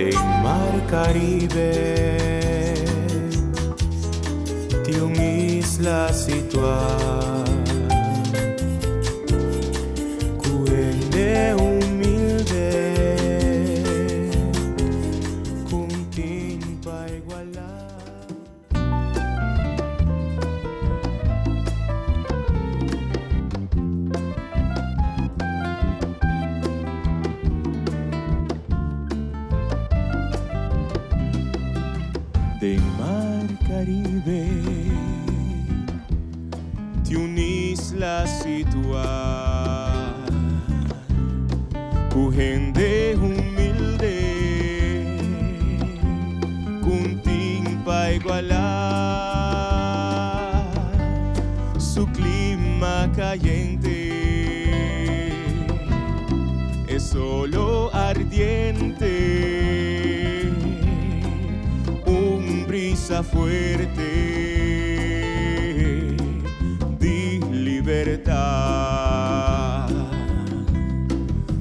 del mar Caribe de una isla situada, cuende humilde, con timpa igualar. Del mar Caribe de una isla situada, con gente humilde, con timpa igualar, su clima caliente es solo ardiente, brisa fuerte de libertad,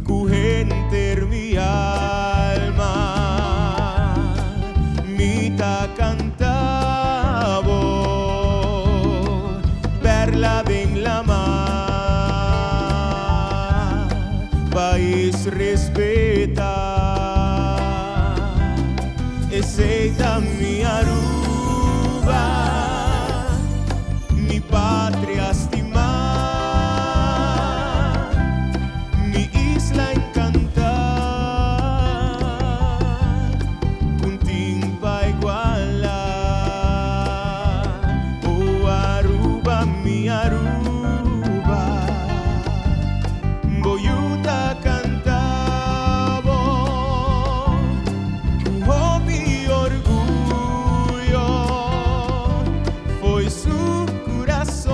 cuenter mi alma, mita cantavo, perla en la mar, país respeta. Aceita mi Aruba, mi patria estimada, mi isla encantada, con timpa igualar. Oh Aruba, mi Aruba, boyuta cantavo, foi su corazón.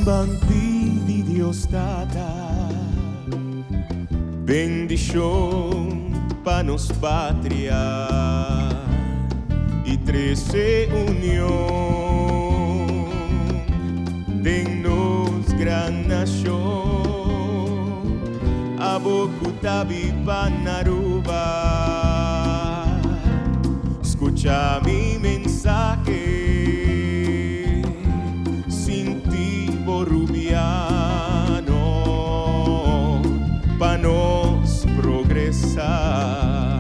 Banqui di Dios data, bendición pa nos patria y 13 unión de nos gran nación, Abocuta viva Naruba, escucha mi mensaje, sin ti borubiano, pa nos progresar,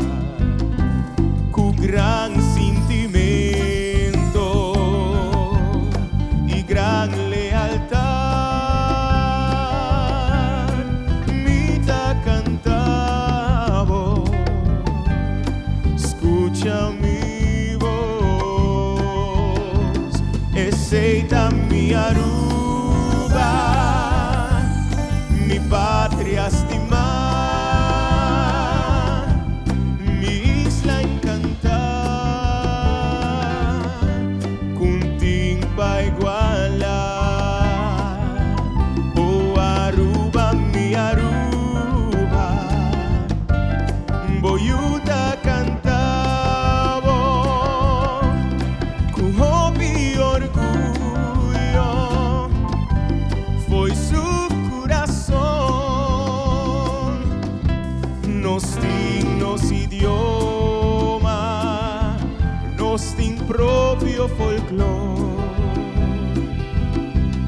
cu gran y gran lealtad, mita cantavo, escucha mi voz, aceita mi Aruba, mi patria estimada, mi isla encantada, timpa igualar. Oh Aruba, mi Aruba, boyuta cantavo, con hobby orgullo, foi su corazón, nos idioma, nos propio folclore,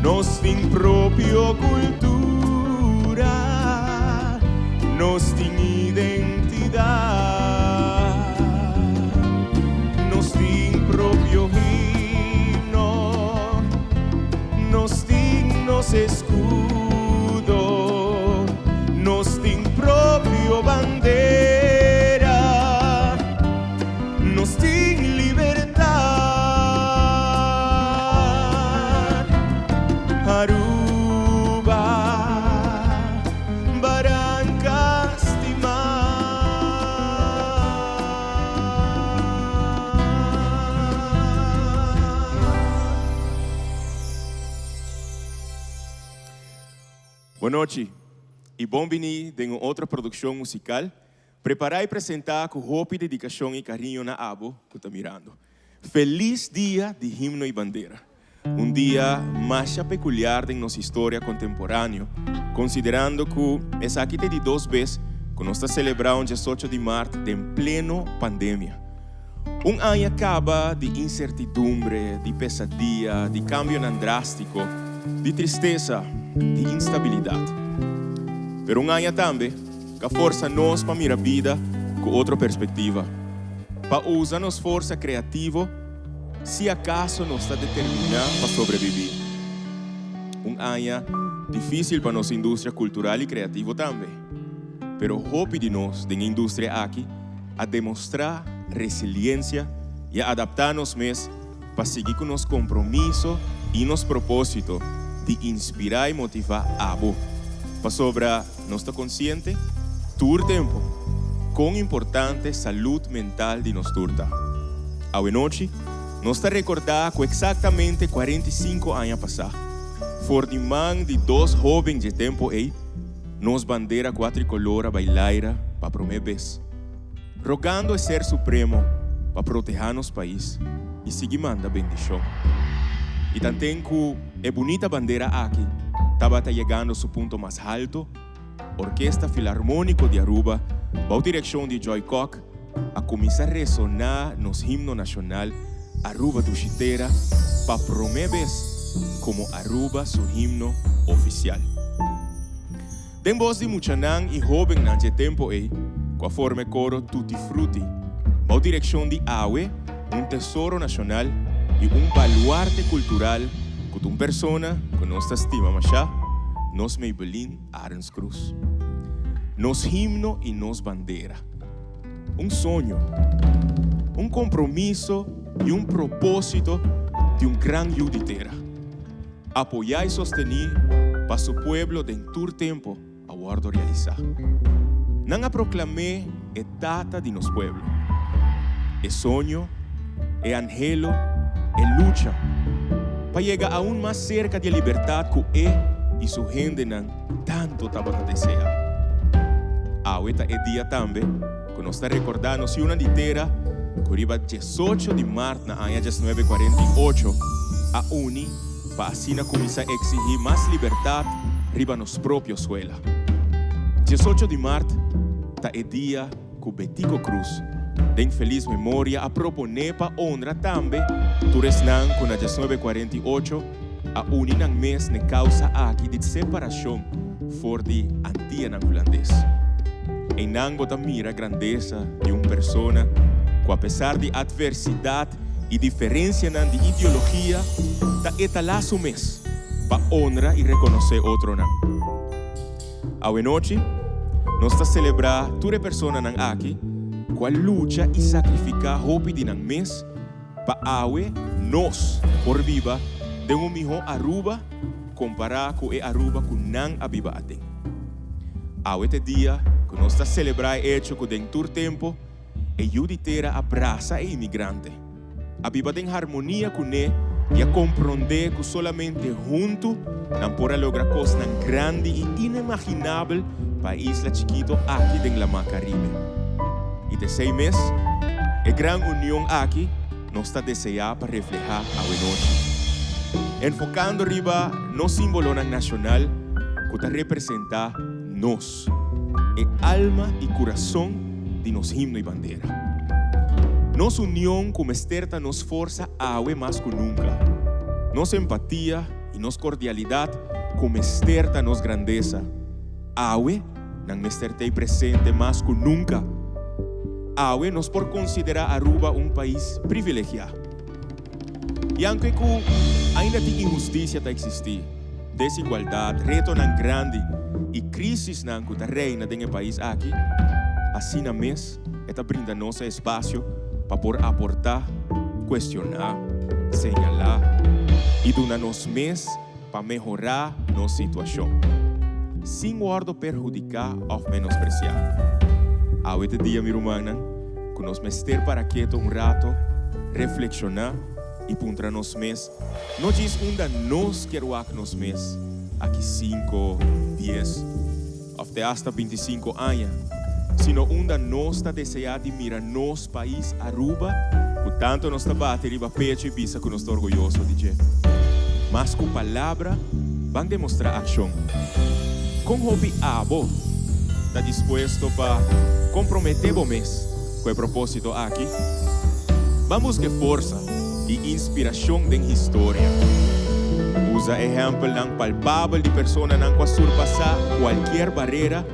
nos propio cultura, nos identidad, nos propio himno, nos escudo, nos propio bandera, nos libertad. Aruba, Barranca estimada. Boa noite e bom-vindo em outra produção musical preparar e apresentar com roupa e dedicação e carinho na abo que está mirando. Feliz dia de himno e bandeira. Dia mais peculiar em nossa história contemporânea, considerando que essa aqui tem de 2 vezes que nós estamos celebrando 18 de março em pleno pandemia. Ano acaba de incertidumbre, de pesadilla, de cambio drástico, de tristeza, de instabilidade. Pero ano também que força nós para mirar a vida com outra perspectiva, para usar nossa força criativa se acaso nós está determinado para sobreviver. Ano difícil para nossa indústria cultural e criativa também, pero hope de nós, da indústria aqui, a demonstrar resiliência e a adaptar-nos mesmo para seguir com nosso compromisso e nosso propósito de inspirar e motivar a abo. Para sobrar, nós está consciente todo tempo quão importante saúde mental de nós turta. A noite, nós está recordar que exatamente 45 anos passados, por de mão de 2 jovens de tempo aí, nos bandeira quadricolor a bailar para promover, rogando o Ser Supremo para proteger nosso país e seguir manda bendição. E também que a bonita bandeira aqui estava chegando ao seu ponto mais alto, Orquesta Filarmônico de Aruba, bajo direção de Joy Koch, a começar a ressonar nos himno nacional Aruba Tuxiteira para promover como Aruba seu himno oficial. Den voz de Muchanan e jovem nante tempo aí, com a forma coro Tutti Frutti, bajo direção de AWE, tesouro nacional e baluarte cultural que uma pessoa que nós estima machá, nos Maybelline Arens Cruz. Nos himno e nos bandeira. Sonho, compromisso e propósito de grande Juditeira. Apoiar e sostener para seu povo em todo tempo a guardo realizar. Não a proclamar a data de nosso povo. É sonho, é anhelo, é luta para chegar aún mais cerca da liberdade que e sua gente não tanto estava a desejar. Ahorita é dia também que nós estamos recordando se uma inteira que arriba 18 de março na ano 1948 a UNI para assim começar a exigir mais liberdade riba nos próprios escola. 18 de março é dia que Betico Cruz tem feliz memória a proponer para honrar também todos não que na 1948 a UNI nang mês na causa aqui de separação for de antiga holandês. E não bota mira a grandeza de uma pessoa que, apesar de adversidade e diferença de ideologia, está etalaço mês para honrar e reconhecer outro não. A noite, nós está celebrar toda pessoa não aqui com a luta e sacrificar hope de não mês para awe nós por viva de melhor Aruba comparar com a Aruba que não habibate. A este dia que nós está celebrar hecho que em todo tempo a Juditeira abraça a imigrante. Abiba em harmonia com ele e a compreender que solamente junto não pode lograr coisas grande e inimaginável para a isla chiquito aqui em la Mar Caribe. E de 6 meses, a grande união aqui nós está desejando para reflejar a noite. Enfocando arriba no símbolo nacional que representa nós, alma e coração de nos himno e bandeira. Nossa união como esterta nos força a mais que nunca. Nossa empatia e nossa cordialidade como esterta nos grandeza. Awe não estertei presente mais que nunca. Awe nos por considerar Aruba país privilegiado. E aunque ainda tem injustiça a existir, desigualdade, reto não grande e crise não que reina no país aqui, assim na mês, esta brinda nosso espaço para por aportar, questionar, señalar e donar-nos mês para melhorar nossa situação, sem guardo perjudicar ou menospreciar. A este dia, meu irmão, que nos mester para quieto rato, reflexionar e puntra nos mês, não diz nós quero nos mês, aqui 5, 10, até hasta 25 anos, sino unda nosta desear de mirar nos país Aruba, que tanto nos bate riba pecho e bisa que nos está orgulhoso de. Mas com palavra van demonstrar ação. Com hobby abo, está disposto para comprometer o mês com o propósito aqui. Vamos buscar força e inspiração da história. Usa exemplo não palpável de pessoas que podem surpassar qualquer barreira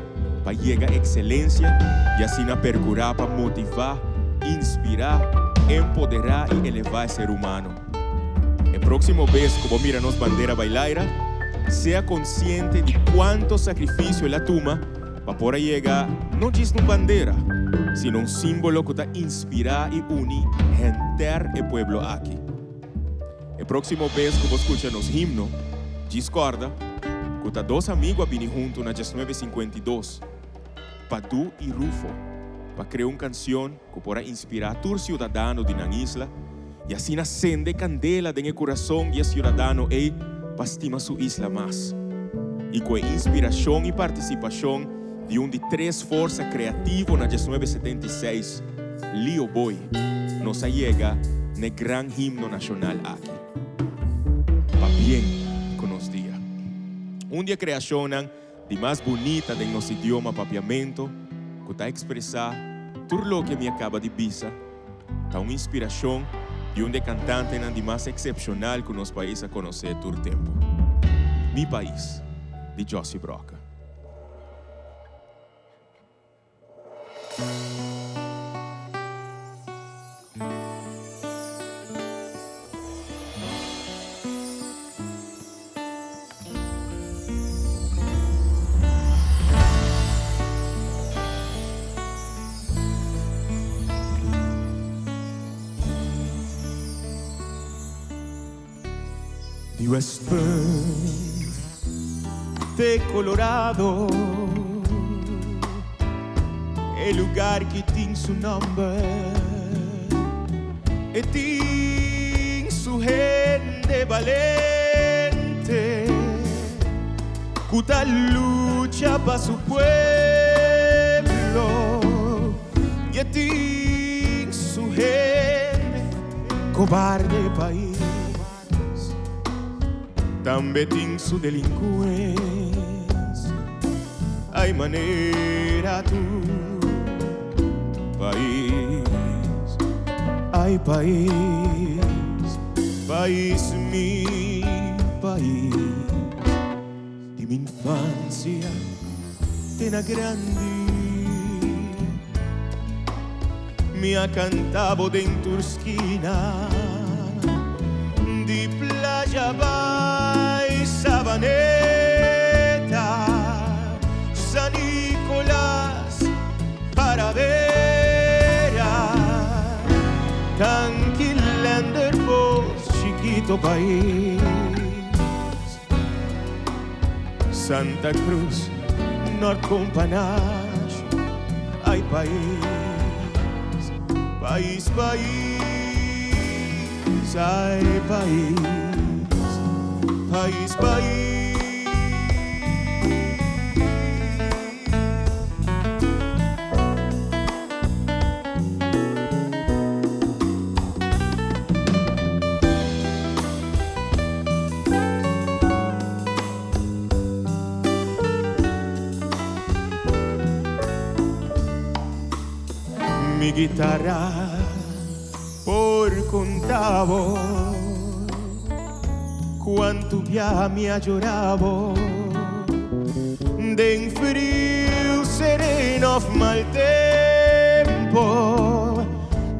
para chegar à excelência e assim percurar para motivar, inspirar, empoderar e elevar o ser humano. A próxima vez que você mira nos bandeira bailaira, seja consciente de quanto sacrifício ela toma para poder chegar, não diz uma bandeira, sino um símbolo que está inspirar e unir o pueblo aqui. A próxima vez que você escuta nos himnos, discorda que tá dois amigos vindo juntos na 1952, Padu e Rufo, para criar uma canção que possa inspirar todos os cidadãos de na isla e assim acender candela no coração de cidadãos para estimar sua isla mais. E com a inspiração e participação de de três forças criativas na 1976, Leo Boy, nos chega no grande himno nacional aqui. Para bem com os dias. Dia criação de mais bonita de nosso idioma papiamento, que está a expressar tudo o que me acaba de dizer, está uma inspiração de cantante de mais excepcional que o nosso país a conhecer todo o tempo. Mi País, de Josie Broca. De West Point, de Colorado, el lugar que tiene su nombre, y tiene su gente valiente, que tal lucha para su pueblo, y tiene su gente cobarde país. També tinc su delinqüents. Ai, manera tu, país. Ai, país, país, mi país. De mi infancia, tena grande, mi ha cantado dentro esquina de playa vai Sabaneta, San Nicolás, Paravera, Tanquilander, chiquito país, Santa Cruz, Norcompanache, ay país, país, país. Ay, país, país, país. Mi guitarra por contavo quanto ya me ha llorado de frío sereno of mal tempo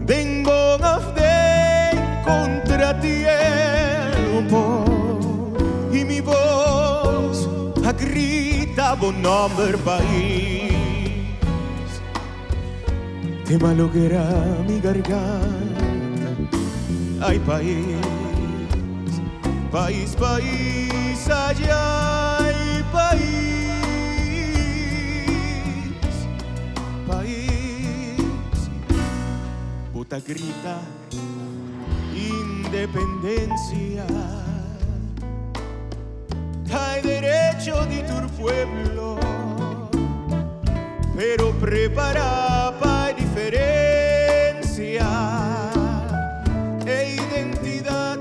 de bon of de contratiempo y mi voz a grita bon nombre país te malogra mi garganta. Ay, país, país, país, allá, ay, país, país. Bota grita, independencia, hay derecho de tu pueblo, pero prepara para diferencia e identidad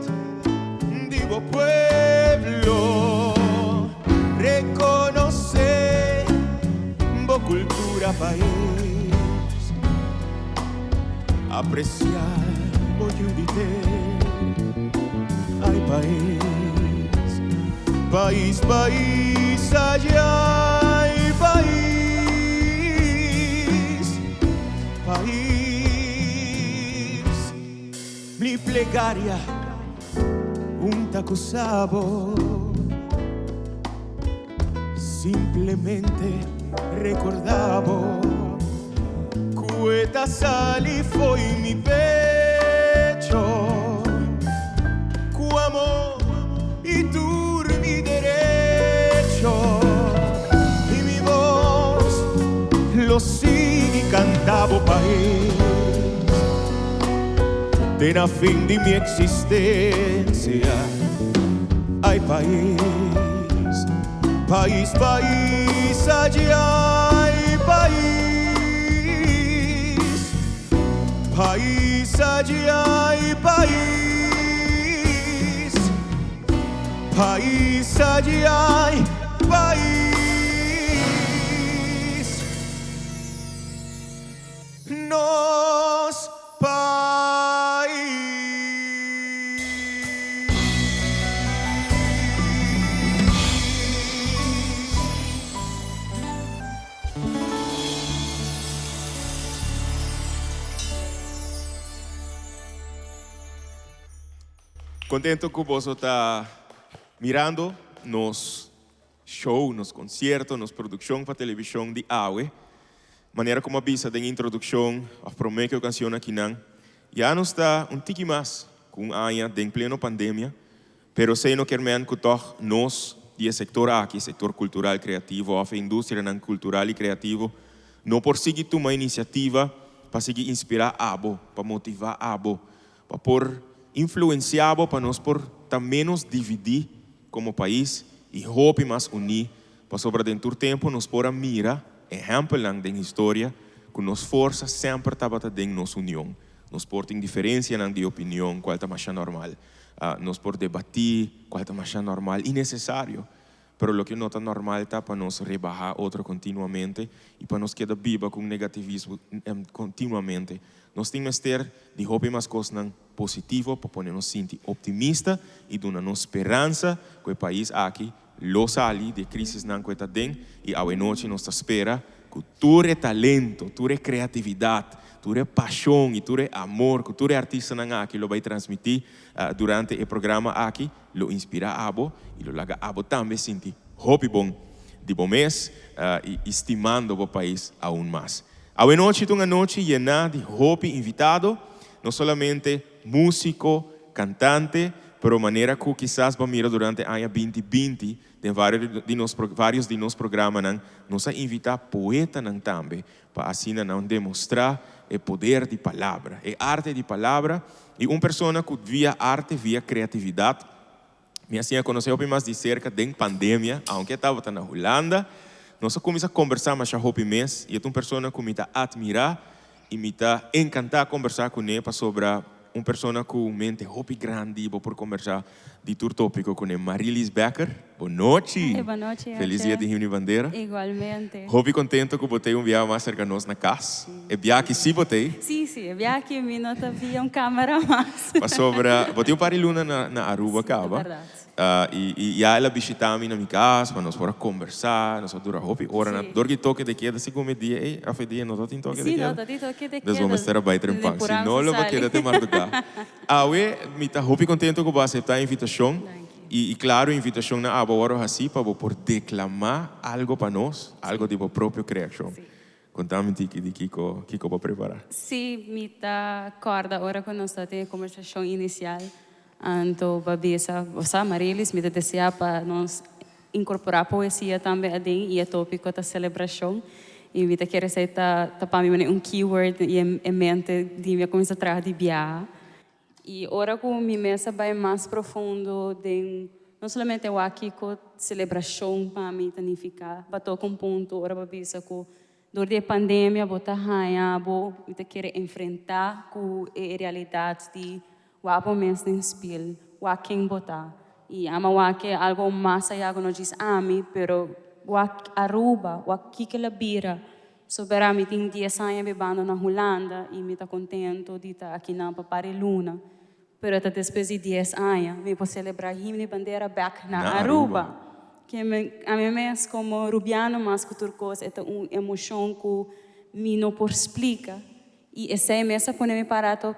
digo pueblo reconoce bo cultura país apreciar bo yudite ay país país allá hay país mi plegaria un tacuzabo simplemente recordaba cueta sali fue mi pecho cuamo y tú mi derecho y mi voz lo sigue cantando país de la fin de mi existencia ay país país, país, allá hay país. País, allá hay país. País, allá hay país. Nos Contento que vos está mirando nos show, nos conciertos, nos produção para televisão de AWE. Maneira como avisa da introdução, a promessa que canção aqui não. Já não está tiki mais com a anha de pleno pandemia, pero sei no que que toch nós, de sector aqui, sector cultural criativo, ou a indústria não cultural e criativo, não por seguir uma iniciativa para seguir inspirar abo, para motivar abo, para por influenciado para nós por também nos dividir como país e hope mais unir para sobre dentro do tempo nos por mira exemplo lang da história que nos força sempre estava em nossa união nos por tem diferença de opinião qual está mais normal nos por debater qual está mais normal e necessário pero lo que não está normal está para nos rebajar outro continuamente e para nos quedar viva com negativismo continuamente nós temos que ter de hope mais coisas positivo para poder nos sentir optimista e dar uma esperança que o país aqui lo sali de crise não que está dentro e a noite nos espera que todo talento, toda criatividade, toda paixão e todo amor que todo artista não aqui lo vai transmitir durante o programa aqui lo inspira abo e lo laga abo também sentir hope bom de bom mês e estimando o país aún mais. A noite é uma noite llena de hope invitado, não somente músico, cantante, pero maneira que quizás vamos mirar durante o ano 2020, de vários de nossos programas, nos invitar poeta também, para assim demonstrar o poder de palavra, a arte de palavra, e uma pessoa que via arte, via criatividade, me assim conheceu mais de cerca da pandemia, aunque estava na Holanda, nós começamos a conversar mais a hope mês, e é uma pessoa que me está admirar e me está encantar conversar com ele sobre uma pessoa com mente hope grande por conversar de tudo tópico com ele. Marilis Becker, boa noite. Boa noite. Feliz dia de Rio Bandeira. Igualmente. Hope contento que botei viagem mais cerca nós na casa. É viagem que sim botei. Sim, é viagem que me não havia câmera mais. Para sobre, botei um par de luna na Aruba, cava. É verdade. E ela visitava na minha casa para nós poder conversar, nós dura hope hora na dor que toque de queda se como dia, a fe dia não tem toque de queda. Sim, não tem toque de queda. Nós vamos estar bem tranquilo. Se não lo vai querer te marcar. Me tá hope contento que vou aceitar a invitação. E claro, a invitação na agora assim para por declamar algo para nós, algo de própria criação. Contame de Kiko para preparar. Sim, me tá corda hora quando nós temos a conversação inicial. Então, babisa, você Marilis, me deseja para nós incorporar poesia também e o tópico da celebração. E me quer receita para mim keyword em mente de me começar a trazer de viagem. E ora com minha mesa vai mais profundo de não somente o aqui com celebração para mim significa, bato com ponto ora babisa com Durante a pandemia, bota raia, bota querer enfrentar com a realidade de wapo mesmo em spil, wa quem botar. E ama wa que algo mais allá que nos diz ami, pero wa Aruba, wa que la bira. Sobera mi tem 10 anos bebendo na Holanda e me tá contento de estar aqui na Papariluna. Pero até depois de 10 anos, me posso celebrar a minha bandeira back na Aruba. Que a mim mesmo como rubiano mas que turcos é uma emoção que me não por explica e essa é mesmo quando me parato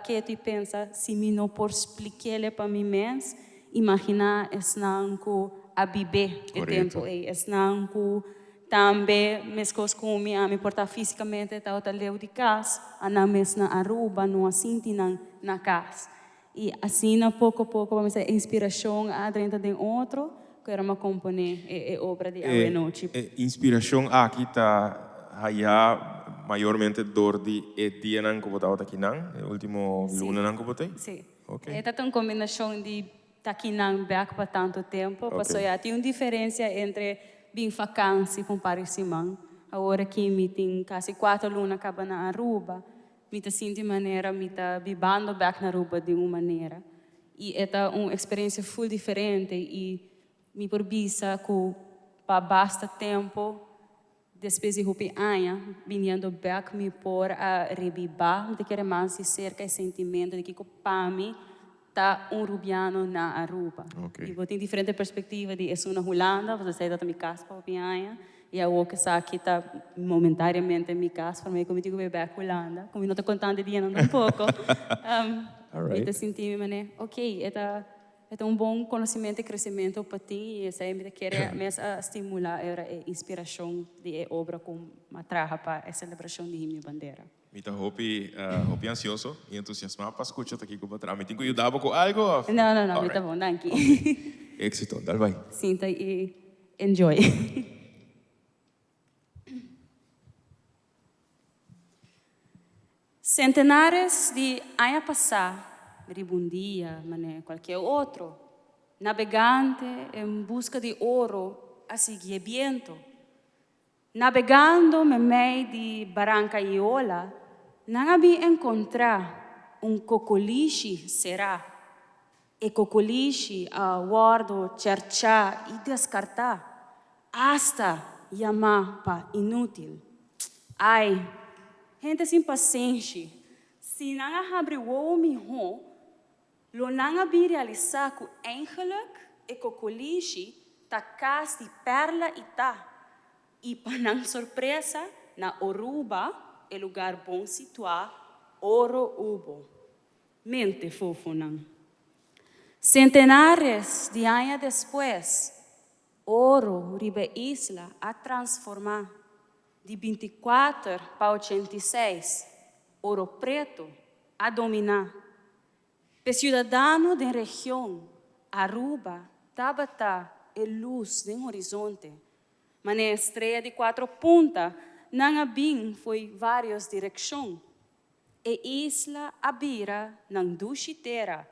que tu pensa se me não por explicar para mim mesmo imagina não que a viver o tempo é não que também mesmo com me portar fisicamente tá outra leu de casa na mesma Aruba não assim na casa e assim pouco a pouco vamos ter inspiração a dentro de outro que era uma companhia obra de Aue Noche. Inspiração aqui está aí maiormente dor de dia não que botava aqui não, último luna não que botei. Sim. Ok. É uma combinação de aqui não back para tanto tempo, passou já tem uma diferença entre bem vacância e comparação. Agora que me tem quase 4 lunas acaba na Aruba, me tá sentindo de maneira, me tá vivendo back na Aruba de uma maneira. E é uma experiência full diferente e me probisa que para basta tempo depois de rupi anha vindo back me por a revivar de querer mais cerca o sentimento de que para mim tá rubiano na Aruba e vou ter diferente perspectiva de isso na Holanda você sai da minha casa para rupi anha e a outra está aqui tá momentaneamente em minha casa para mim como digo back Holanda como não tô contando de ano um pouco me tá sentindo mané ok é um bom conhecimento e crescimento para ti e essa me quer mesmo estimular a inspiração de obra com uma traja para a celebração de minha bandeira. Me tá hopi ansioso e entusiasmado para escutar aqui com o patrão. Me tem que ajudar com algo? Não, me tá bom, danke. Éxito, dale vai. Sinta e enjoy. Centenares de anos passados ribundia, mané, qualquer outro, navegante em busca de ouro a seguir viento. Navegando no meio de Barranca Iola, não havia encontrar cocoliche será. E cocoliche a guardo, cercar e descartar, hasta chamar para inútil. Ai, gente sem paciência, se não abre o homem, lo nanga bi realizar que eigenlijk e cocoliche ta cas de perla e ta. E para surpresa, na Aruba, o lugar bom situado, ouro ubo. Mente fofo não. Centenares de anos depois, ouro ribe isla a transformar de 24 para 86, ouro preto a dominar. Para cidadano da região, Aruba tabata a luz do horizonte, mas na estrela de 4 pontas, não havia foi várias direções. E isla abira não duchiteira,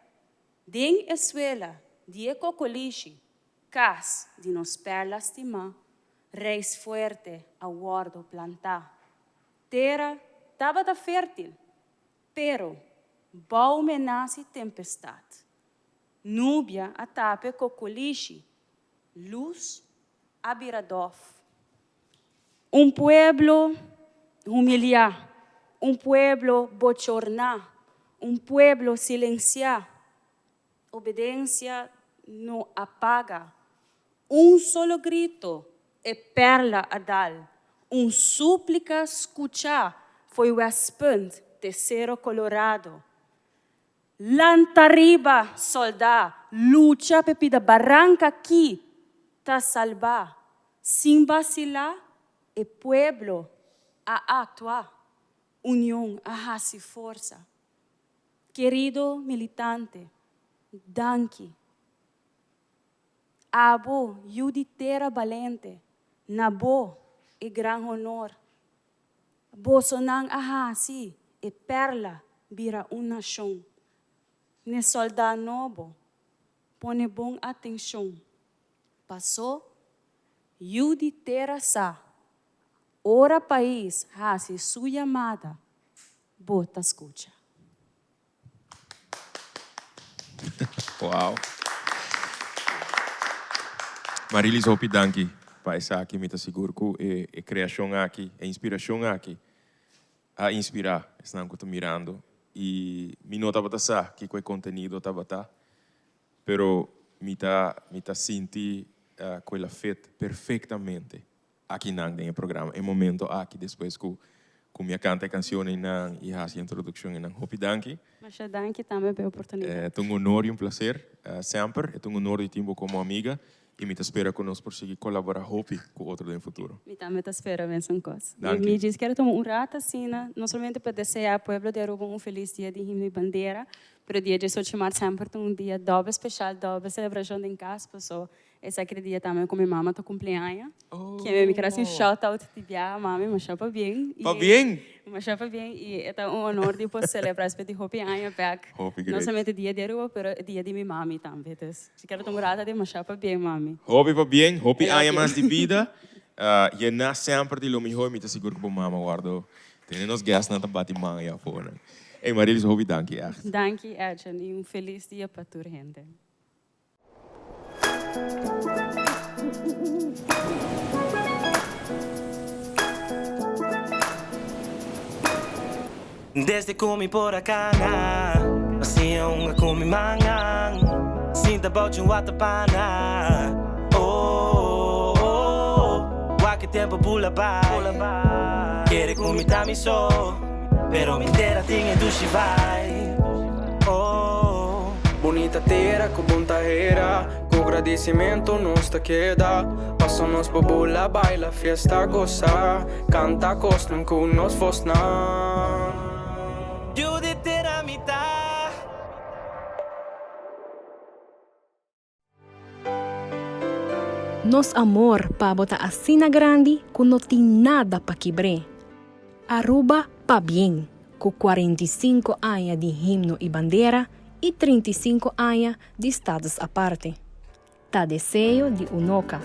den escuela de cocoliche, cas de nos perlas de mar, reis fuerte a guardo plantar. Terra tabata fértil, pero baume nasce tempestade. Núbia atape cocoliche, luz abiradof. Pueblo humilhar, pueblo bochornar, pueblo silenciar. Obediência não apaga. Solo grito é perla a dar. Súplica escuchar foi o responde terceiro colorado. Lantariba, soldado, lucha pepida barranca aqui, ta salvar. Sem vacilar, e pueblo a actuar. União a hace força. Querido militante, danke. Abo, juditera valente, nabo e gran honor. Bosonang a hace, e perla vira uma nação. Ne soldado novo, pone bom atenção. Passou, juditera sa, Ora país hace su llamada, bota escucha. Wow. Marilis, hopi danki. Paisa aqui, me seguro que a criação aqui, a inspiração aqui, a inspirar, estão que mirando. E me nota batasa que o conteúdo tá batá, pero me tá senti aquela feita perfeitamente aqui no programa. É momento aqui depois que minha canta canção e a introdução em hopi danki. Mas danke também pela oportunidade. É um honor e um prazer sempre. É um honor de ter como amiga. E me espera que nós prosseguir colaborar hopi com outro no futuro. Me também te espero, Benção Cos. Danke. Me diz que era um rato assim, não somente para desejar ao povo de Aruba feliz dia de himno e bandeira, mas o dia de 18 de março sempre dia dobro especial, dobra celebração em casa, pessoal. Esse aquele dia também com minha mamãe, tá cumpleaños. Que me quer assim shout out de dia, mami, mas chapa bem. Tá bem? Mas chapa bem e é um honor de poder celebrar esse de hopi año back. Não somente dia de Aruba, mas dia de minha mami também. Então, se quero tão grata de mas chapa bem, mami. Hopi va bem, hopi há mais de vida. E na sempre de lo melhor, me seguro que a mama guardo. Temos gastos na tabati manga fora. Ei, Marilis, hopi danke echt. Danke, Edson, e feliz dia para toda gente. Desde comi por acá, assim uma comi mangang, sinta bote watapana. Oh, oh, oh, que tempo pula vai. Quere comi tami so, pero me inteira tinha do vai. Oh, bonita terra com bom terra, com agradecimento nos te queda. Passamos por bula, baila, fiesta, goza, canta costum com nos fosna. Juditera mitad. Nos amor pa bota assina grande que não tem nada pa quebrar. Aruba pa bem, com 45 anos de himno e bandeira e 35 anos de estados à parte. Tá desejo de Unoca,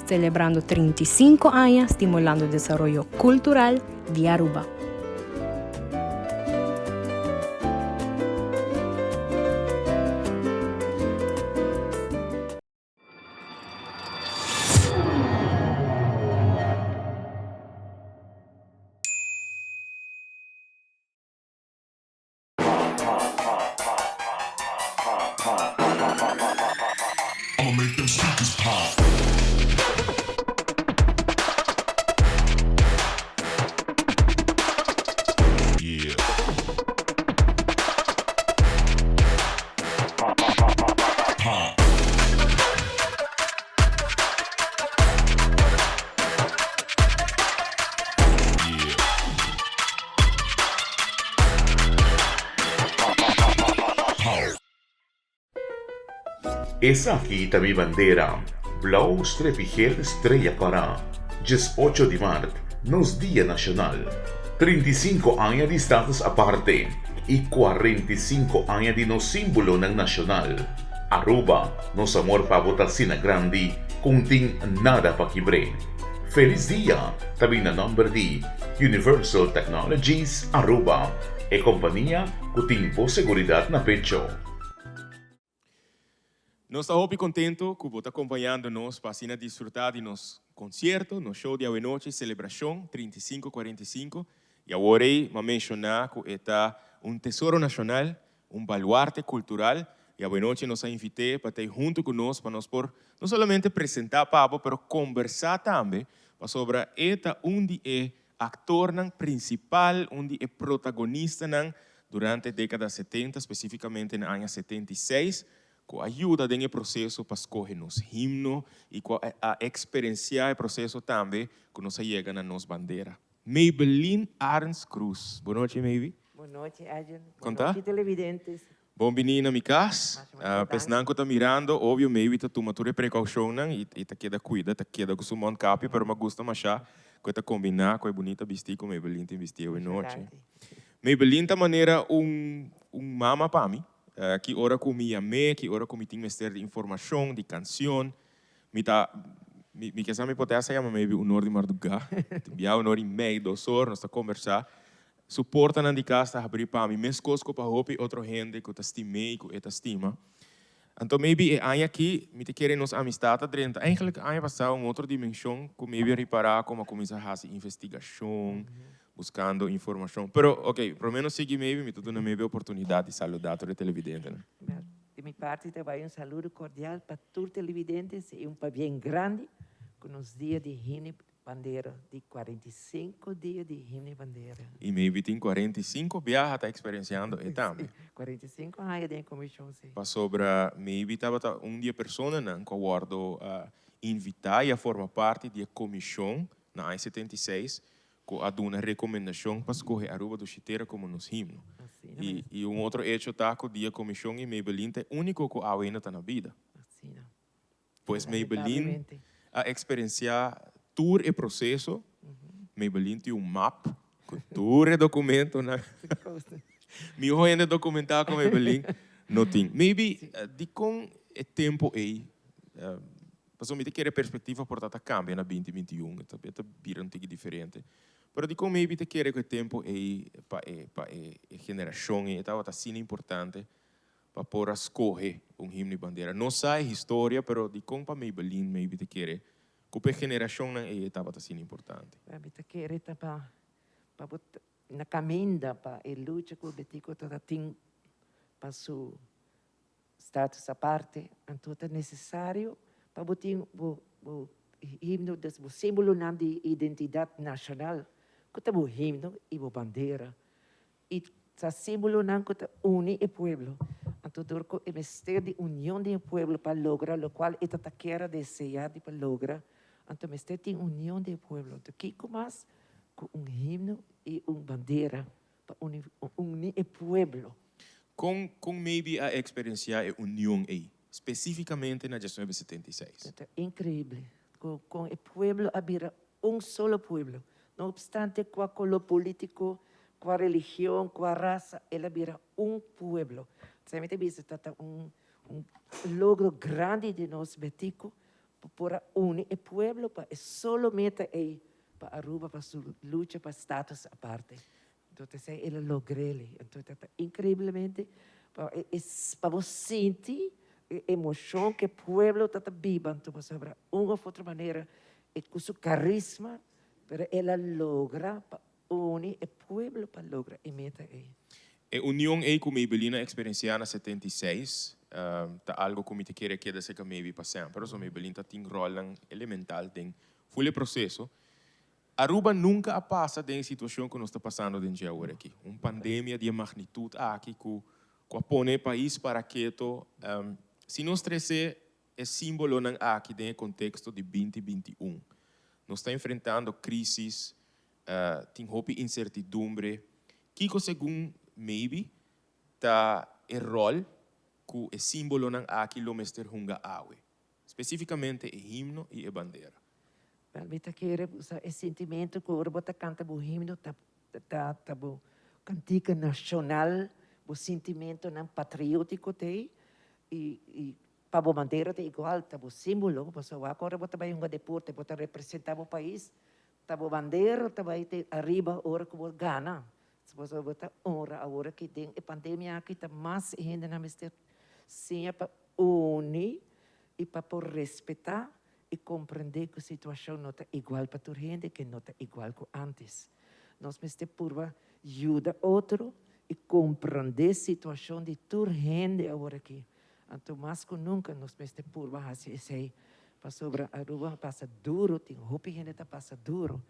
celebrando 35 anos estimulando o desenvolvimento cultural de Aruba. I'ma make them speakers pop. Yeah. Pop. Esa aqui também bandeira, Blau Strepigel Estrella para 18 de março, nos Dia Nacional. 35 anos de status aparte e 45 anos de nos símbolo ng nacional. Aruba, nos amor pa botasina grande, kunting nada pa kibre. Feliz dia, tabi na number de Universal Technologies Aruba, e companhia kuting po seguridad na pecho. Nós estamos muito contentes que você está acompanhando-nos para assim desfrutar de nosso concerto, no show de hoje noite, celebração 3545. E agora vou mencionar que é tesouro nacional, baluarte cultural. E hoje noite nós invitei para estar junto conosco, para nós por não somente apresentar Pablo, mas conversar também sobre esta onde é actor principal, onde é protagonista durante a década de 70, especificamente no ano 76. Com ajuda nesse processo para escolher nos himno e com a experienciar o processo também que nós chega na nossa bandeira. Maybelline Arns Cruz. Boa noite, Maybe. Boa noite, Adrian. Boa noite, televidentes. Bom venir na minha casa. Pensando que está mirando, óbvio, Maybe está tomando precaução e está queda cuida, está queda com o seu capi, mas me gusta mais que está combinar com a bonita vestir com Maybelline tem vestido hoje noite. Maybelline tá maneira mama para mim. Que ora com me amei, que ora com me tinha mestre de informação, de canção, me tá Mi que me pode essa chama maybe um hora de madrugada. Bia um hora e meia, 2 horas, nós tá conversar. Suporta na casa abrir para mim, mes cosco para hopi outro gente que tá estimei, que tá estima. Então maybe aí aqui, me te querem nos amistade dentro. Eigenlijk aí passar outra dimensão, que maybe reparar como começar a fazer investigação, buscando informação. Pero, ok, pelo menos seguir maybe, me tudo na maybe oportunidade de saludar todo televidente, né? De minha parte, também saludo cordial para todos os televidentes e bem grande com os dias de himno bandeira, de 45 dias de himno bandeira. E maybe tem 45 viagens tá experienciando e também. 45 anos de comissão, sim. Para sobra, maybe tava dia pessoa não que guardo invitar e a formar parte da comissão na I-76 com a uma recomendação para escolher Aruba do Chiteira como nos himno. E outro hecho tá que dia comissão e Maybelline é único que a ainda tá na vida. Assim, não. Pois Maybelline a experienciar tour e processo. Maybelline tem map com tour e documento na. Mi hoje documentar com Maybelline não tem. Maybe de com o tempo aí. Passou me querer perspectiva por tata cambia na 2021, tá bem diferente. Pero de como maybe te querer que o tempo para a geração e tal tá sendo importante para poder escolher himno e bandeira. Não sai história, pero de como para Maybelline maybe te querer que a geração não estava tá sendo importante. Te querer para na caminha para a luta que o betico toda tem para seu status à parte, então é necessário para botar o himno, o símbolo de identidade nacional, que é o himno e a bandeira. E o símbolo que une o povo. Então, é o mistério de união do povo para lograr, o qual é a queira desejada para lograr. Então, o mistério de união do povo. Então, que mais com himno e bandeira para unir o povo. Com maybe a experiência e união aí, especificamente na gestão de 76. É incrível. Com o povo haver solo povo. Não obstante qual color político, qual religião, qual raça, ele haver povo. Você me diz, é logro grande de nós betico para unir o povo para solo meta aí para Aruba para sua luta para status à parte. Então, ele logrou ele. Então, incrivelmente para você sentir a emoção que o povo está vivendo, então, sobre uma ou outra maneira, e com seu carisma, pero ela logra para unir o povo para lograr a meta aí. A união aí com Maybelline experienciar na 76, tá algo que me te quer que desse que maybe para sempre, pero Maybelline tá tem rol elemental tem full processo. Aruba nunca passa de situação que nós está passando dentro agora aqui, pandemia de magnitude aqui que põe o país para quieto. Se nós trazer é símbolo aqui dentro do contexto de 2021, nós está enfrentando crises, tem incertidumbre, que segundo maybe tá o rol que é símbolo aqui lo mester hunga awe, especificamente o himno e a bandeira. Bita querer usar esse sentimento que o Urbota canta o himno, o cantiga nacional, o sentimento patriótico tem, e para a bandeira é igual, o símbolo, porque agora você vai um deporte, você representar o país, a bandeira vai ter arriba, hora que você gana. Se você botar hora, agora que tem a pandemia aqui, está mais ainda na mistério, sim, para unir e para respeitar e compreender que a situação não está igual para toda gente, que não está igual que antes. Nós precisamos por ajudar outro e compreender a situação de toda gente agora aqui. Então, mais que nunca, nós precisamos por fazer para sobre a rua passa duro, tem roupa gente está passa duro.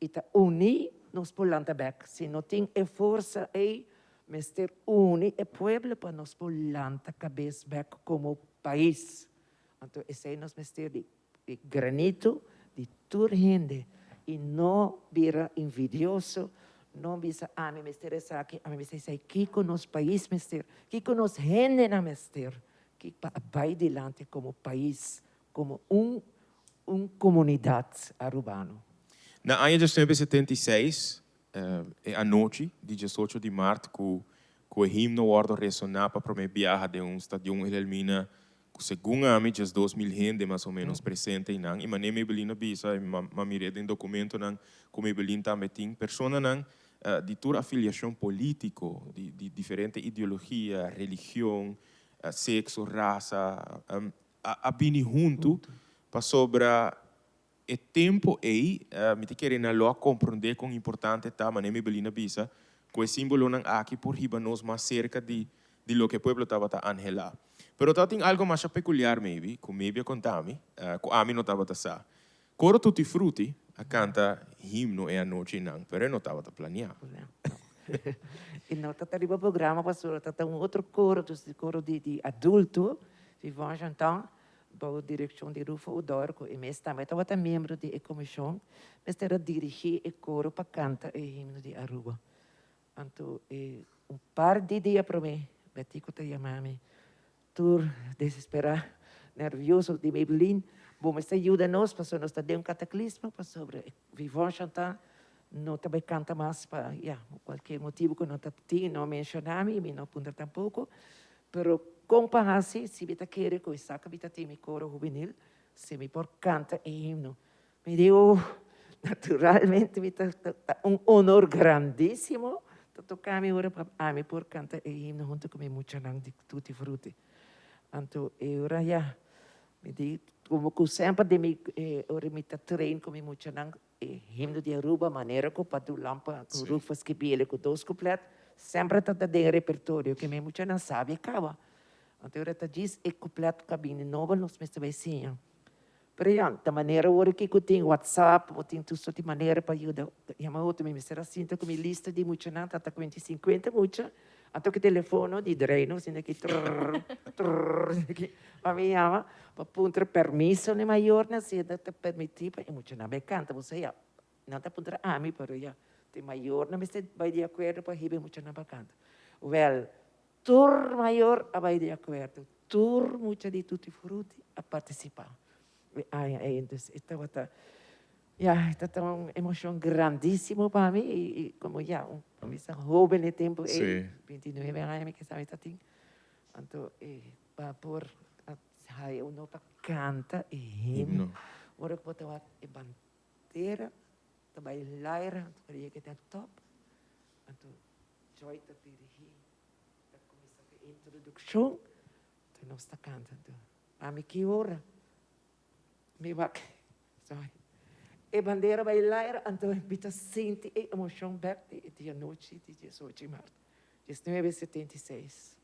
E está unir nos polanta back. Se não tem força aí, mas ter unir o povo para nos polanta cabeça back como país. Então, esse aí nós precisamos de granito de toda gente e não vira envidioso, não visa me mister essa aqui, me mister essa aqui com nosso país mister, que com nos gente na mister, que vai adiante como país, como comunidade urbana. Na ano de 76, a noite de 18 de março, com o himno guardo ressonar para a primeira viagem de estadião Elmina, según a mí, just 2.000 gente más o menos presente en y maneme belina bisa, mamire en documento nan, como belin também tem persona nan, de toda afiliação político, de diferente ideologia, religião, sexo, raça, a bini junto para sobra o tempo aí, me te querem na lo compreender com importante tá, maneme belina bisa, com o símbolo nan aqui por riba nos mais cerca de lo que o pueblo estava a anhelar. Pero tem algo mais peculiar, maybe, com maybe contami, com a mim não estava a sa. Coro tutti frutti, a canta himno e a noite não, pero não estava a planear. E não está ali o programa, pastor, está outro coro, esse coro de adulto, que vão jantar, para a direção de Rufo Udor, e mesmo também estava membro da comissão, mas era dirigir o coro para cantar o himno de Aruba. Então, par de dias para mim, Betico te chamava-me, tur desesperado, nervioso de Maybelline, bom, mas ajuda-nos, pastor, nós temos cataclismo, pastor, vivamos chantar, não também canta mais, para, qualquer motivo que não tem, não mencionamos, e não punta tampouco, pero comparase, se você quer que eu saca, você tem coro juvenil, se me por canta e himno. Me deu, naturalmente, honor grandíssimo, tocar me ora para me por cantar e himno junto com me mucha nang de tutti frutti. Então, ora me di como que sempre de me ora me trein com me mucha nang himno de Aruba maneira que para do lampa com rufas que bele com dois completo, sempre tá de repertório que me mucha nang sabe acaba. Então, ora tá diz e completo cabine nova nos mestre vizinho. Pero da maneira ora que eu tenho WhatsApp, eu tenho tudo de maneira para ajudar. E uma outra me será assim, com minha lista de muita não, tá com 50 muita. Então que telefone de treino, assim que a mim ama para punter permisso ne maior na se dá te permitir para muita não me canta, você já não tá punter a mim, pero já te maior na me se vai de acordo para ribe muita não para canta. Well, tur maior a vai de acordo, tur muita de tutti frutti a participar. Entonces, esta é uma emoção grandíssima para mim e como um jovem de tempo, 29 anos que sabe assim, então para por eu não para canta e himno, ora que botar a bandeira, para bailar, para ir que tem top, então Joy está dirigir, está começando a introdução, então nós está cantando, a mim que hora me va sorry e bandeira bailar então bita sente e emoção back de noite de 18 de março 1976.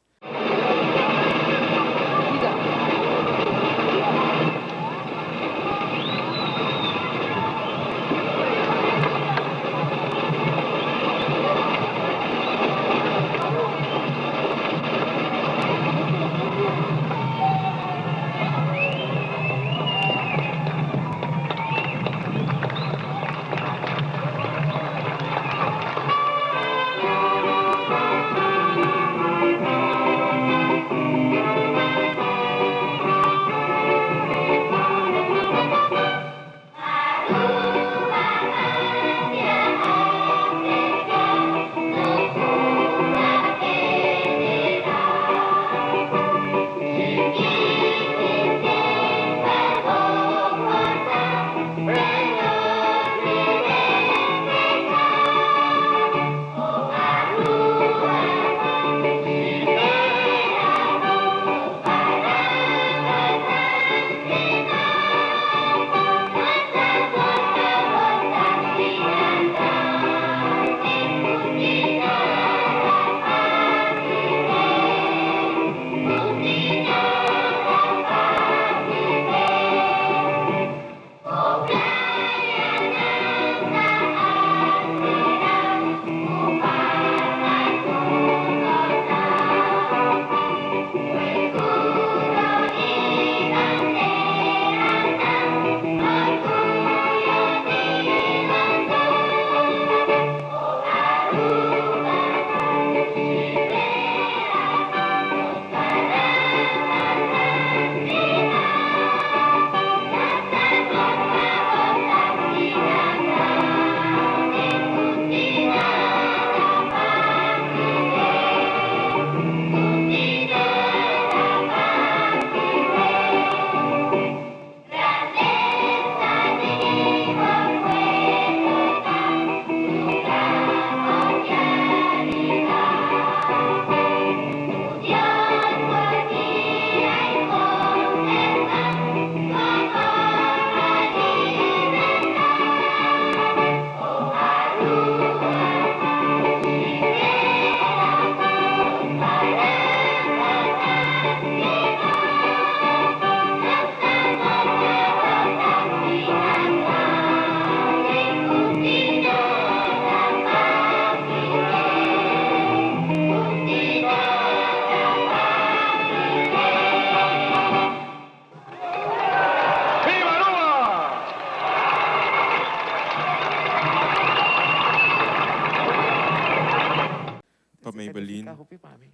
Maybelline.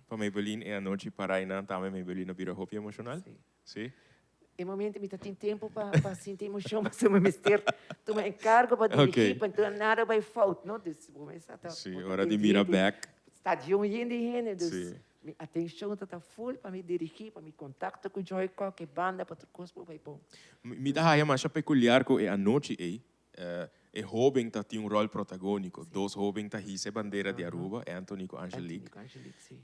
Para Maybelline é a noite para aí não também Maybelline vira roupa emocional? Sim. Em momento me tem tempo para sentir emoção, mas eu me mister, tu me encargo para dirigir, para então nada vai faltar, não? Sim, hora de mirar back. Estadião indo, dus minha atenção está full para me dirigir, para me contactar com Joy, qualquer banda, para tudo coisa vai bom. Me dá aí mais peculiar que a noite aí. E jovem tá tem rol protagônico. Dois jovens tá hisse bandeira de Aruba, Anthony com Angelique.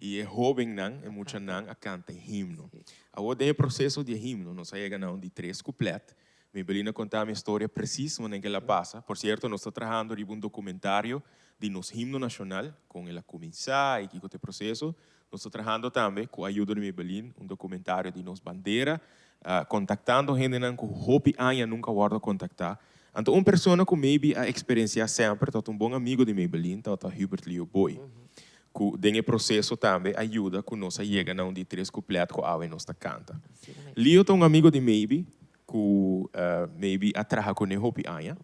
E jovem não, muito não, a canta himno. Agora tem o processo de himno, não sai ganhando de 3 completos. Maybelline contar uma história precisa em que ela passa. Por certo, nós estamos trabalhando em um documentário de nos himno nacional, com ela começar e que o processo. Nós estamos trabalhando também com a ajuda de Maybelline, um documentário de nos bandeira, contactando gente que hope anos nunca guarda contactar. Então, uma pessoa que maybe a experiência sempre, tá um bom amigo de Maybelline, tá Hubert Leo Boy. Que tem processo também ajuda que nós chega na de 3 completos com a nós canta. Leo é um amigo de Maybe, que maybe atraja com ele hopi anya.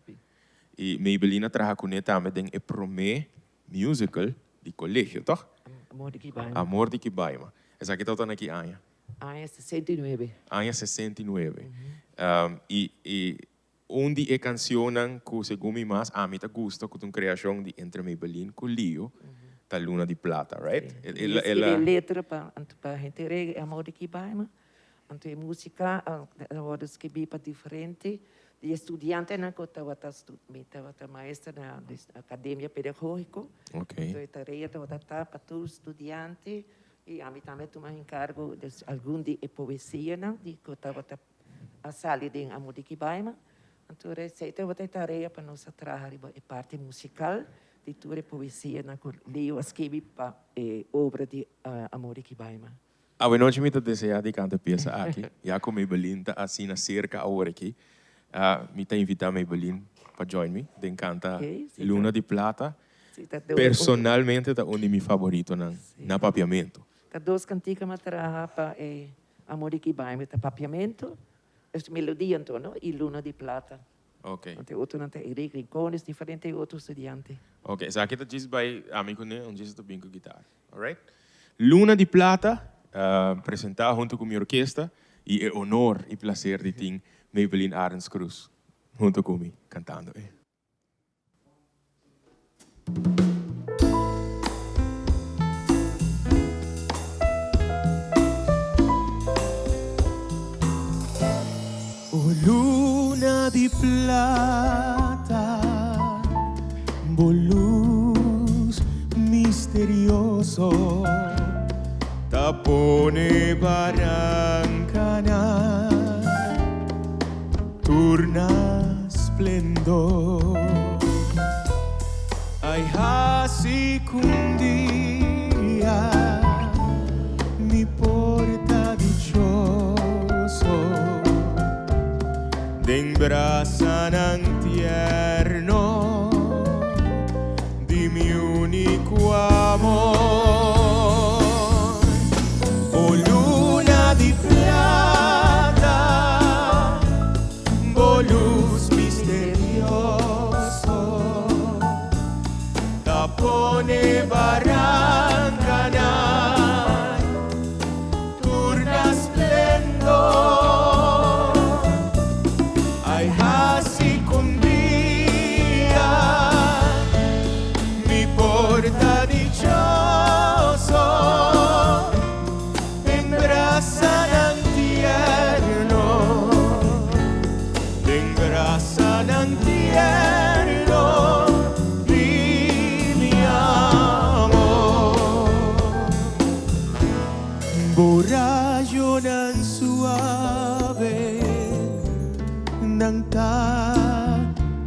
E Maybelline atraja com ele também tem o primeiro musical de colégio, tá? Amor de Kibaima. Amor de Kibaima. Essa aqui tá aqui anya. Anya 69. Anya 69. E onde é cancionan que segundo mim mais a mim tá gusta com uma criação de entre Maybelline com Leo da Luna de Plata, right? Ela letra para gente é Amor de Kibaima. Então a música agora escrevi para diferente. De estudante na que estava maestra na academia pedagógica. Okay. Então a tarefa estava para todos os estudantes e a mim também tomei encargo de algum de poesia, não? De que estava a sala de Amor de Kibaima. Então, eu vou ter tarefa para nós trabalhar a parte musical de toda a poesia que Leo escreve para a obra de Amor de Kibaima. A noite me deseja de cantar peça aqui. Já com Maybelline está assim na cerca a hora aqui. Me está invitando Maybelline para join me. De canta Luna de Plata. Personalmente é um de meus favoritos na papiamento. Tá 2 canticas que trabalham para Amor de Kibaima, tá papiamento. Esta melodia, então, não? E Luna de Plata. Ok. Tem outro, não tem Eric Rincones, diferente outro estudante. Ok, so aqui está diz by amigo né, onde está bem com guitarra, alright? Luna de Plata, apresentada junto com minha orquestra e é honor e prazer de ter Maybelline Arens Cruz junto comigo cantando. Luna di plata, luz misterioso, tapone barancana, turna splendor. Ay hasi kundia, mi porta dichoso. Den brasa ng tierno di mi unico amor. O luna di plata, o luz misterioso, tapone barrancana, turna splendor. Rayo ng suave nang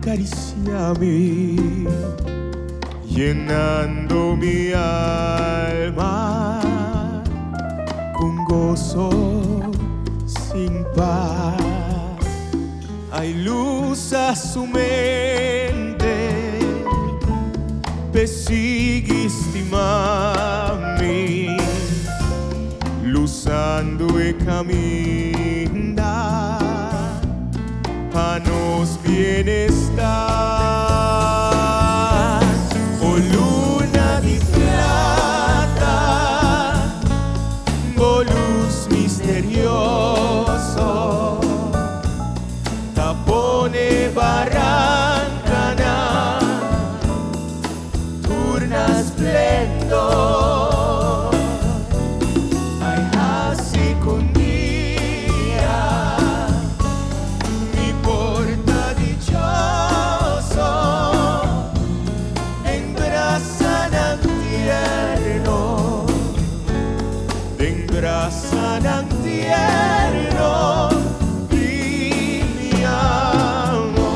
acariciami, llenando mi alma con gozo sin par. Hay luz a su mente, perseguiste mami. Luzando e camina para nos bienestar. Oh luna di plata, brasa ng tierno di mi amor.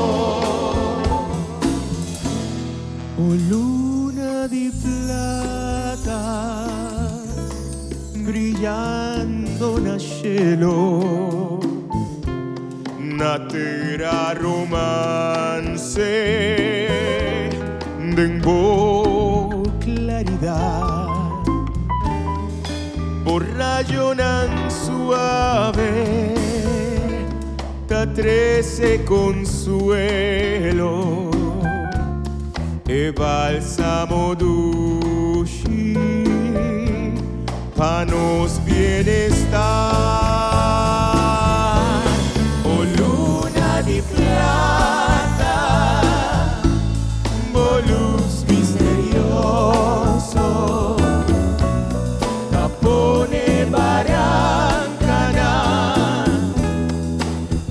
O luna di plata brillando na cielo, natera romance denbo claridad, por rayo nan suave ta trece consuelo e bálsamo dulce pa nos bienestar. O luna di plata, o luz misterioso, tapone barancana,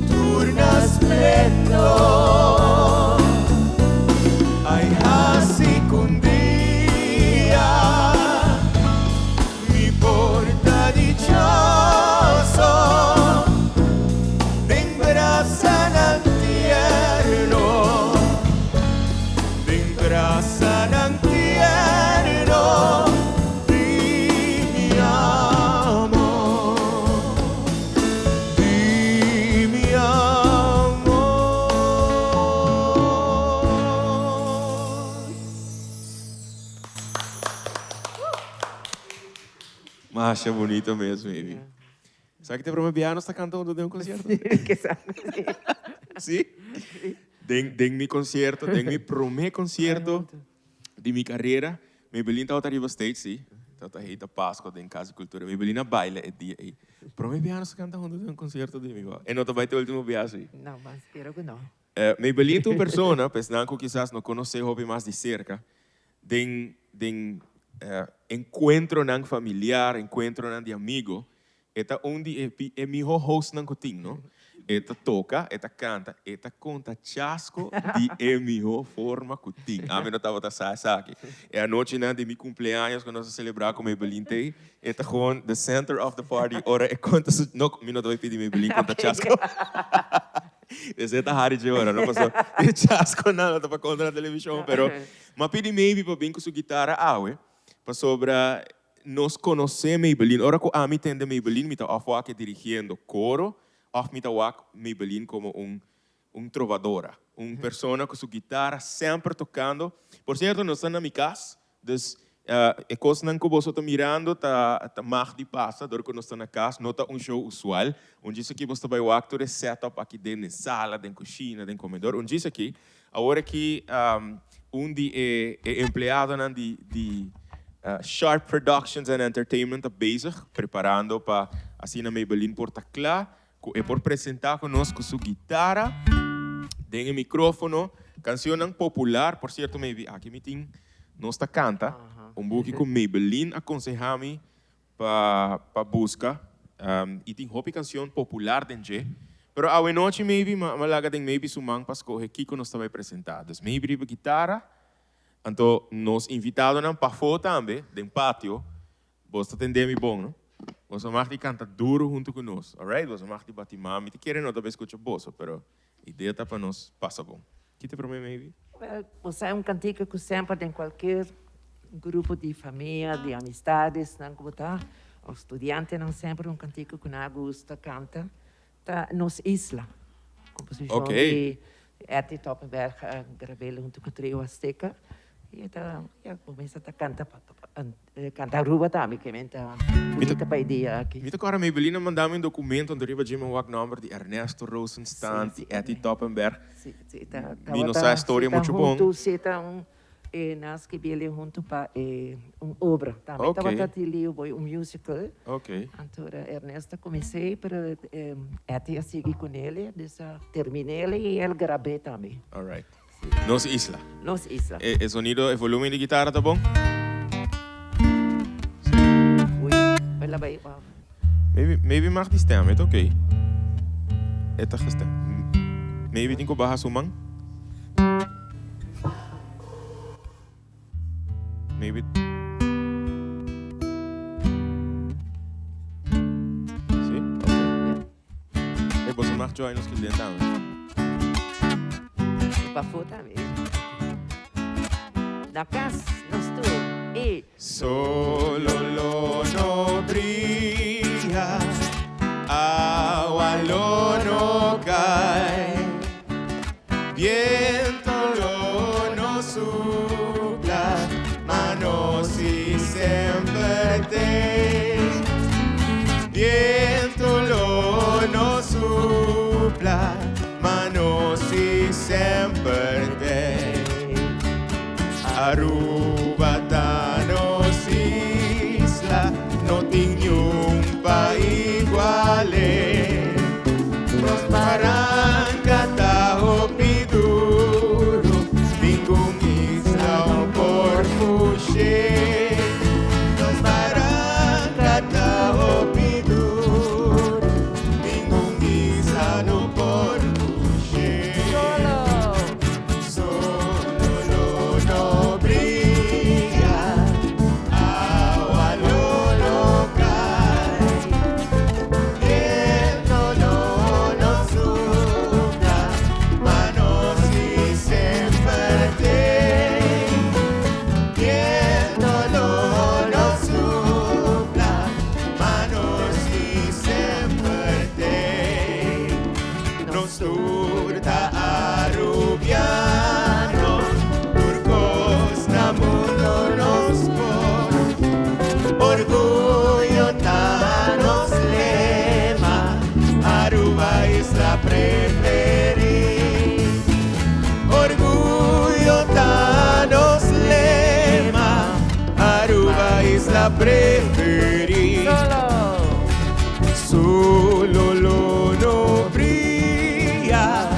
turna splendor, ay así con día, mi porta dichoso, den brasa ng tierno, den brasa ng tierno di mi amor, di mi amor. Macha, bonito mesmo, Amy. Sabe que te prometía no está cantando de un concierto? Que sabe, sí. ¿Sí? Den mi concierto, den mi primer concierto de mi carreira. Me belin tá arriba stage, sim. Tá rei da Páscoa em Casa de Cultura. Me belin na baile é dia aí. Prometía no está cantando de um concerto de mim. E não vai ter o último viagem. Não, mas espero que não. Me belin tu persona, pensando que quizás não conhece hobby mais de cerca. Den encontro nan familiar, encontro nan de amigo. Eta onde é mi host nan coting, no? Eta toca, eta canta, eta conta chasco de minha forma coting. A mim não estava aqui. É a noite de meu cumpleaños quando nós celebrar com meu belinte. Eta gewoon the center of the party. Ora é conta não, me não vai pedir meu belinte conta chasco. Esse é a de hora, não passou chasco nada, tá para conta na televisão, pero mas pedi maybe para bem com sua guitarra, para sobre nos conhecer Maybelline. Ora que a mim tende Maybelline, me tá aqui dirigindo coro, of me tá Maybelline como trovadora, persona com sua guitarra sempre tocando. Por certo, nós estamos na minha casa, dus é coisa que você está mirando, tá mais de passa, dor que nós estamos na casa, não tá show usual, onde isso aqui você vai o actor setup aqui dentro da sala, dentro da cozinha, dentro do comedor, onde isso aqui, agora que onde é empregado de Sharp Productions and Entertainment bezig, preparando para assim na Maybelline Portaclá, e por apresentar conosco sua guitarra, tem o micrófono, canção popular, por certo, aqui me tem nossa canta, buque com Maybelline aconselha-me para buscar, e tem hobby canção popular dentro, pero a noite maybe malaga tem maybe sumang para escolher que nós vai apresentar, dus maybe a guitarra. Então, nos invitados para foto também, dentro do pátio, você atender bom, não? Você vai cantar duro junto conosco, alright? Você vai bater mami, te querem não talvez escutar bolso, pero a ideia tá para nós passa bom. Que te promete, maybe? Você é cantiga que sempre tem qualquer grupo de família, de amistades, não como tá? Os estudantes não sempre cantiga que não gosta canta, tá nos isla, composição de Eti Toppenberg, gravei junto com o trio Azteca. E então, começa a cantar ruba também, que menta bonita para ideia aqui. Me agora Maybelline mandou um documento onde arriba Jim Wack number de Ernesto Rosenstand, de Eti Toppenberg. Sim, Vi nossa história muito bom. E nós que viemos junto para obra também. Estava tratando musical. Ok. Então, Ernesto comecei para Eti a seguir com ele, terminei e ele gravei também. Alright. Nos isla. Nos isla. El sonido, el volumen de guitarra, ¿está bom? Uy, la vai. Maybe mag die stem, het oké. Het is gestem. Maybe tinko baha sumang. Maybe. você mag join ons cliënt aan. Para foto também. Na casa, nós tu. E Solo no brilla, agua no cae, viento no sopla, manos y siempre te. Viento no sopla, manos y siempre te. Aruba tanos isla, no tiene un país igual. Nos paranca tajo piduro, ningún isla por fuche. Nos paranca tajo piduro, ningún isla no por fuche. Solo no brilla, agua no cae, viento no sopla, manos y siempre te. Viento no sopla, manos y siempre te. Nos turta arubiano, turcos na mundo nos por. Orgullo tanos lema, Aruba isla preferida. Orgullo tanos lema, Aruba isla preferida. Solo no brilla,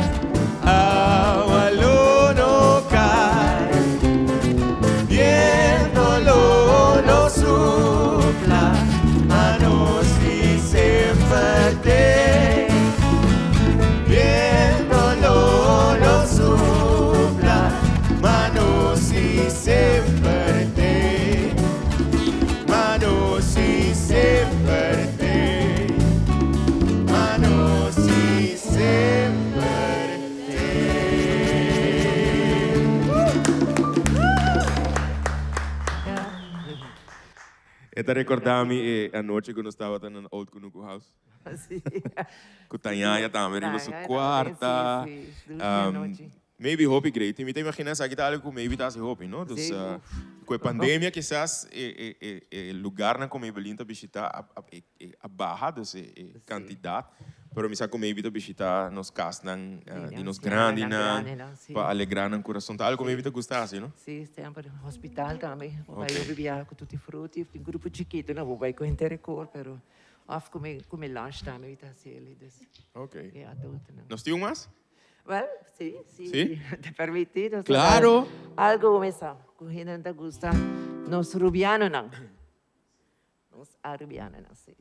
agua no cae, viento no sopla, manos y siempre te. Viento no sopla, manos y siempre te. Manos y siempre te. Manos y siempre te. Esta recordava-me a noite quando eu estava no Old Kunuku House. assim. Com Tanhaya também, no seu quarta. Noite. Maybe hope great. Me imagina se aqui tá algo maybe tá se hope, não? Dus com a pandemia quizás lugar na como Evelinta visitar a barra dus quantidade, pero me saco maybe visitar nos casas de nos grandes para alegrar o coração. Tá algo maybe te gustasse, não? Sim, sempre no hospital também. Vai eu bebia com tutti frutti, um grupo chiquito, não vai com intercor, pero af come lanche também tá se ele des. Ok. É adulto, não. Nós temos mais? Well, sí. ¿Sí? Te permitido. Claro. Algo como esa. Cogida te gusta. Nos rubiano não. Nos arubiano não, sí.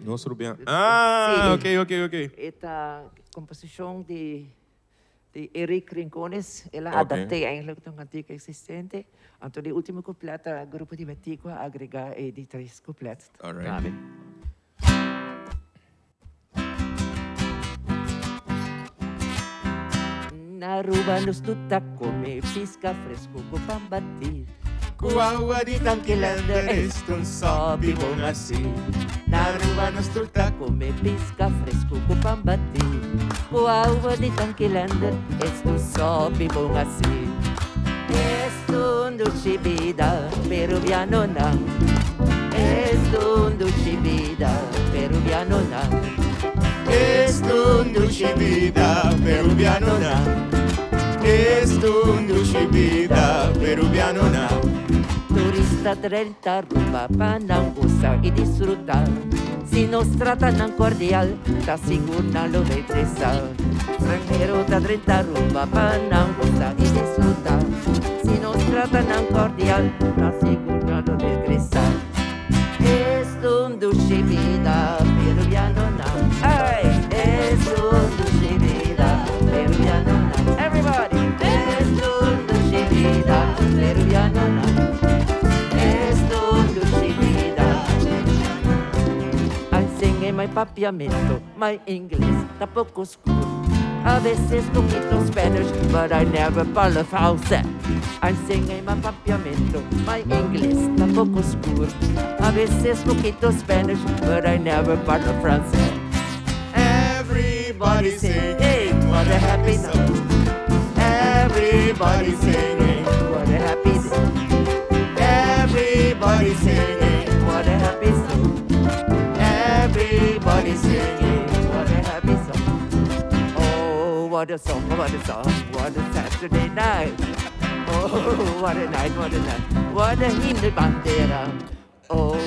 Nos rubiano. Ah, sí. ok. Esta composição de Eric Rincones, ela Okay. adaptei eigenlijk de antiga existente. Então, de último couplet, o grupo de Betigua agrega de 3 couplets. All right. Sabe? Na Aruba nos tuta come pisca fresco com pambatir. Kuwawa di tangkilander eston sabi mo nga si. Naruba nos tulta Come pisca fresco com pambatir. Kuawa di tangkilander esto sopi mong asin. Esto un dulce vida peruviano na. Esto un dulce vida peruviano na. Esto un dulce vida peruviano na. Esto un dulce vida peruviano na. Turista 30 Aruba para gozar e disfrutar. Si nos tratan tan cordial, ta segura lo de tresar. Extranjero ta 30 Aruba para gozar e disfrutar. Si nos tratan tan cordial, ta segura lo de tresar. Es un dulce vida peruviano na. Ay, es un dulce vida peruviano na. Everybody, es un dulce vida peruviano na. my papiamento, my English, tampoco school. A veces poquito Spanish, but I never parlo Hausa. I'm singing my papiamento, my English, tampoco school. A veces poquito Spanish, but I never parlo francés. Everybody singing, what a happy song. Everybody singing, What a happy day. everybody singing, What a happy song. everybody singing. What a happy song. Oh, what a song, what a song. What a Saturday night. Oh, what a night, what a night. What a himno bandera. Oh,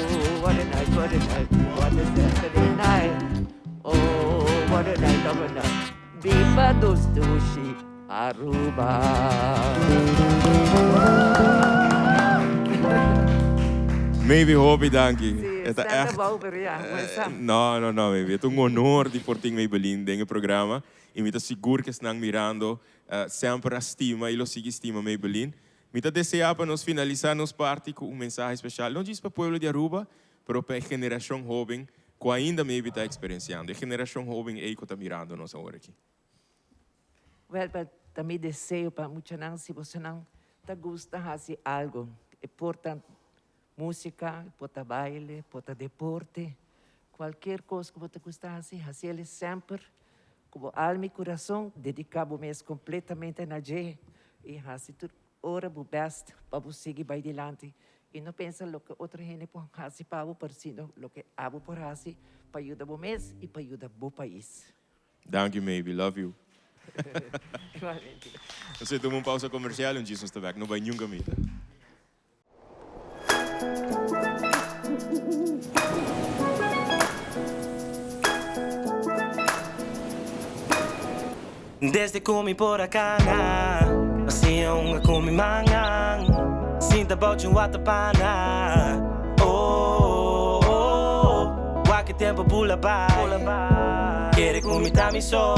what a night, what a night. What a Saturday night. Oh, what a night, what a night. Viva dos Dushi, Aruba. Maybe hobby, dankie. Sim, Het is stand echt... up over, ja. No, maybe. Het is een honor die porting mee Berlin dingen programa. E me seguro que estão mirando sempre a estima e lo sigue estima mee Berlin. Me deseja para nos finalizar nos parte com mensagem especial. Não diz para o povo de Aruba, mas para a geração jovem que ainda maybe está experienciando. A geração jovem é que está mirando nós agora aqui. Well, but também desejo para muita não, se você não tá gosta de fazer algo, é importante música, pode baile, pode deporte, qualquer coisa que você gosta de fazer ele sempre com alma e coração, dedicar o mês completamente na G e fazer tudo hora o best para você seguir para adiante. E não pensa no que outra gente pode fazer para você, sino no que abo por fazer para ajudar o mês e para ajudar o país. Dank je, maybe. Love you. Igualmente. Você toma pausa comercial e Jesus está back. Não vai nunca mita. Desde comi por acá, assim eu comi mangang. Sinta bote watapana. Oh, oh, oh. Wa que tempo pula vai. Quere comi tami so,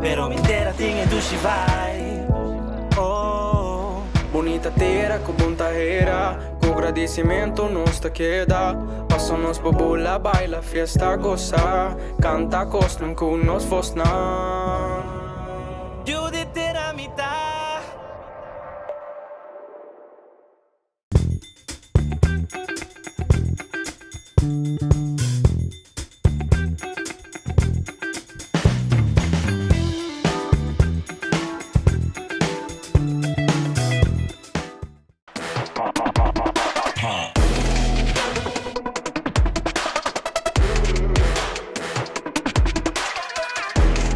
pero me inteira tinha do vai. Oh, Bonita terra com bom terra, com agradecimento nos te queda. Passamos por bula, baila, fiesta, gozar. Canta costum com nos fosna. Juditera mitad.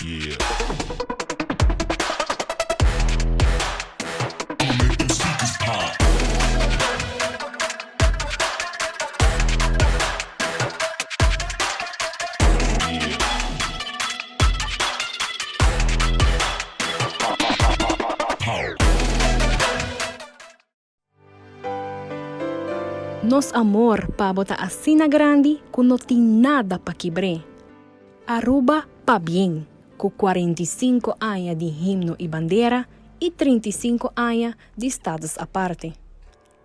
Yeah. I'ma make them speakers pop. Yeah. Pop. Nos amor pa bota asina grande que não tem nada para quebrar. Aruba pa bien, com 45 anos de himno e bandeira e 35 anos de estados à parte.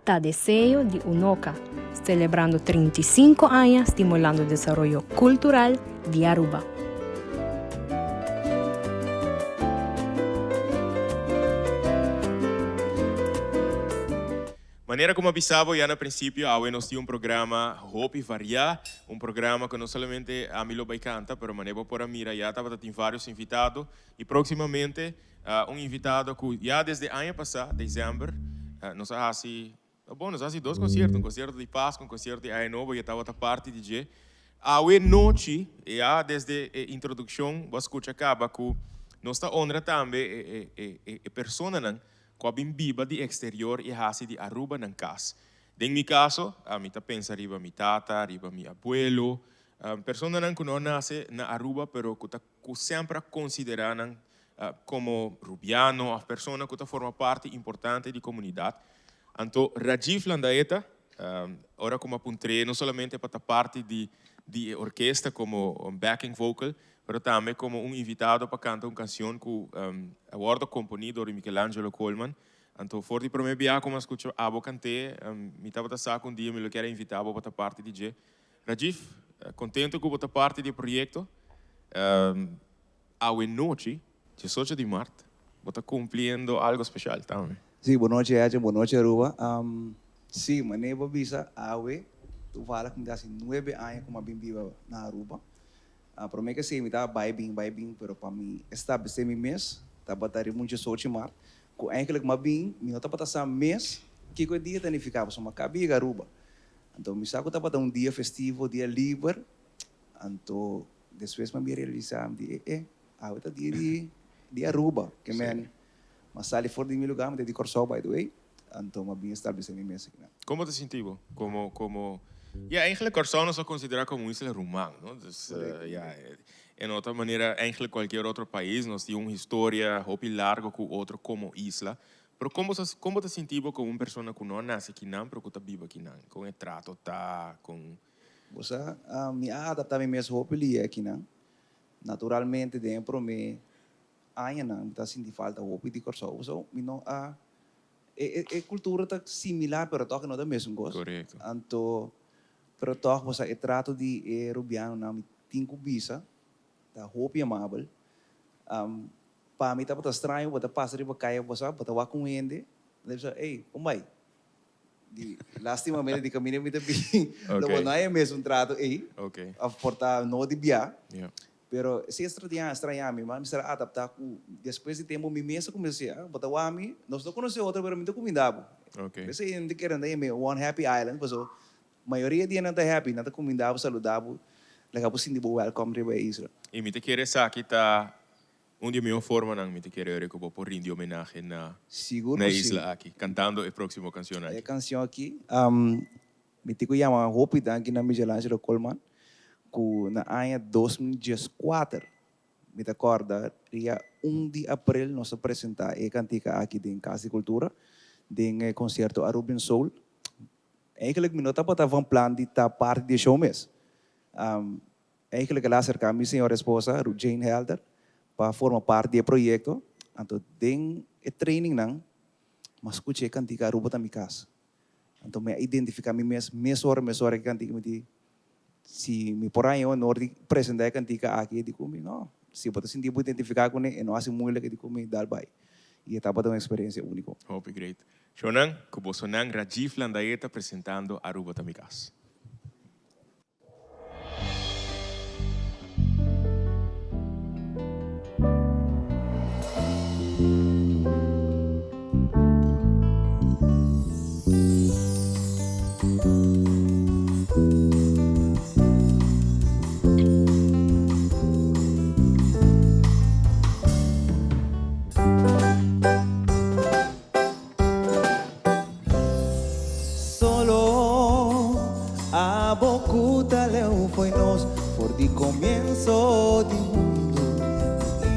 Tá desejo de Unoca, celebrando 35 anos estimulando o desenvolvimento cultural de Aruba. Maneira como avisava já no princípio, nós tínhamos programa Hope Variar, programa que não somente a Milo vai cantar, mas maneira por a mira já estava tendo vários invitados e proximamente invitado que já desde ano passado, dezembro, nós fazemos dois concertos, concerto de Páscoa, concerto de Ano Novo, já estava a parte de G. A noite, já desde a introdução, você escuta acaba que nós está honra também a pessoa com a biba de exterior e hasi de Aruba nan casa. En mi caso, a mí pensa riba mi tata, riba mi abuelo, persona que no nace na Aruba, pero que sempre consideran como rubiano, a persona que forma parte importante da comunidade. Então, Rajiv Landaeta, ora como apuntrei, não somente para a parte de orquestra como backing vocal, mas também como invitado para cantar uma canção que é componida por Michelangelo Coleman. Então, for de primeira vez, como escuto abo cantar, me estava pensando que dia me quero invitar para a parte de G. Rajiv, Contento com a parte do projeto. Hoje noite, 18 de março, você cumprindo algo especial também. Sí, boa noite, Edson. Boa noite, Aruba. Sí, mané babisa, awe, tu fala que me dá assim 9 anos como a viva na Aruba. Para mim que sim, me dá bem, pero para mim estabelecer meu mês, tá batendo muito sorte mar. Com aquele que me bem, me não tá batendo mês, que o dia tá nem ficava só uma cabia Aruba. Então me saco tá batendo dia festivo, dia livre. Então depois me realizar de awe tá dia Aruba, que man. Mas sali fora de meu lugar, me de Corsol, by the way. Então, me bem estabelecer minha mesa aqui. Como te sentiu? Eigenlijk Corsol não se considera como uma isla romana, não? Dus, en outra maneira, eigenlijk qualquer outro país, nós temos uma história muito larga com outro como isla. Pero como te sentiu como uma pessoa que não nasce aqui, não, pero que está viva aqui, não? Com o trato, tá, com... Você, me adaptar mesmo muito ali aqui, não? Naturalmente, dentro me ainda não está sentindo falta muito de Corsol. So, me não a cultura tá similar, pero toca não é mesmo gosto. Correto. Então, pero toca você o trato de rubiano na me tinha visa, tá muito amável. Para mim tá muito estranho, você passa de caia você, você vai com ele, deve ser, ei, vai. Lastimamente de caminho me bem, não é mesmo trato aí. Okay. A portar no de via. Yeah. Pero se estranha me será adaptar com depois de tempo me mesmo comecei a botar o ami nós não conhecemos outro pero me tô comendado. Okay. Você ainda querendo aí one happy island, mas a maioria de não tá happy, não tá comendado, saludável, legal por sim de welcome de Israel. E me te querer aqui tá onde melhor forma não me te querer que vou por rendir homenagem na isla aqui, cantando a próxima canção aqui. A canção aqui, me te chama Hope aqui na Michelangelo Coleman. Na ano 2014, me recorda, dia 1 de abril, nós apresentamos a cantica aqui em Casa de Cultura, em concerto Aruban Soul. Eigenlijk, me nota para um plano de estar parte do show mesmo. Eigenlijk, lá acerca a minha senhora esposa, Jane Helder, para formar parte do projeto. Então, tem training, não, mas escutei a cantica Aruba da minha casa. Então, me identificar minha hora que cantica me diz, se me por aí não apresentar a cantica aqui, digo não, se você sentir muito identificar com ele, não é muito que digo dar vai. E estava uma experiência única. Hope great. Shonan, Kubosonan Rajiv Landaeta apresentando Aruba Tamikas. De comienzo de mundo,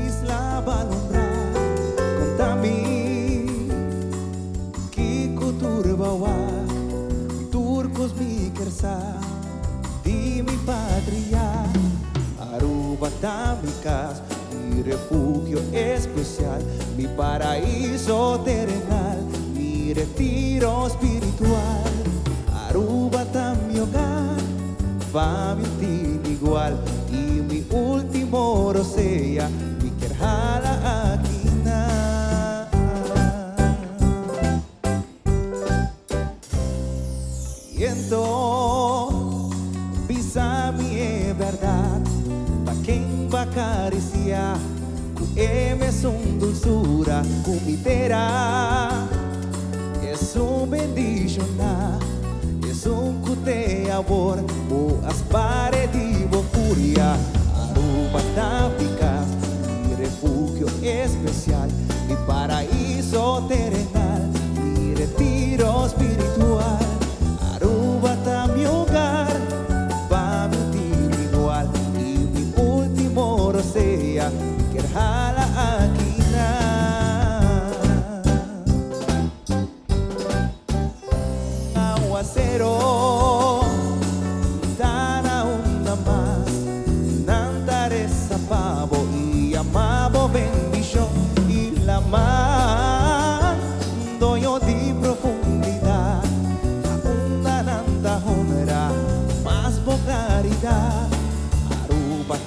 isla va a alumbrar. Contame que cultura va turcos mi kersa, de mi patria. Aruba da mi casa, mi refugio especial, mi paraíso terrenal, mi retiro espiritual. Aruba da mi hogar, va mi igual y mi último oro sea mi kerhala aquí na. Y entonces pisa mi verdad pa' quien va a acariciar cu es un dulzura cu mi tera es un bendición. Es un cute amor, o aspare divo furia. Aruba Tápicas, mi refugio especial, mi paraíso terrenal, mi retiro espiritual. Aruba está mi hogar, va mi útil igual, y mi último oro sea mi kerhala aquí na. Aguacero, tana una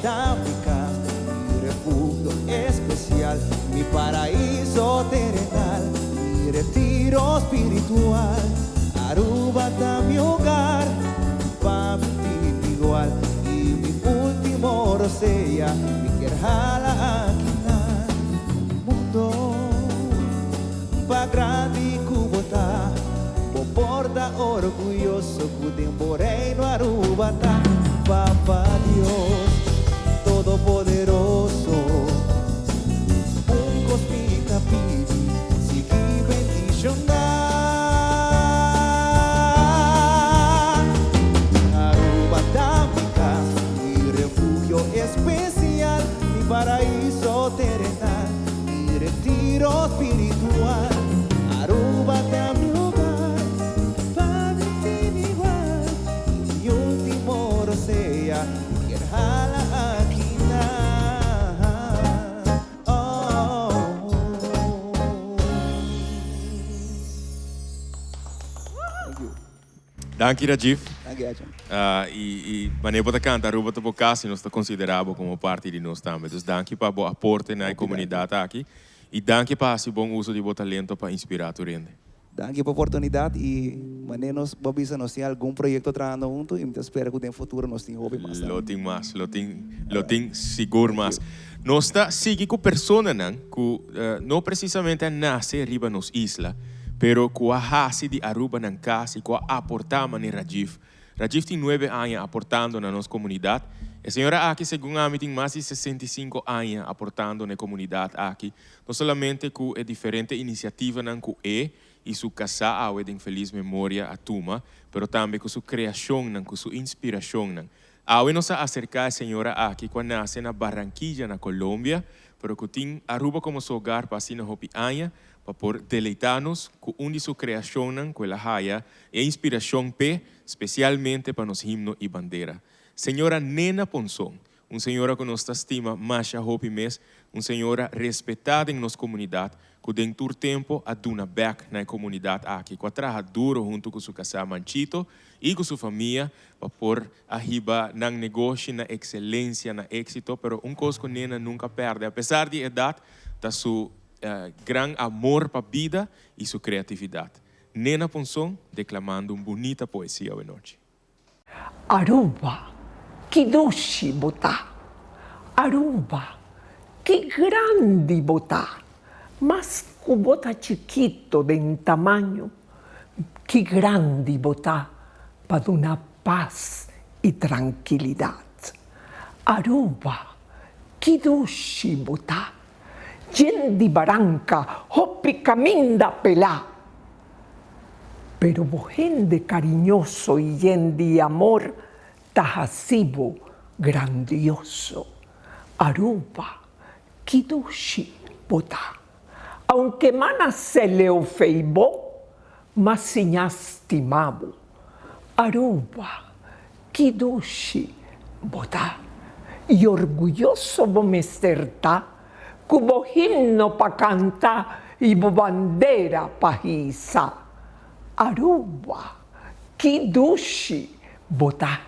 Aruba mi casa, mi refugio especial, mi paraíso terrenal, mi retiro espiritual. Aruba mi hogar, mi familia individual y mi último rosella, mi querjala aquí na mundo. Pa grande cubota, porta orgulloso, cutemporei no Aruba tá. Papá Dios Todopoderoso, un cosmica pidi, sigue bendicionar. Aruba tá mi casa, mi refugio especial, mi paraíso terrenal, mi retiro espiritual. Aruba tá mi hogar, Padre individual, mi último rosella, mi querjala aquí na. Dank je, Rajiv. Dank je, Ajahn. E wanneer we canta, Aruba te bocasi, nós está considerado como parte de nós também. Dus dank je para o aporte na comunidade aqui. E dank je para o bom uso de seu talento para inspirar tu rende. Dank je por oportunidade e maneira nós babisa nós tem algum projeto trabalhando junto e espero que no futuro nós tenha hobby mais. Lo tem seguro mais. Nós está seguindo com pessoas que não precisamente nasce riba nos isla, pero que a hasi de Aruba na casa e que aportar maneira Rajiv. Rajiv tem 9 anos aportando na nossa comunidade. A senhora aqui, segundo a mim, tem mais de 65 anos aportando na comunidade aqui. Não somente com a diferente iniciativa que é e sua casa ao em feliz memória a Tuma, pero também com sua criação, com sua inspiração. Ao nos acercar a senhora aqui quando nasce na Barranquilla, na Colômbia, pero que tem Aruba como seu lugar para assim na hopi anos, para por deleitar-nos com de sua criação, com a raia e inspiração especialmente para nos himno e bandeira. Senhora Nena Ponson, uma senhora que nos estima mais a hopi mês, uma senhora respeitada em nossa comunidade, que dentro do tempo a duna back na comunidade aqui, que trabalha duro junto com sua casa Manchito e com sua família, para pôr arriba no negócio, na excelência, na êxito, pero coisa que Nena nunca perde, apesar de idade, da sua grande amor para a vida e sua criatividade. Nena Ponson declamando uma bonita poesia hoje noite. Aruba, que doce botar. Aruba, que grande botar. Mas que bota chiquito de tamanho, que grande botar para dar paz e tranquilidade. Aruba, que doce botar. Gente baranca, hopi caminda pelá. Pero gente cariñoso y gente amor, tajasivo, grandioso. Aruba, que doce botar. Aunque mana se le ofeibó, mas sin estimado. Aruba, que doce botar. Y orgulloso vos está, cubo himno pa cantar y bo bandera pa izar. Aruba, que doce botar.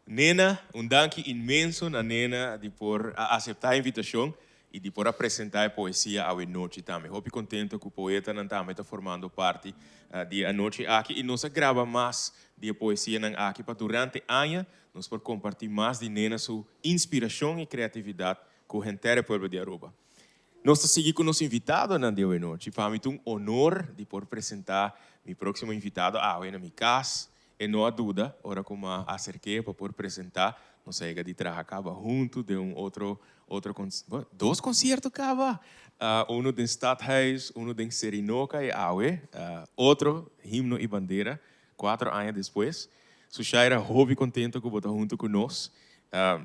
Nena, dank imenso na Nena de por aceitar a invitação e de por apresentar a poesia à noite também. Estou contente que o poeta também está formando parte da noite aqui e nós grava mais de poesia aqui para durante anos nós por compartilhar mais de Nena sua inspiração e criatividade com o inteiro povo de Aruba. Nós seguimos com o nosso invitado na dia de noite. Para mim é um honor de por apresentar meu próximo invitado na minha casa. E não há dúvida, agora como acerquei para por apresentar, nós chega de trabalhar junto de dois concertos cava, um no Stadhuis, um no Serinoca e Aue, outro himno e bandeira, 4 anos depois. Suchaira hobby contento que botar junto conosco.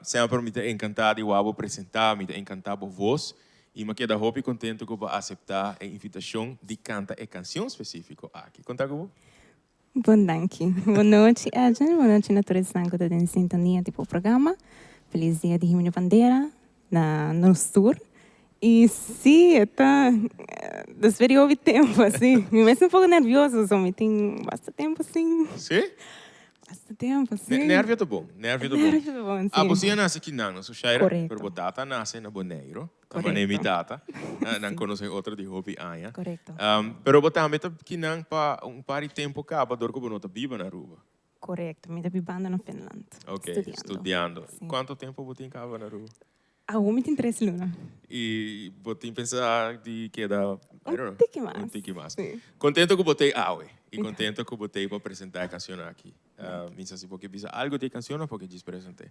Sempre me encantado de apresentar, me encantado voz. E me queda hobby contento que vou aceitar a invitação de cantar a canção específica aqui. Conta com Bom, danke. Boa noite, Ajahn. Boa noite, natureza que está em sintonia tipo programa. Feliz dia de Himno Bandeira na nosso tour. E sim, está desde houve tempo assim. Me mesmo um pouco nervioso, só me tem bastante tempo assim. Sim? Basta tempo, sim. Nervio to bom, nervio to bom. Nervio to bom, sim. A você nasce aqui não, so shaira, Correto. per botata nasce na Boneiro, a Correto. manemitata, não conhece outra de hobby aia. Correto. Pero botame tá aqui não pa par de tempo cá, para dor que bonota biba na Aruba. Correto, me da bibanda no Finland. Ok, studiando. Quanto tempo botin cá na Aruba? A umi tem 3 lunas. E botin pensar de que da, I don't know. Tiki mais. Um tiki mais. Sim. Contento que botei aue. E contento que botei para apresentar a canção aqui. Minha se porque bisa algo de canção porque diz apresentei.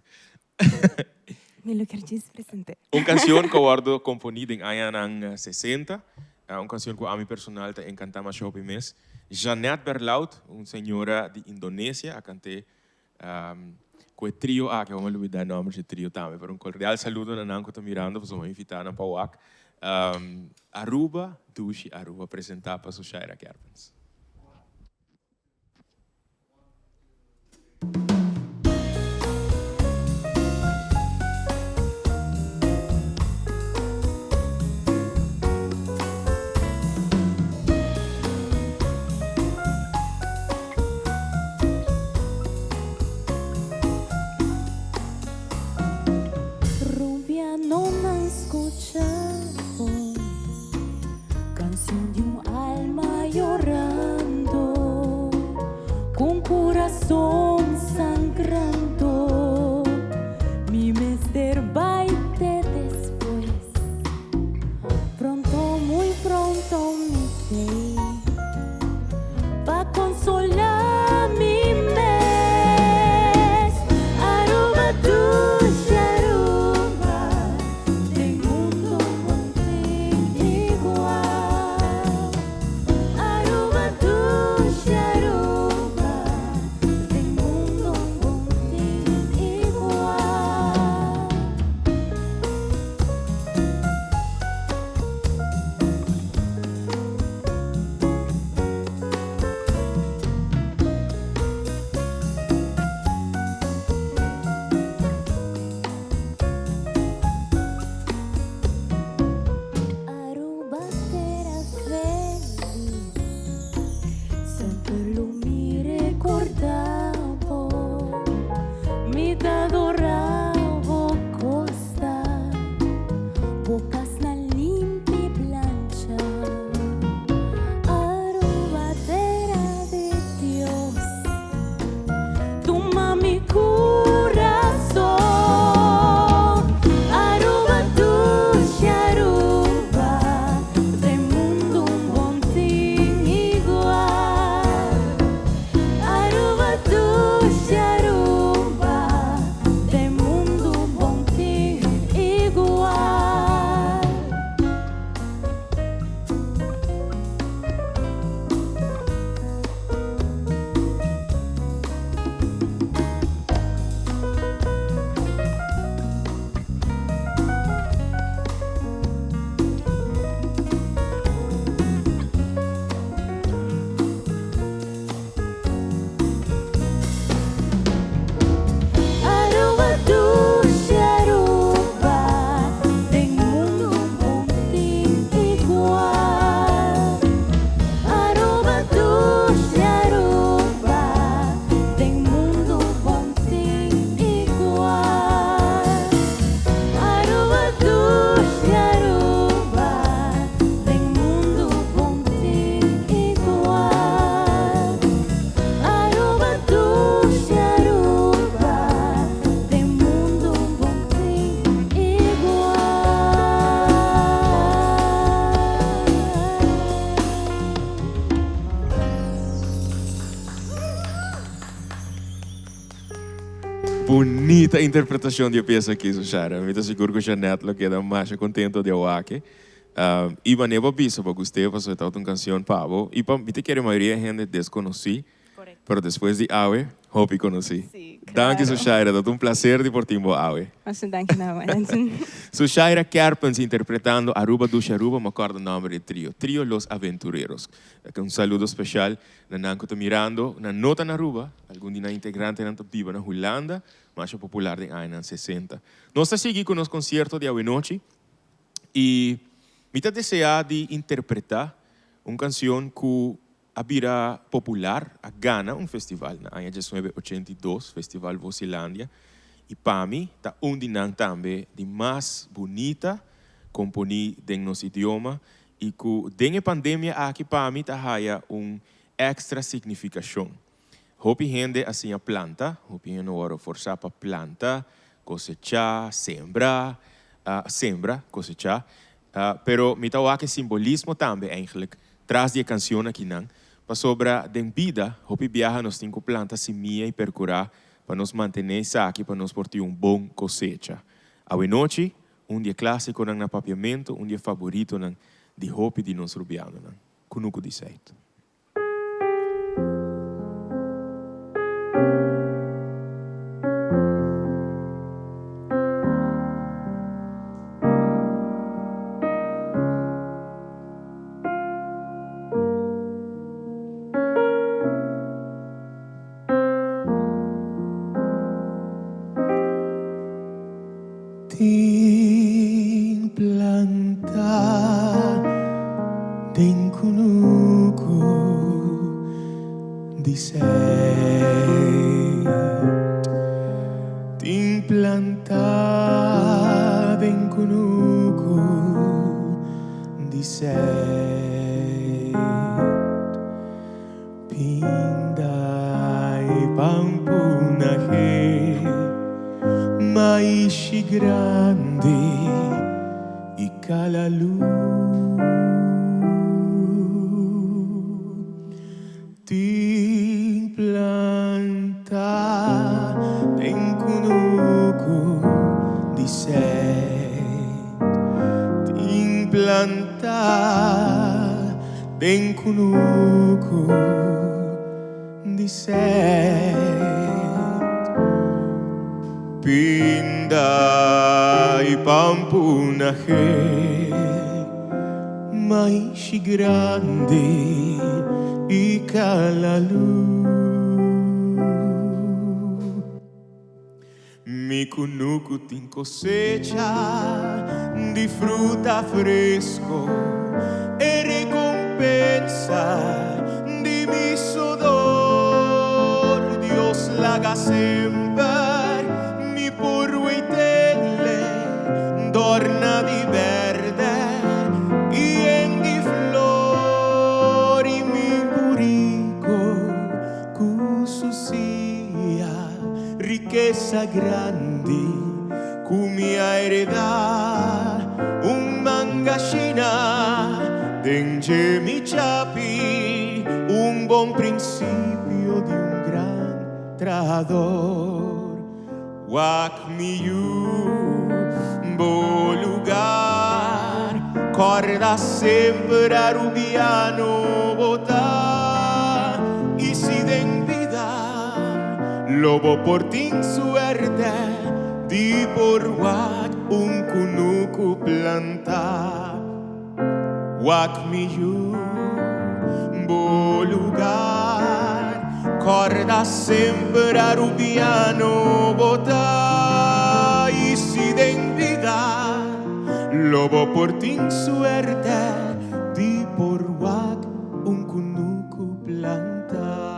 Me lo quero dizer presente. Uma canção que eu guardo componida em anos 60. Uma canção que a mim personal te encantava show mês. Janet Berlaut, uma senhora de Indonésia, a cantei com o trio, que vamos olvidar o nome do trio também, mas um cordial saludo na Nanko Miranda, vamos me invitar na Pauac. Aruba, Dushi, Aruba, apresentar para o Shaira Kerpens. Rubia no ha escuchado canción de un alma llorando, con corazón sangrando. Mi mister baite después, pronto, muy pronto me fui, pa' consolar mi mes. Aruba, Dushi, Aruba, tengo mundo contigo igual. Aruba, Dushi, Aruba, tengo mundo contigo igual. Aruba será feliz, sempre lo mi recordavo, mi adoravo costa, bocas na limpi plancha. Aruba será de Dios, toma mi corazón. Aruba, Dushi, Aruba, tem mundo contigo igual. Aruba, Dushi, Aruba, tem mundo contigo igual. Aruba, Dushi, Aruba, tem mundo contigo igual. Aruba, Dushi, Aruba, tem mundo contigo igual. Aruba, Dushi, Aruba, tem mundo contigo igual. Aruba, Dushi, Aruba, tem mundo contigo Bonita interpretação de peça aqui, Sushara. Eu estou seguro que o Janet lo queda mais contento de ouvir. E a neva bisa, para gostei, para soltar uma canção para você. E para mim, que a maioria da gente desconheci, mas depois de Aue, hope conheci. Sim, Danke, claro. Sushara. É um prazer de por timbo Aue. Mas danke naman. Sushara Kerpens interpretando Aruba, Dushi, Aruba, me acordo o nome do trio. Trio Los Aventureros. Um saludo especial na Nanko Mirando, na nota na Aruba, algum dia integrante na viva na Holanda, mais popular em anos 60. Nós estamos seguindo com os concertos de Aue Noche e me desejar de interpretar uma canção que abira popular a Ghana, um festival na ano 1982, Festival Vocilândia. E para mim, tá dinang também de mais bonita companhia de nosso idioma e que dengue pandemia aqui para mim tá haya extra significação. Hopi gente assim a planta, hopi gente ora forçar para planta, cosechar, sembrar, cosechar. Pero me tawa que simbolismo também eigenlijk traz de canção aqui não. Para sobra de vida, hopi viaja nos 5 plantas semilla e percurar para nos manter aqui, para nos portar bom cosecha. A noite, dia clássico na papiamento, dia favorito de hopi de nos rubiano, kunuku de seito. Ting planta den kunuku di seit. Ting planta den kunuku di seit. Pindai pampunahe maishi grande e calalu. Ting planta den kunuku di seit. Ting planta den kunuku di seit. Pindai pampunahe maishi grande e calalu. Mi kunuku tin cosecha di fruta fresco e recompensa di mi sudor. Dios la haga siempre dorna di verde y en di flori mi purico cususia riqueza grande cumia heredad un mangashina denge mi chapi un buon principio di un gran trabajador wak mi bo lugar, corda sempre a rubiano botar. Y si den vida, lobo por tin suerte, di por wak un kunuku planta. Wak mi bo lugar, corda sempre a rubiano botar. Y si den vida, lobo por tin suerte, di por wak un kunuku planta.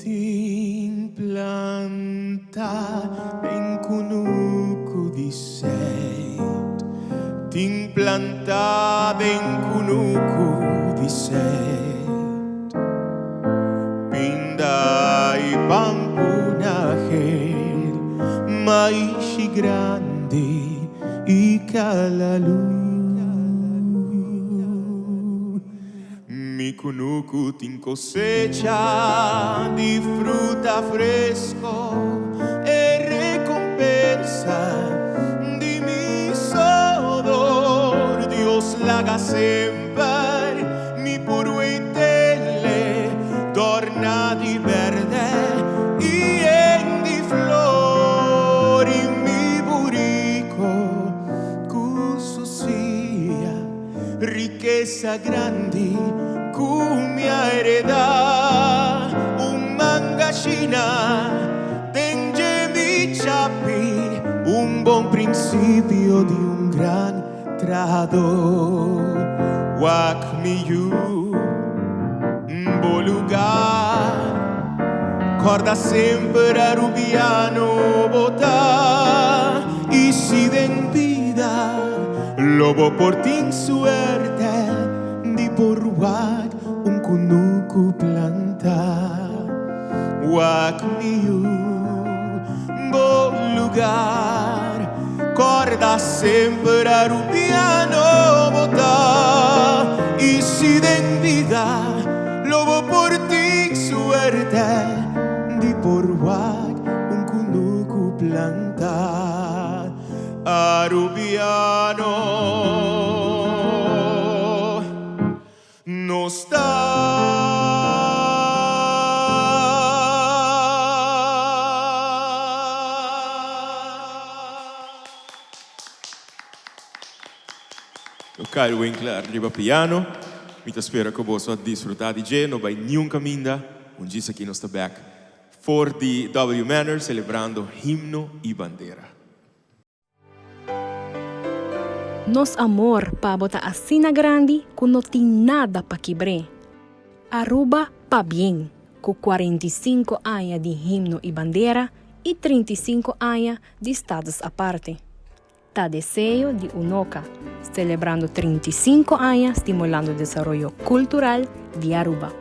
Ting planta den kunuku di seit. Ting planta den kunuku di seit. Pindai pampunahel maishi grande y calalu. Mi kunuku tin cosecha di fruta fresco e recompensa di mi sudor. Dios la haga siempre mi puruitelle dorna di verde y en di flori mi riqueza grande cumbia heredad, un mangachina, tenye mi chapi, un buen principio de un gran trador. Wak mi yu, bo lugar, corda sempre a rubiano botar, y si den vida, lobo por tin suerte, di por wak un kunuku planta. Wak mi yu, bo lugar, corda sempre a rubiano botar, y si den vida, lobo por ti suerte, di por wak un kunuku planta. Arubiano no Kyle Winkler arriba piano. Mi spero che voi disfrutate di non vai nenhum caminho. Un dia aqui nós back for the W Manor celebrando himno e bandeira. Nos amor pa bota asina grande que não tem nada pa quebrar. Aruba pa bien, com 45 anos de himno e bandeira e 35 anos de estados à parte. Ta desejo de Unoca, celebrando 35 anos estimulando o desenvolvimento cultural de Aruba.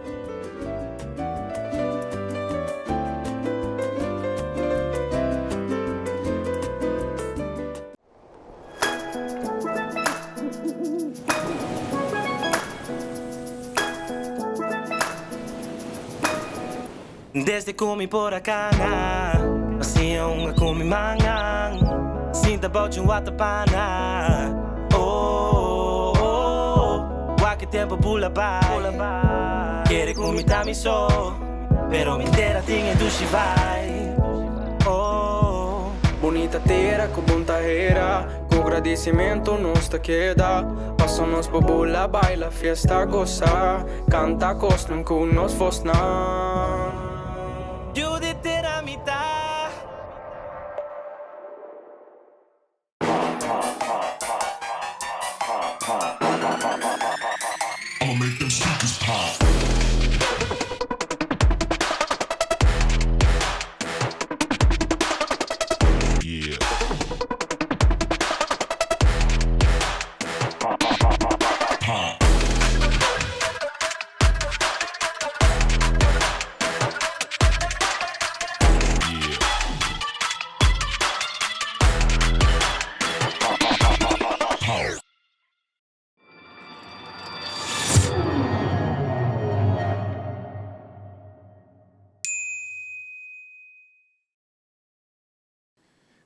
Desde comi por acá, assim unha comi mangang, sinta bote watapana. Oh, oh, oh, que tempo pula vai. Quere comi tami so, pero mi terra tinha dushi vai. Oh, bonita terra com bom terra, com agradecimento nos te queda. Passamos por bula, baila, fiesta, gozar, canta costum com nos fosna. Giuditera mitad. I'ma make them speakers pop. Yeah. Pop.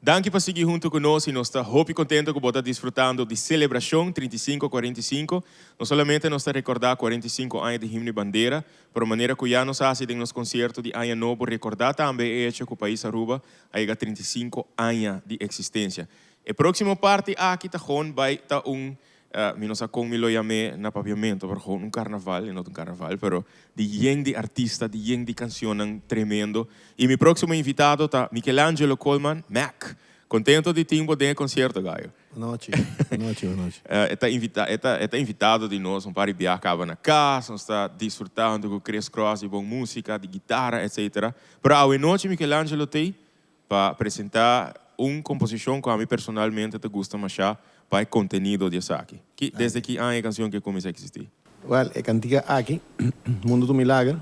Danke por seguir junto conosco e nós estamos muito contentes que você está desfrutando de celebração 3545. Não somente nós estamos recordando 45 anos de himno e bandeira, por maneira que já nos fazem nos concertos de ano novo recordar também é hecho que o país Aruba há 35 anos de existência. A próxima parte aqui está vai estar não sei como eu chamei na paviamento, por um carnaval, não um carnaval, pero de artista, de canção tremendo. E meu próximo invitado está Michelangelo Coleman, Mac. Contento de ter um concerto, Gaio. Boa noite. Está invitado de nós, para viajar na casa, está desfrutando com Chris Cross de boa música, de guitarra, etc. Pero a noite Michelangelo tem para apresentar uma composição que a mim personalmente te gusta mais para o conteúdo de aqui. Desde que ano a canção que começou a existir? Well, a cantiga aqui, Mundo do Milagre,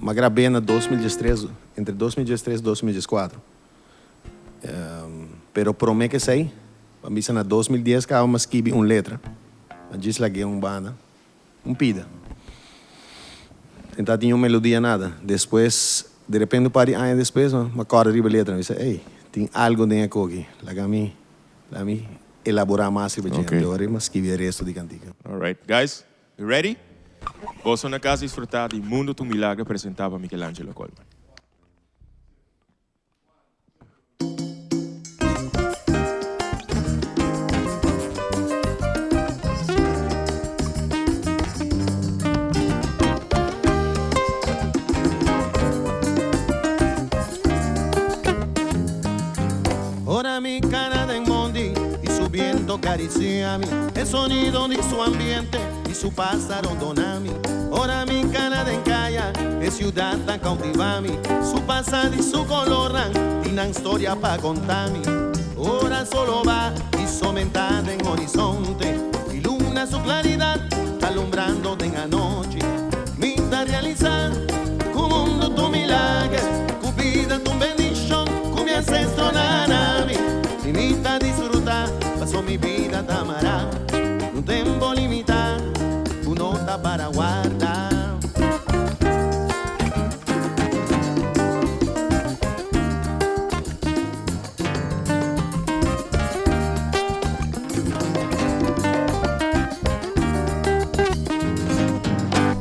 me gravei na 2013, entre 2013 e 2014. Pero promete que sei, a mim na 2010 que eu escrevi uma letra, eu disse lá que uma banda, pida. Então tinha uma melodia nada. Depois, de repente, um par de anos depois, me acordo de letra, eu disse, ei, tem algo dentro aqui, lá que a mim elaborar mais sobre o mas que vier resto de cantiga. All right, guys, you ready? Posso na casa desfrutar de Mundo do Milagre apresentava Michelangelo Coleman. policía, el sonido de su ambiente y su pájaro donami. Ora mi cana de encaya, es ciudad tan cautivami. Su pasado y su color, tienen historia pa' contarmi. Ora solo va y somentada en horizonte, ilumina su claridad, alumbrando en la noche. Minta realizar, como mundo tu milagre, cupida tu bendición, con mi ancestro nanami. Limita disfrutar, paso mi vida tamará, no tengo limitar, tu nota para guardar.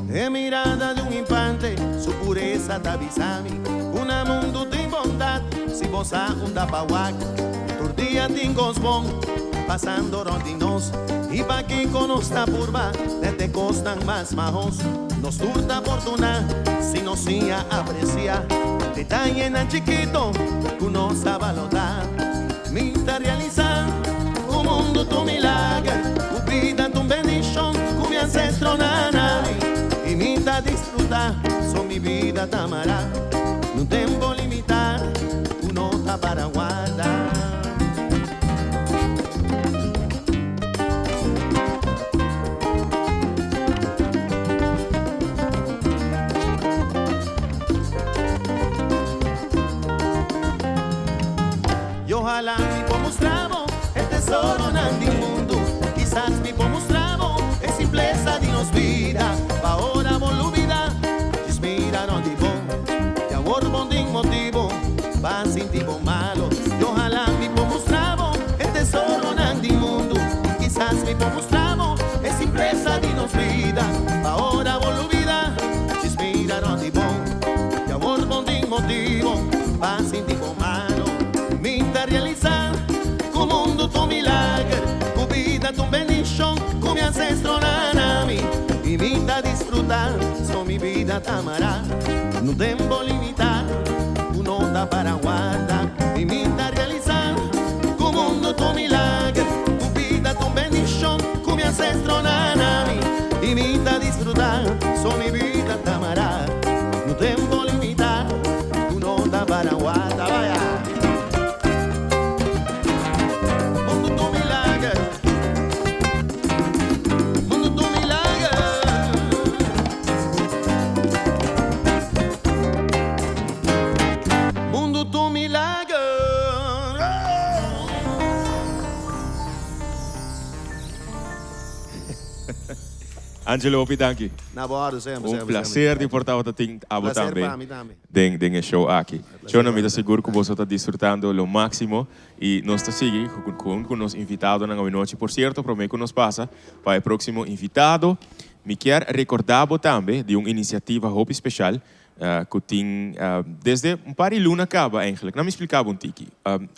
En mirada de un infante, su pureza tavisami, una mundo de bondad, si vos a un dapahuac. Día tingos bon, pasando rondinos, y pa' que conozca purba, te costan más majos. Nos turta fortuna, si nos ia aprecia, detalle en chiquito, tú no sabes valorar. Minta realizar, un mundo tu milagre, cupida tu bendición, con mi ancestro nanami. Y minta disfrutar, son mi vida tamará, no tengo limitar, tu nota para guardar. Ojalá mi mostramos el tesoro del mundo. Quizás mi mostramos es simpleza de nos vida. Pa' ahora volubida, miraron de bon. Y amor bon de motivo, va sin tipo malo. Y ojalá mi mostramos el tesoro del mundo. Quizás mi mostramos es simpleza de nos vida. Pa' ahora volubida, miraron de bon. Y amor bon de motivo, va sin tipo malo. Minta realizar, como mundo tu milagre, cupida tu bendición, con mi ancestro nanami. Y minta disfrutar, son mi vida tamará, no tengo limitar, tu nota para guardar. Y minta realizar, como mundo tu milagre, cupida tu bendición, con mi ancestro nanami. Y minta disfrutar, son mi vida tamará, no tengo limitar, tu nota para guardar. Vaya. Angelo, opidanki. Na bordo, sempre. Um prazer de portar outra ting abo Prazer também. para mim também. Den show aqui. Eu não me dá seguro que você está desfrutando lo máximo e nós está seguindo com nos invitados na noite. Por certo, prometo que nos passa para o próximo invitado. Me quero recordar também de uma iniciativa Hope Especial que tem desde par de luna acaba eigenlijk. Não me explicava tiki.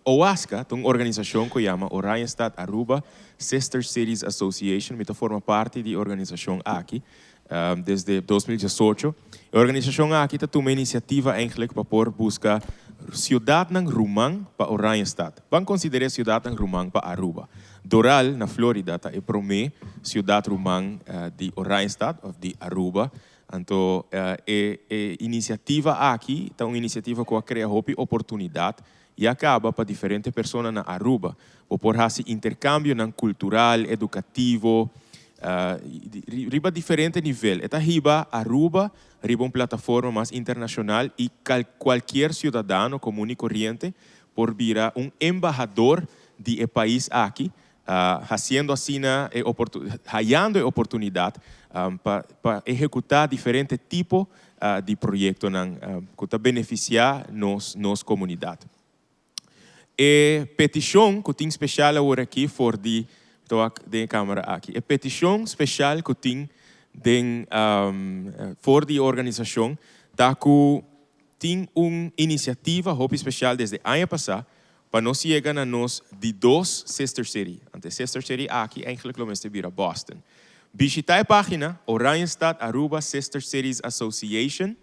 OASCA, uma organização que chama Oranjestad Aruba Sister Cities Association, que forma parte da organização aqui desde 2018. A organização aqui tem uma iniciativa eigenlijk para por buscar cidade ng Rumang para Oranjestad. Vamos considerar cidade ng Rumang para Aruba. Doral, na Florida, é promê cidade Rumang de Oranjestad ou de Aruba. Então, a iniciativa aqui é uma iniciativa que cria oportunidade e acaba para diferentes pessoas na Aruba, por fazer intercâmbio cultural, educativo, riba diferente nível. Esta riba Aruba, riba uma plataforma mais internacional e qualquer cidadão comum e corrente por virar embajador do país aqui, fazendo assim hallando oportunidade para executar diferentes tipos de projetos que beneficiar nos comunidade. E petição que tem especial agora aqui for de câmera aqui. E petição especial que tem for de organização da que tem uma iniciativa Hope Especial desde ano passado para nós chegar a nós de 2 sister city. Ante sister city aqui eigenlijk lo mesmo vira Boston. Visitar a página Oranjestad Aruba Sister Cities Association.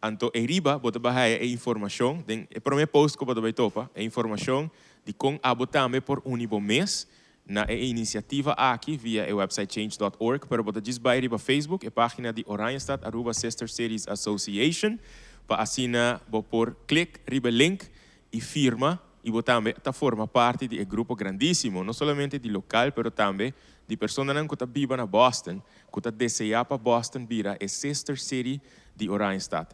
Anto eriba bota bahaya e informação, den primeiro post que bota topa, é informação de com abotame por unibo mês na iniciativa aqui via o website change.org, pero bota desbair para Facebook, a página de Oranjestad, Aruba Sister Cities Association, para assinar, por clic, riba link e firma, e também forma parte de um grupo grandíssimo, não somente de local, pero também de pessoas que vivem na Boston, que desejam para Boston vira a Sister City de Oranjestad.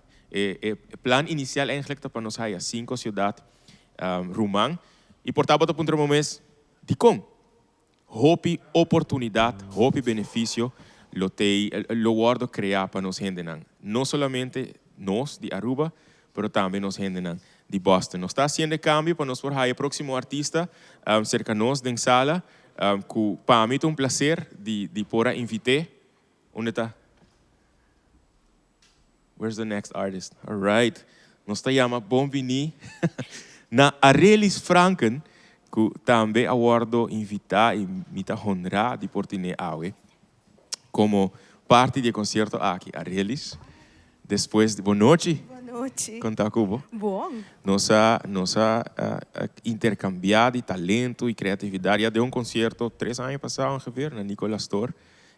O plan inicial eigenlijk para nós é 5 cidades rumang, e portanto para punto mês de com hope oportunidade, hope benefício, lo guardo criar para nós gente não somente nós de Aruba, pero também nós gente de Boston. Nós está fazendo cambio para nós forjar o próximo artista cerca nós de sala, que para mim é prazer de poder invitar. Onde está? Where's the next artist? All right. Nós está chama Bonvini na Arelis Franken, que também aguardo invitar e me está honrar de portine awe como parte do concerto aqui Arelis. Depois de boa noite. Contar com Bom. Nossa intercambiar de talento e criatividade. Já deu concerto 3 anos passados ongeveer na Nicolas Store.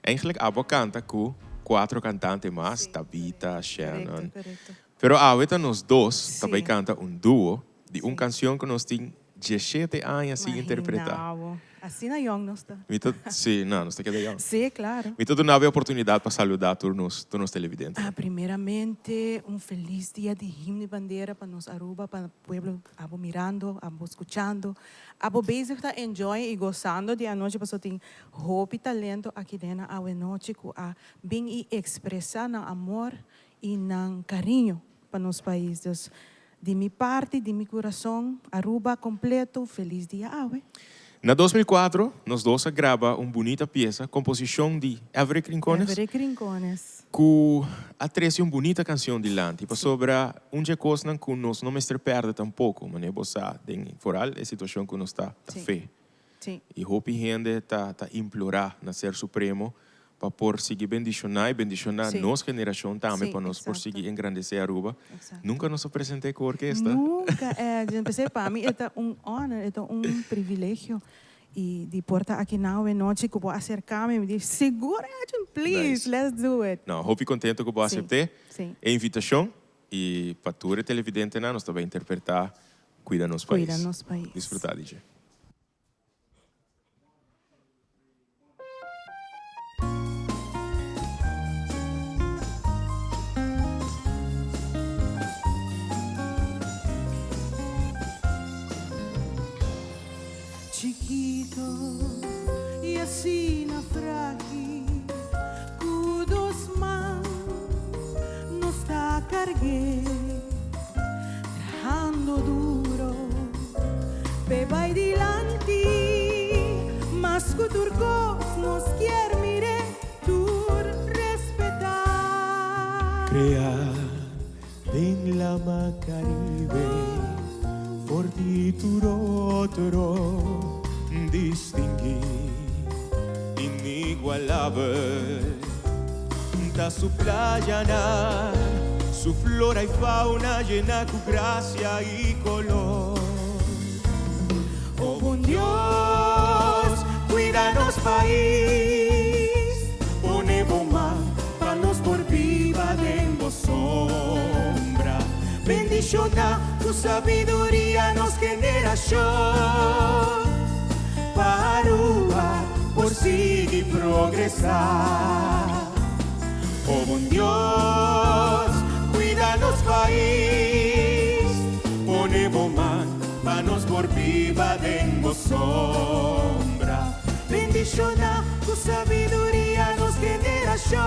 Eigenlijk abo canta com 4 cantantes mais, Tabita, Shannon. Correcto. Pero ahorita nós dois também canta duo de canção que nós temos 17 anos assim interpretar. Assim na young nós está. Sim, não, nós temos que young. Sim, claro. Me toda nova oportunidade para saludar todos os televidentes. Primeiramente, feliz dia de himno e bandeira para nós Aruba, para o pueblo, abo mirando, abo escuchando, abo basic tá enjoy e gozando de a noite, para tem hope e talento aqui dentro a noite que a bem e expressar na amor e na carinho para nosso país. De minha parte, de meu coração, Aruba completo, feliz dia, awe. Na 2004, nós dois grava bonita peça, composição de Everett Rincones. Everett Rincones. Que atrece bonita canção de lante, para sobre coisa que nós não mestre perde tampouco, mas é bossa de foral a situação que nós está fé. Sim. E hope gente tá implorar na Ser Supremo para por seguir bendicionar nossa geração também, para nós por seguir engrandecer a Aruba. Nunca nos apresentei com a orquestra. Nunca, pensei para mim é honor, é privilégio e de porta aqui na noite que vou acercar-me e me dizer, segura, please, let's do it. Não, hope contento que vou aceitar a invitação e para todo televidente nós também interpretar Cuida nos país. Cuida nos país. Desfrutar, DJ. Chiquito y así naufragui, cudos man nos está cargué, trabajando duro, beba y dilante, mas cuturcos nos quiere mire, tur respetar. Crear en la mar Caribe, fortitur otro distinguir, inigualable, da su playa na, su flora y fauna llena con gracia y color. Oh buen Dios, cuídanos país, pone bomba, panos por viva de sombra, bendiciona tu sabiduría nos generación. Aruba por seguir progresar. Oh buen Dios, cuídanos país, pone bomán, manos por viva dengo sombra. Bendiciona tu sabiduría nos generación.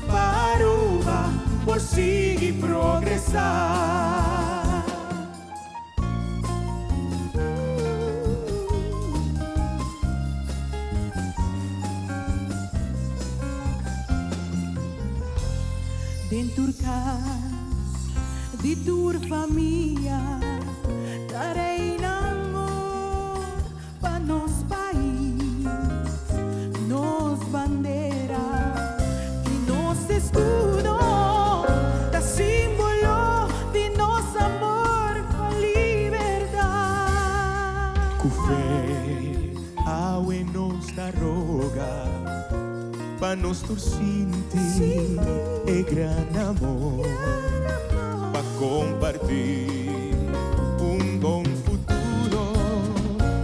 Aruba por seguir progresar. Di tur família, darei amor para nos país, nos bandeira e nos escudo, da símbolo de nosso amor com liberdade. Com fé awe nos da roga, pa nos turcinti e gran amor, pa compartir un buen futuro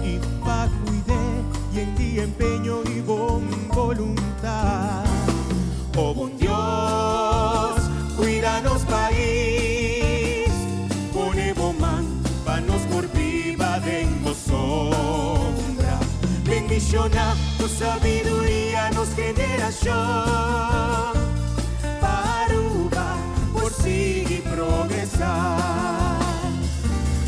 y pa cuidar y en ti empeño y bon voluntad. Oh buen Dios, cuídanos país, pone man pa nos por viva de sombra. Bendición a tu sabiduría nos generación, paruba por seguir progresar.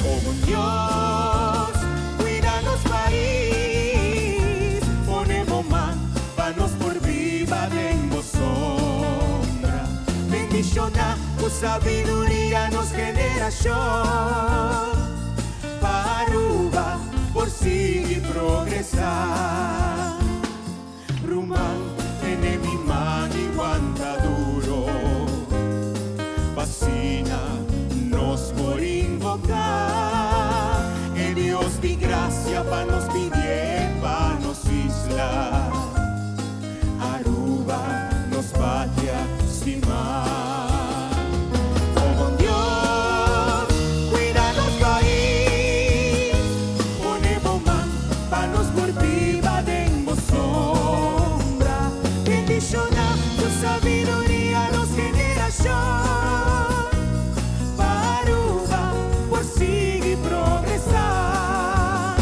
Oh buen Dios, cuídanos país, pone man pa nos por viva de sombra. Bendición a tu sabiduría nos generación, paruba por seguir progresar. Rumán, mi man y guanta duro, vacina nos por invocar. Que Dios di gracia pa nos pidier, pa nos isla. Aruba nos patria sin mar. Oh buen Dios, cuídanos país, pone man pa nos por viva de sombra. Bendición a tu sabiduría nos generación, paruba por seguir progresar.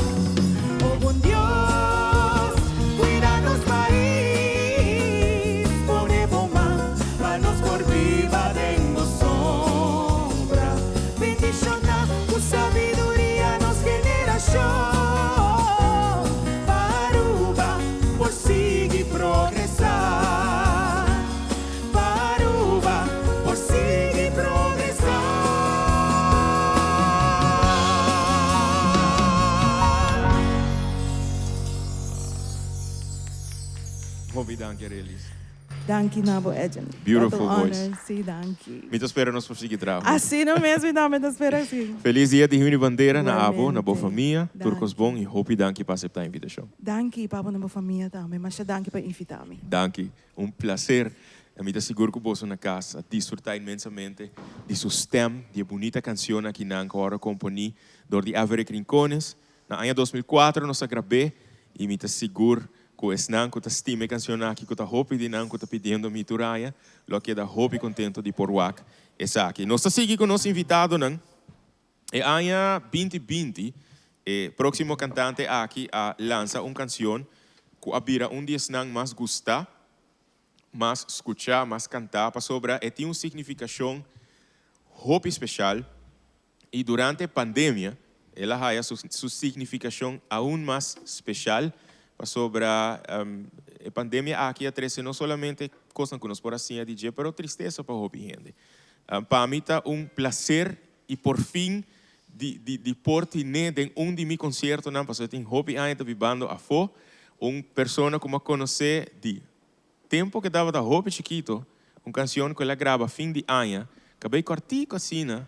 Oh buen Dios, cuídanos país, pone man pa nos por viva de sombra. Bendición a tu sabiduría nos generación, paruba por seguir progresar. Paruba por seguir progresar. Hobby, danke Relis. Dank je, Nabo Edgen. Beautiful Wat een voice. honor. Sim, dank je. Muito espero nos prosseguir trabalho. Assim não mesmo, não, mas espera assim. Feliz dia de Rio Bandeira na Igualmente. Abo, na boa família. Danke. Turcos bom e hope danke para aceitar a invitação. Dank je, papa, na minha família também, mas dank je por invitar-me. Danke. Prazer. Eu me seguro que você na casa desfrutar imensamente de sua stem, de bonita canção aqui na Ancora Company, door die Averick Rincones. Na ano 2004 nós gravei e me seguro que esse não que estima canção aqui que eu hope de não que eu pedindo me turaya, lo que da hope contento de porwak essa aqui. Nós seguimos com nosso invitado não. E ano 2020, próximo cantante aqui a lança uma canção que abira dia não mais gusta, mais escuchar, mais cantar, para sobra e tem uma significação hope especial e durante a pandemia ela há sua significação ainda mais especial para sobra a pandemia aqui atrás não somente coisas que nós por assim a dizer, mas tristeza para hope gente. Para mim tá prazer e por fim de porte né de de meu concerto não passou tem hope ainda vivendo a fo pessoa como conhecer de tempo que dava da hope chiquito canção que ela grava fim de ano acabei cortico assim né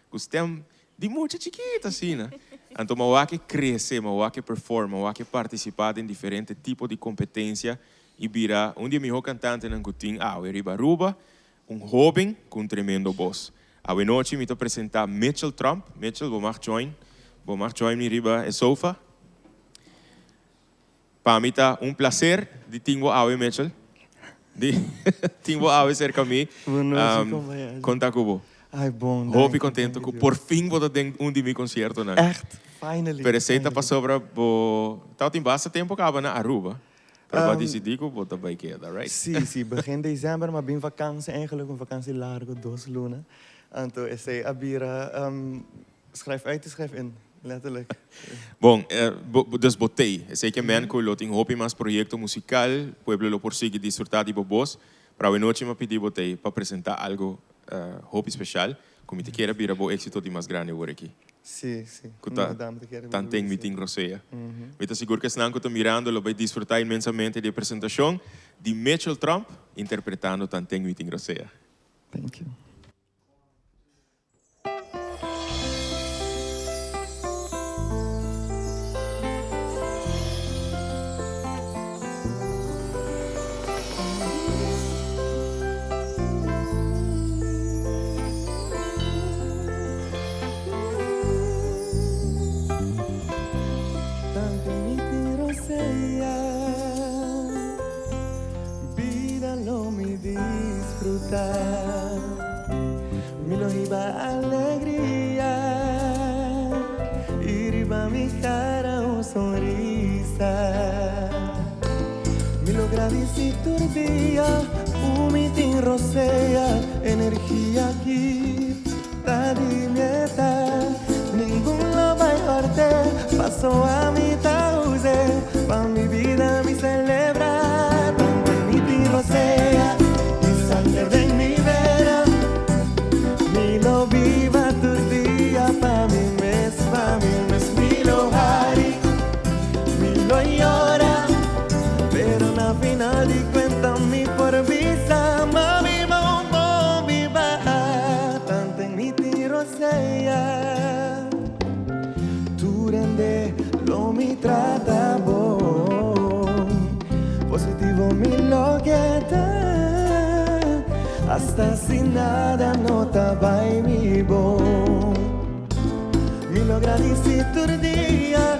gostem de muito chiquita assim né então eu que crescer eu que performa eu que participar em diferentes tipos de competência e vira dia meu cantante não tem Ribaruba jovem com tremendo voz a noite me apresentar Mitchell Trump Mitchell vou join me riba e sofa para mim tá prazer de ter Mitchell tenho a cerca de mim conta com Ai, bom. Hoop contento que por fim vou ter de meu concerto não. Echt, finally. Receita para sobra tá tem bastante tempo acaba na Aruba. Para decidir que vou também queda, right? Sim, begin december, maar ben vakantie eigenlijk een vakantie largo 2 luna. Então, esse abira schrijf uit, schrijf in. Letterlijk. Bom, dus botei. Sei que men que lo tem hopi mais projeto musical, pueblo lo persigue disfrutar de bobos. Para a noite me pedi botei para apresentar algo hopi especial. Como te queira vir a bo éxito de mais grande por aqui. Sim, sim. Tan tem meeting roseia. Me te seguro que se não que mirando lo vai disfrutar imensamente de apresentação de Mitchell Trump interpretando tan tem meeting roseia. Thank you. bonita, me lo iba alegría, y riba mi cara una sonrisa. Me lo gradeci turbia, umiti rosea, energía aquí, ta di mieta, ningún lo va a arte, pasó a mi tause, pa mi vida mi celebra, umiti rosea, y sangre de mi vera, mi lo viva turbia, pa mi mes, mi lo hari, mi lo llora. Pero na final di cuenta mi por visa, mami mambo mi va, tanto en mi tiro sea, tu rende lo mi trata bon, positivo mi lo queda, hasta sin nada nota va y mi bon, mi lo gradeci tu día,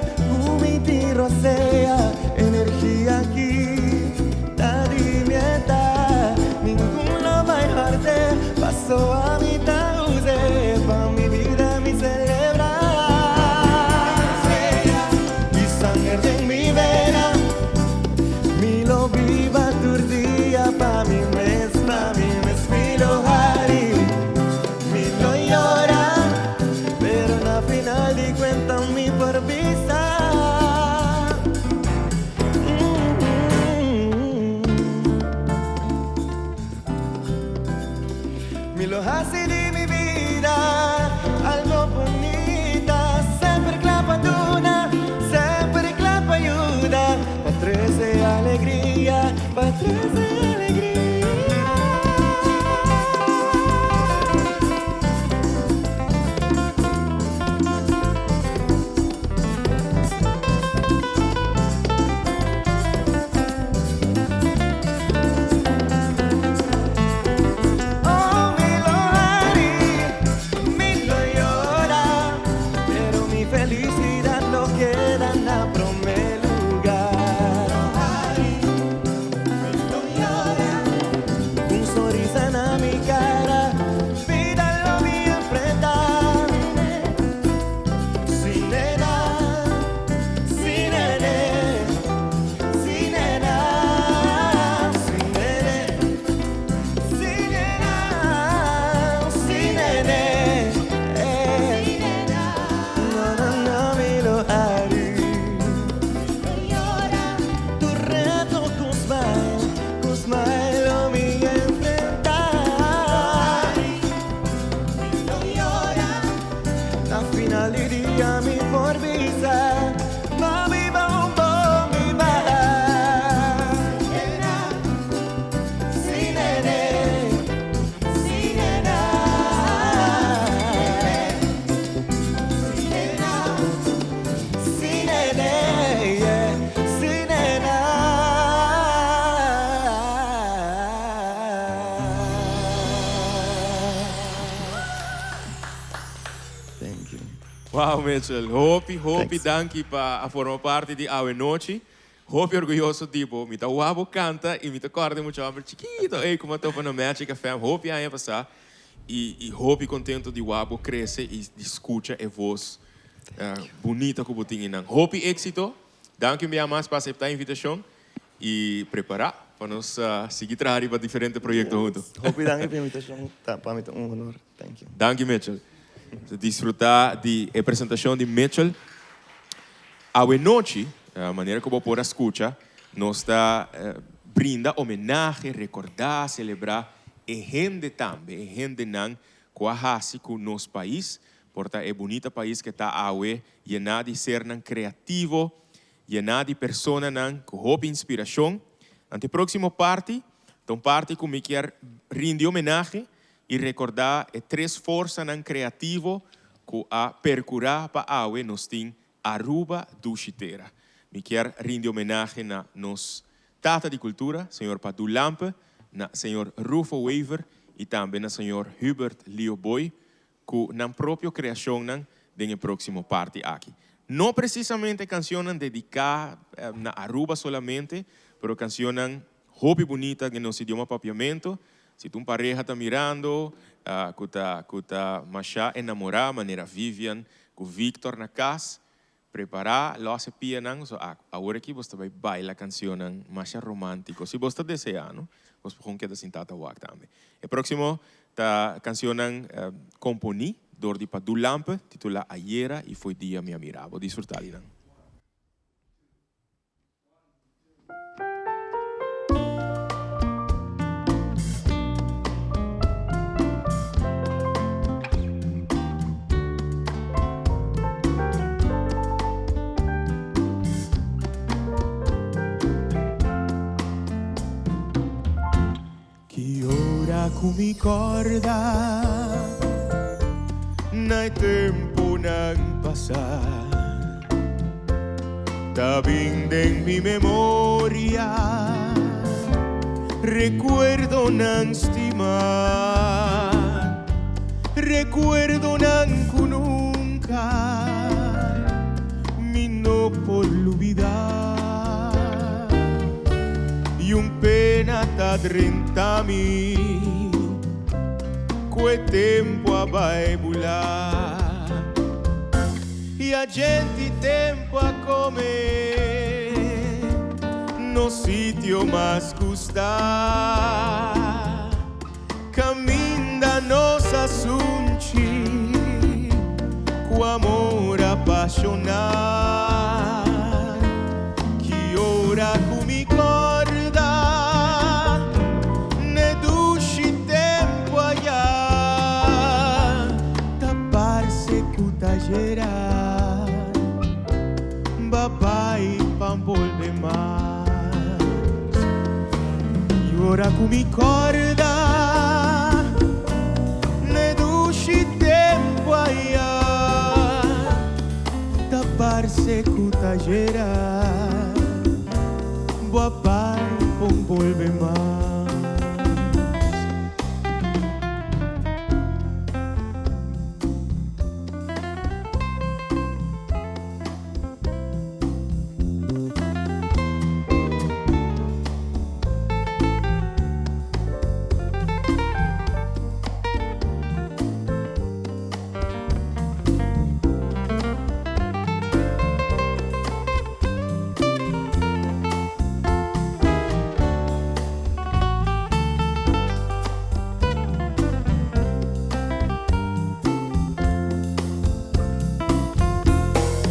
mi tiro sea, energía aquí, ta di mieta, ninguno va a dejarte, pasó a mi tause, pa mi vida mi celebra, y sangre en mi vena, mi lo viva tu día, pa mi mes, mi lo hari, mi lo llora, pero en la final di cuenta mi por visa. Mi lo hace de mi vida, algo bonita, sempre clapa duna, sempre clapa ayuda, pa 13 alegría, pa 13 alegría. Felicidad no queda en la primer lugar. Un sonrisa en mi cara, vida lo vi enfrentar. Sin nena, sin nene, sin nena, sin nene, sin nena, sin nene. Tu reto con smile lo mi enfrentar. La final diría mi por visa, mami bombo mi va. Sin nene, sin nena, sin nena, sin nene, yeah, sin nena. Thank you. Wow, Mitchell. Hopi, danki pa formar parte de Awe Noche. Hopi orgulhoso tipo, mi ta wabo canta e mi ta corda muito amor chiquito. Ei, como tô na Magic FM. Hopi aí passar e hopi contento de wabo crescer e escuta a voz bonita que botinha nan. Hopi éxito. Danke minha mais para aceitar a invitação e preparar para nós seguir trabalhando para diferentes projetos juntos. Hopi danke pela invitação, tá para mim é um honor. Thank you. Danke Mitchell. Disfrutar de apresentação de Mitchell. Awe Noche, a maneira como por escuta, nos dá brinda homenagem, recordar, celebrar e gente também, e gente não com a raça com nosso país, porque é bonito país que está awe, e nada de ser não criativo, e nada de pessoa não com hope inspiração. Ante próximo parte, então parte como quer render homenagem e recordar e três forças não criativo que a percurar para awe nos tem Aruba Dushitera. Me quer render homenagem na nos tata de cultura, senhor Padu Lampe, na senhor Rufo Weaver e também na senhor Hubert Leo Boy, que na própria criação não den próximo parte aqui. Não precisamente canções dedicadas na Aruba solamente, pero canções hobby bonita que nos idioma papiamento, Se tu pareja está mirando, que está machá enamorar, maneira Vivian, com Victor na casa, preparar, lá se pia nang, so agora que você vai bailar a canção machá romântico. Se você desejar, não? Você pode quedar sentado a wak também. O próximo tá canção componi, dor de Padu Lampe, titula Ayer e foi dia me amirava. Disfrutar nang. Mi corda nai tempo nang pasar tabing en mi memoria recuerdo nang estimar recuerdo nang nunca mi no por olvidar y un pena ta 30.000 que tempo a vai bular e a gente tempo a comer no sítio mais gostar caminha nossa sunci com amor apaixonar que ora comigo Babai pambolbe mais e ora com mi corda ne dushi tempo aia tapar-se cuta gerar babai pambolbe mais.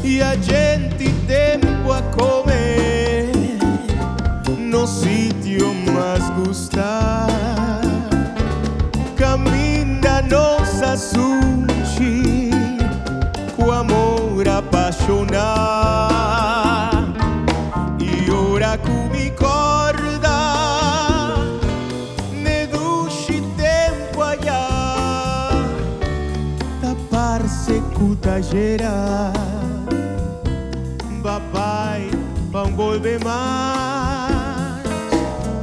E a gente tempo a comer no sítio mais gostar caminha nossa sunchi com amor apaixonar e ora com mi corda ne dushi tempo allá tapar-se cuta gerar papai pambolbe mais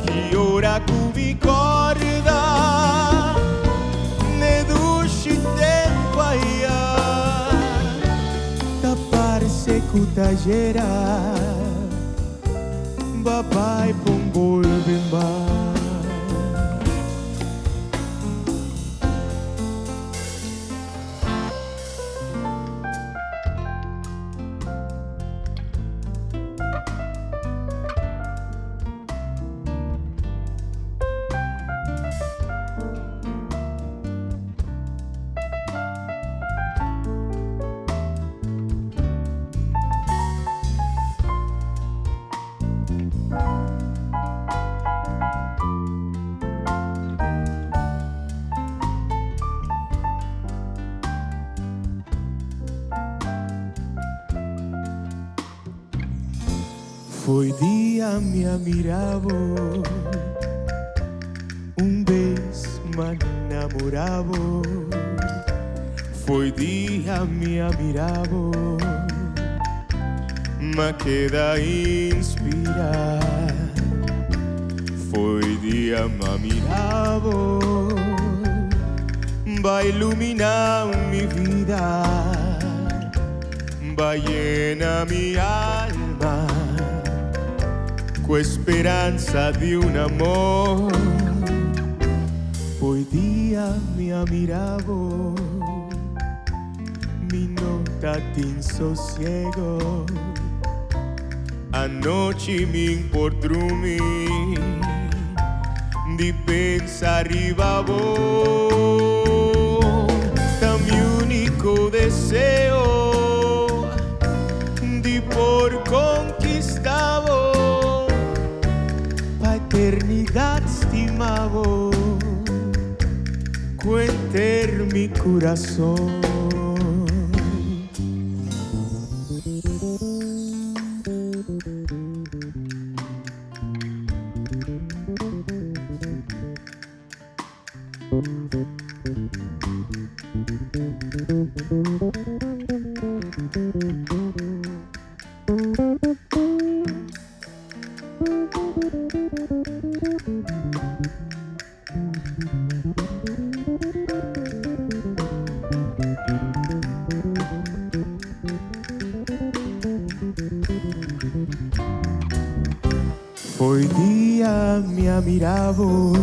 que ora cubi corda ne dushi tempo aia tapar-se cuta gerar papai pambolbe mais. Foi dia me amirava, vez me namorava. Foi dia me amirava, me queda inspirar. Foi dia me amirava, vai iluminar mi vida, vai llenar mi alma. Com esperança de um amor Foi dia me miravo, mi nota tin sossego. A noite me importrumi di pensar arrivavo. Da mi unico deseo di por conquistavo, pa eternidad estimavo, cuenter mi corazón. Foi dia me miravo,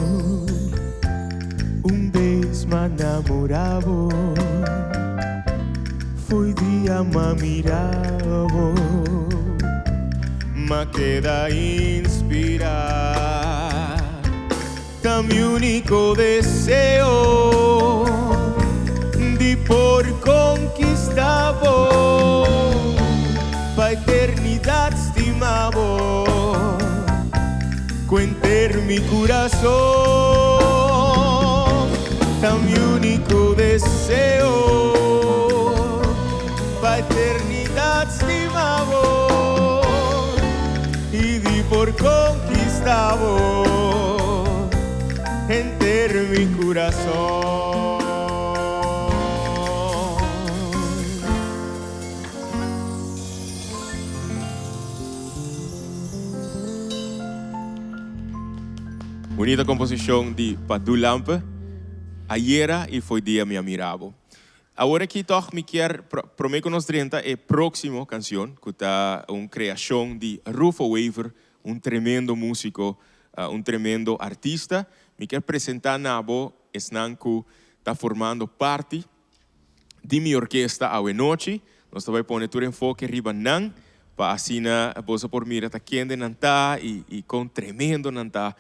vez me enamoravo. Foi dia me miravo, me queda inspirar. Da mi único deseo de por conquistavo, pa eternidad estimavo, cuenter mi corazón. Da mi único deseo, pa eternidad estimavo, y di por conquistavo, enter mi corazón. Bonita composição de Padu Lampe. Ayer e foi dia me miravo. Agora aqui toch me quer prometo nos 30 é próximo canção que tá uma criação de Rufo Waver, tremendo músico, tremendo artista. Me quer apresentar nabo esnan que tá formando parte de minha orquestra a noite. Nós vai pôr todo enfoque riba nan para assim na bolsa por mira tá quente nanta e com tremendo nanta.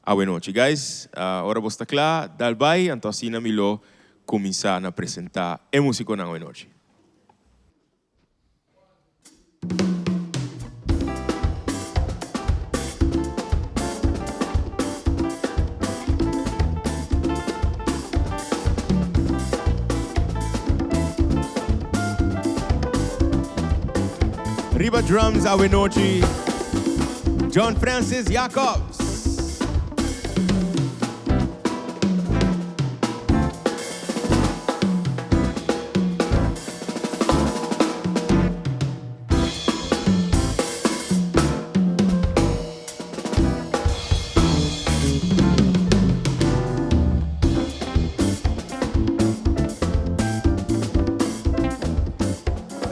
Boa noite, guys. Agora você está claro, dal vai, então assim na milo começar a apresentar a música na boa noite. Riba drums, boa noite. John Francis Jacobs.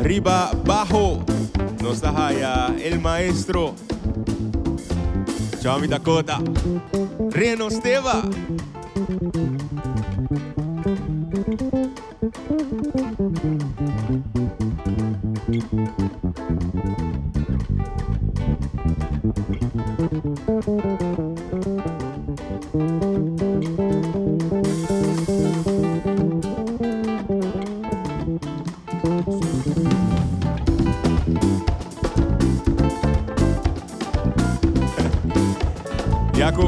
Riba bajo, nos da el maestro Chami Dakota, Reno Steva.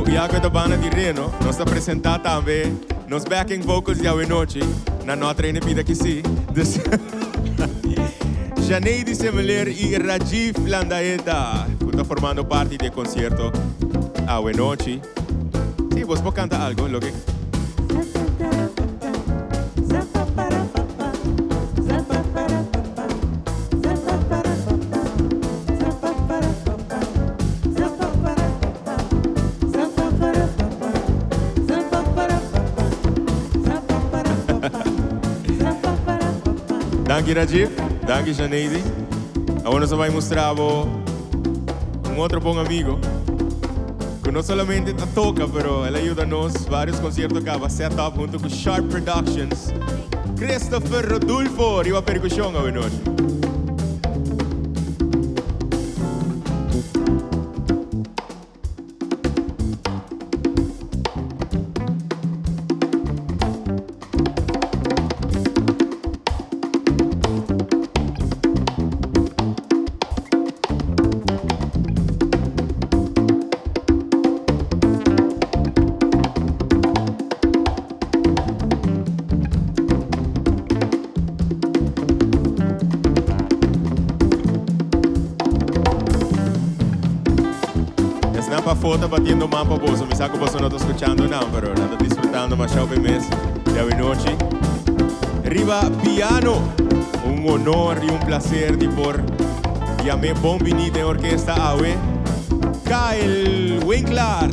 Iaco da banda di Reno, nós apresentar também nos backing vocals de Boa Noite, na nossa NP daqui sim. Janeide Semeler e Rajiv Landaeta, que está formando parte do concerto Boa Noite. Sim, você pode cantar algo, lo que... Danke Rajiv, danke Janeide. Agora nós vamos mostrar outro bom amigo que no solamente toca, pero él ayuda a nos varios conciertos que va a set up junto con Sharp Productions. Christopher Rodulfo, arriba percusión hoy noche. Foto batiendo mapa bolso, me saco bolso no estoy escuchando nada, pero ando disfrutando más show mes de hoy noche. Arriba piano, un honor y un placer de por llamé bombini de orquesta AWE, Kyle Winkler.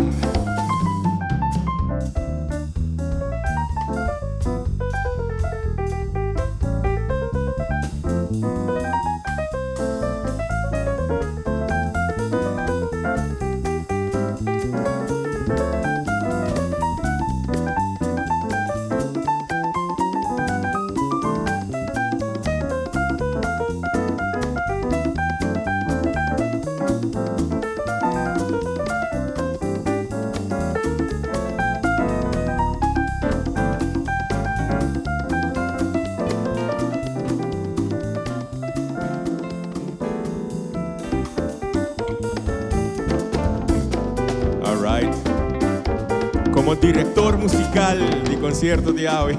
Como director musical de conciertos de AWE.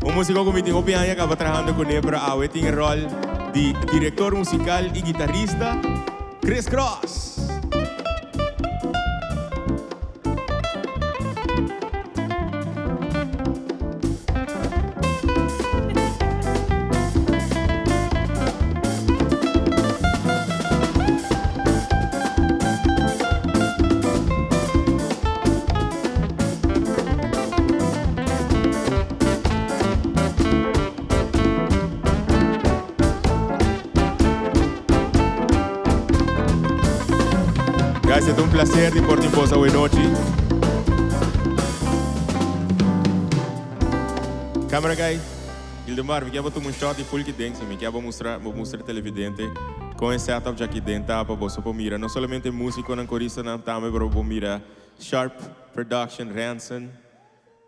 Un músico que me tengo piano y acaba trabajando con él, pero AWE tiene el rol de director musical y guitarrista, Chris Cross. Guys, è un placer di porti in posa hoy noche. Camera guy, Ildemar, mi chiamo tu un shot di full dance, mi chiamo mostrare televidente con il setup già aqui dentro para você mira, não solamente músico, não corista, não também, pero mira Sharp Production, Ranson,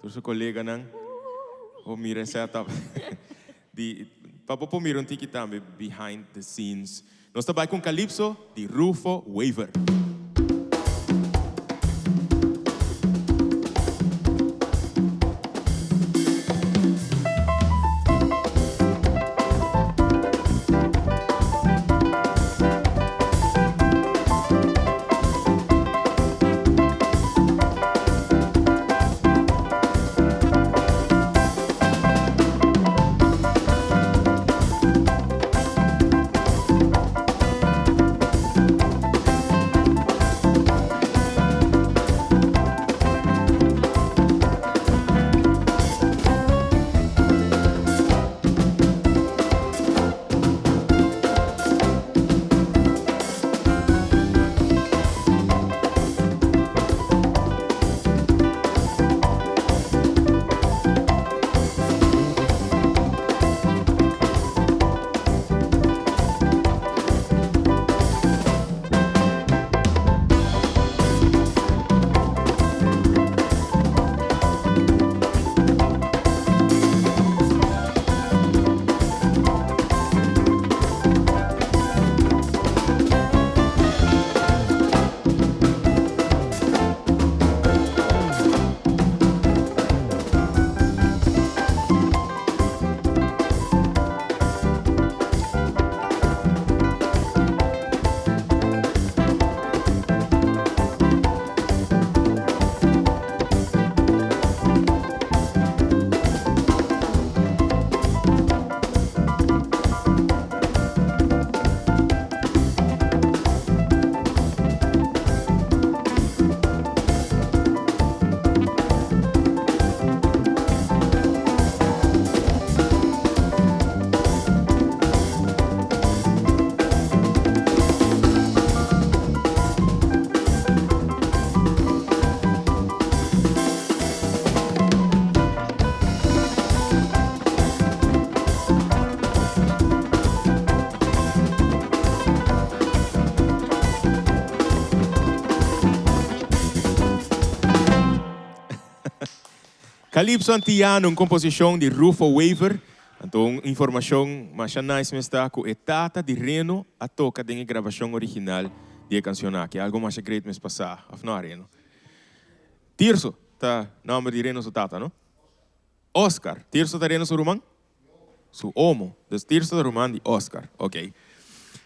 tu seu colega não, mira setup, para mira tiki também behind the scenes. Nós estamos com Calypso de Rufo Waver. Calypso Antiano, uma composição de Rufo Waver. Então, informação mais nice está com a data de Reno a toca da gravação original da canção aqui. Algo mais great mês passado, não Reno. Tirso, tá nome de Reno su tata, não? Oscar. Tirso da Reno su Roman? Su homo. Des Tirso da Roman de Oscar. Ok.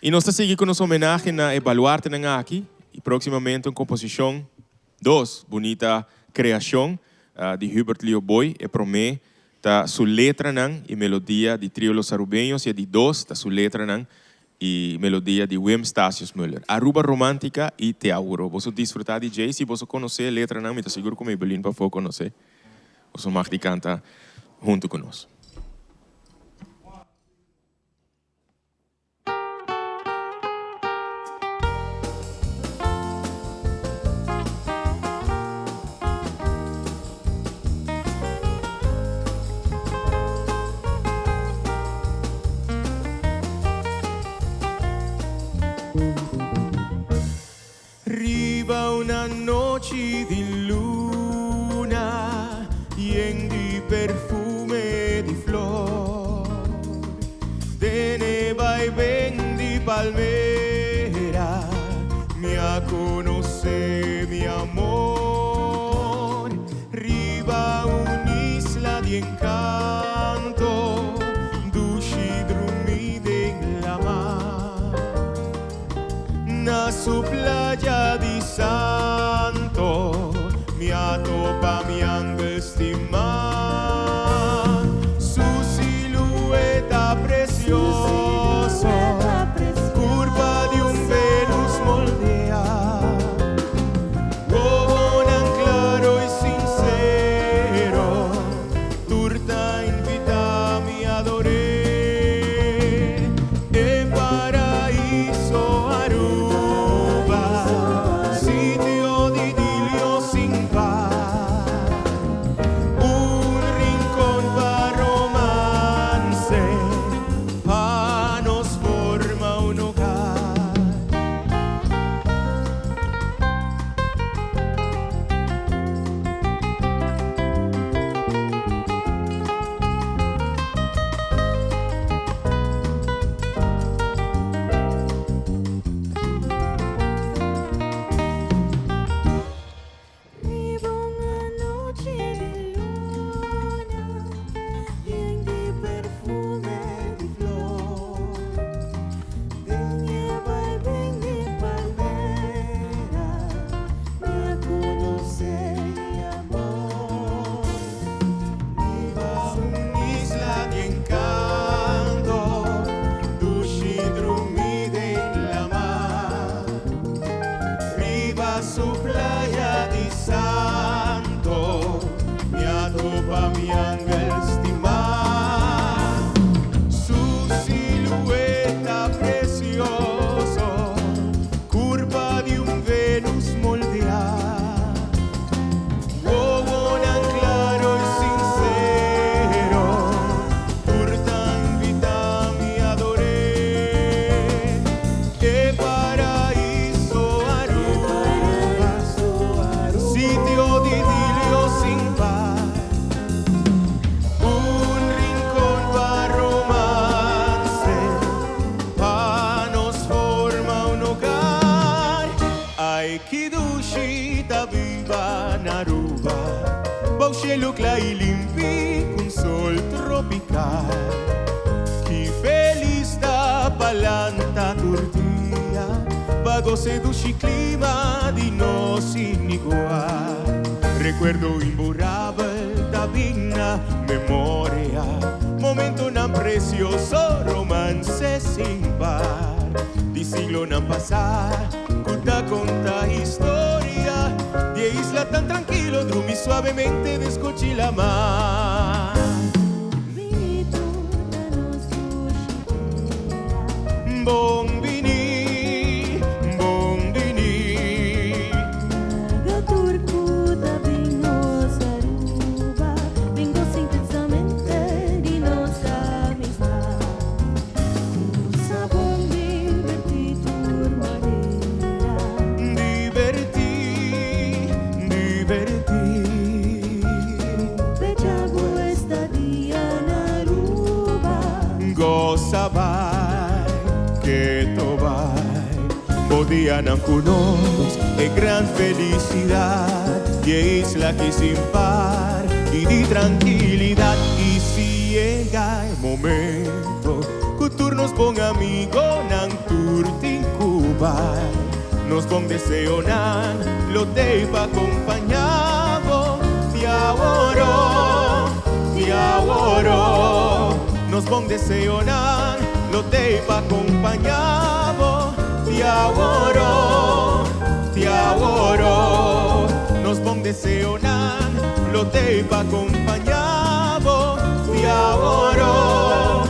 E nós seguimos com nossa homenagem na Evaluarte aqui. E proximamente uma composição, dos bonita criação de Hubert Leo Boy e promete ta su letra nan e melodia de Trio Los Arubeños e de dos ta su letra nan e melodia de Wim Stasius Müller. Aruba romântica e te auguro. Você desfrutar de jazz e você conhecer a letra nan, me tá seguro como Evelyn para for conhecer. Você mag de cantar junto conosco. Riva una noche di luna llena di perfume di flor, de neva y ven di palmera, me a conocer mi amor. Riva un'isla di encanto, dulce dormida en la mar. Na su playa di santo, mi atopa mi ángel estimar. Su silueta preciosa, curva de un Venus moldea. Oh, tan claro y sincero, turta invita mi adoré. El paraíso Aruba, sitio de idilio sin par. Un rincón para romance, pa nos forma un hogar. Vivo una noche de luna, llena de perfume de flor, de nieva y ven de palmera, me a conocer mi amor. Viva una isla de encanto, dulce dormida en la mar. Viva su playa de santo, mi atopa mi ángel estimar. Su silueta preciosa, curva de un Venus moldear. Oh, tan claro y sincero, turta invita mi adoré. Que paraíso Aruba, sitio de idilio sin par. Un rincón para romance, pa nos forma un hogar. Ay, que dushita viva en Aruba, bau cielo claro y limpio con sol tropical. Que feliz da palanta turdia, pa goce dushi clima di no sin igual. Recuerdo imborrable da vigna memoria, momento tan precioso, romance sin par. Di siglo nan pasar, conta historia, de isla tan tranquilo, drumi suavemente descochi la mar. Bombini, bombini. Gaturco da Venus Aruba, vengo intensamente di nostra amistad. Usa buon divertito manera. Diverti, diverti. crianan con nos es gran felicidad y es la que sin par y de tranquilidad. Y si llega el momento que tú nos pon amigo nan turtin cubar, nos pon deseo nan lo te pa acompañado te ahorro, nos pon deseo nan lo te pa acompañado te ahorro, nos pon deseo nan lo te pa acompañado te ahorro,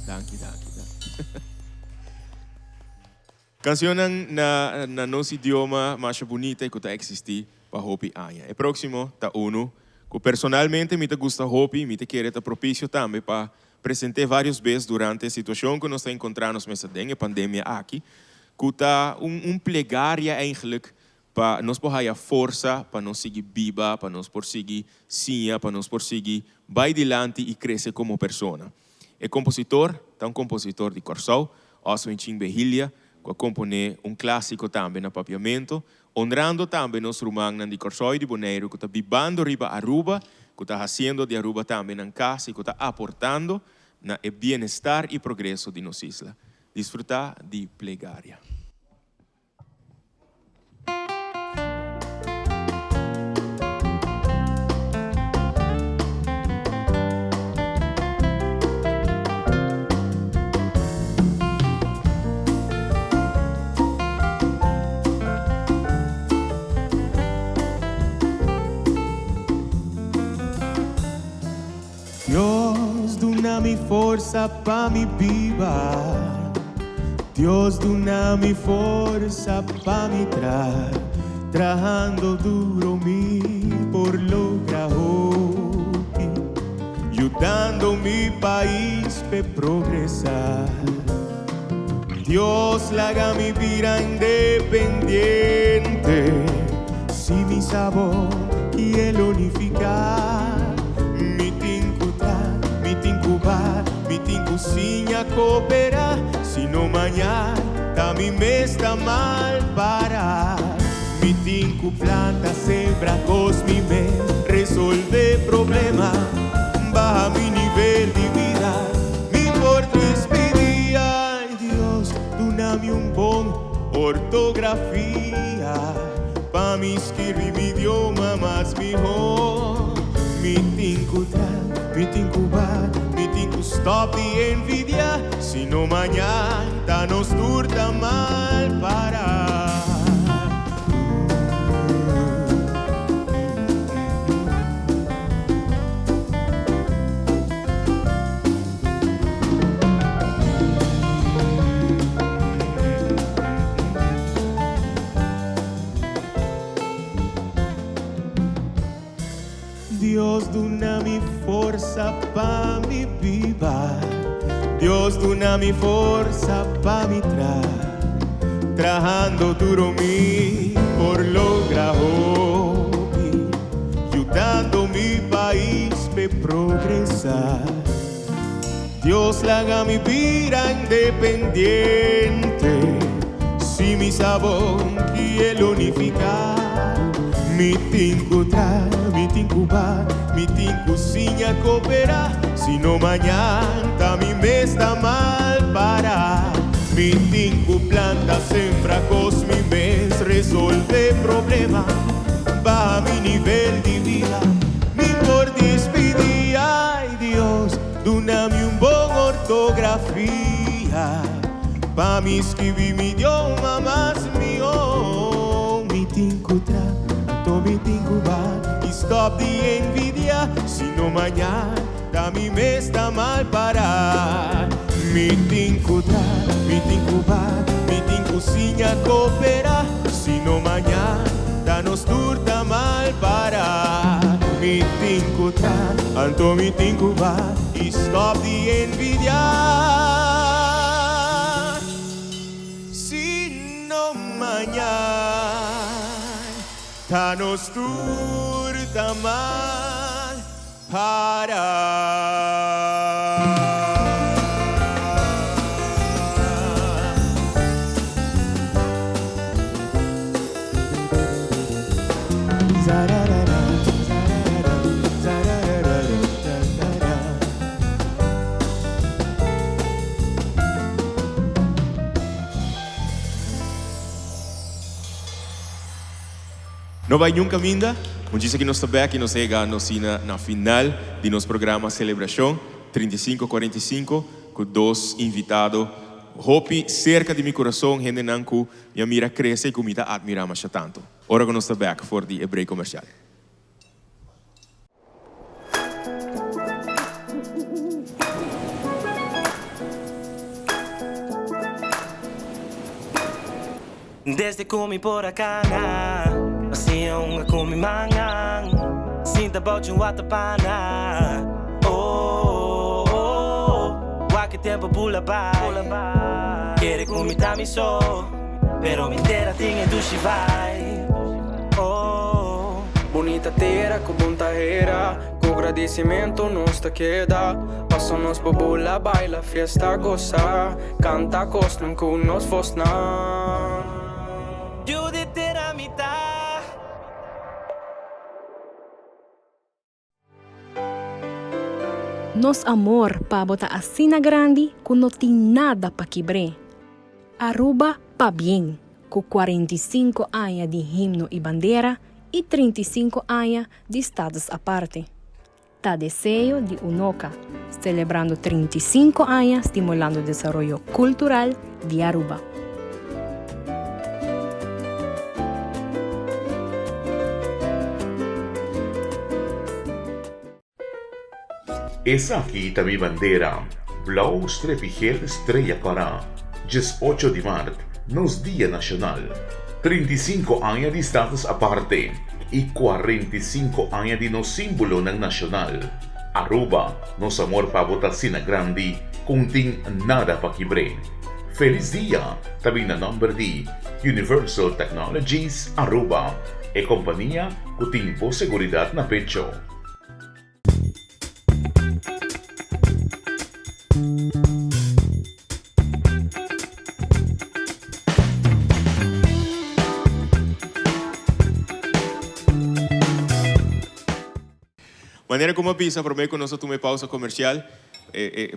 Danke. Canción na nos idioma mais bonita que está existir para Hopi Anya. E próximo tá uno que personalmente me gusta Hopi, me querer tá propício também para apresentar várias vezes durante a situação que nós está encontrando nessa pandemia aqui, que tá plegária eigenlijk para nós poder a força para nós seguir viva, para nós seguir sinha, para nós seguir vai adiante e crescer como pessoa. É compositor, tá compositor de Corsau, Oswin Behilha, que compone clássico também no papiamento, honrando também nos irmãos de Corsau e de Bonaire, que está vivendo riba Aruba, que está fazendo de Aruba também na casa e que está aportando na bem-estar e progresso de nossa isla. Desfrutar de plegária. Dios, duna mi força pa mi viva. Dios, duna mi força pa mi trabajando duro mi por lograr hoy, ayudando mi país pe progresar. Dios, laga mi vida independiente, si mi sabor quiere unificar. Mi cozinha coopera, si no mañana también me está mal parar. Mi tinco planta sembra cos mi me resolve problema, baja mi nivel de vida. Mi portis pedí, ay Dios, dame un bon ortografía, pa mi escribir mi idioma más mejor. Mi tinco bar, mi tinco stop de envidia, si no mañana nos turta mal parar. Dios, duna mi força pa mi viva. Dios, duna mi força pa mi trabajando duro mi por lograr hoy, ayudando mi país pe progresar. Dios, laga mi vida independiente, si mi sabor quiere unificar. Mi tinco bar, mi tinco cozinha coopera, si no mañana también me está mal parar. Mi tinco planta sembra cos mi mes resolve problema, baja mi nivel de vida. Mi por despedir, ay Dios, dame un bon ortografía, pa mi escribir mi idioma más mío. Mi tinco mi tinco bar, y stop de envidia, si no mañana también me está mal parar. Mi tinco bar, mi tinco cozinha coopera, si no mañana nos turta mal parar. Mi tinco anto mi tinco bar, y stop de envidia, si no mañana nos turta mal Não vai nunca minda. Um dia que nós estamos aqui, nós chegamos na final de nosso programa Celebração 3545 com dois invitados. Hope cerca de meu coração, gente nanku, minha mira cresce e comida admira mais tanto. Ora que nós estamos aqui for de Hebreu Comercial. Desde comi por a cana, assim a comi mangang, sinta bote um watapana. Oh, oh, oh, waki tempo pula vai. Quere comi tami so, pero mi terra tinha dushi vai. Oh, bonita terra com bom terra, com agradecimento nos te queda. Passamos por bula, baila, fiesta, goza, canta costum com nos fosna. Nos amor pa bota asina grande que não tem nada para quebrar. Aruba pa bien, com 45 anos de himno e bandeira e 35 anos de estados à parte. Tá desejo de Unoca, celebrando 35 anos estimulando o desenvolvimento cultural de Aruba. Esa aqui também bandeira, Blau Strepigel Estrella para 18 de março, nos Dia Nacional. 35 anos de status aparte e 45 anos de nos símbolo ng nacional. Aruba, nos amor pa botasina grande, kung ting nada pa kibre. Feliz dia, tabi na number D, Universal Technologies Aruba, e kompanija kuting po seguridad na pecho. Maneira como avisa, prometo que nós tomamos pausa comercial.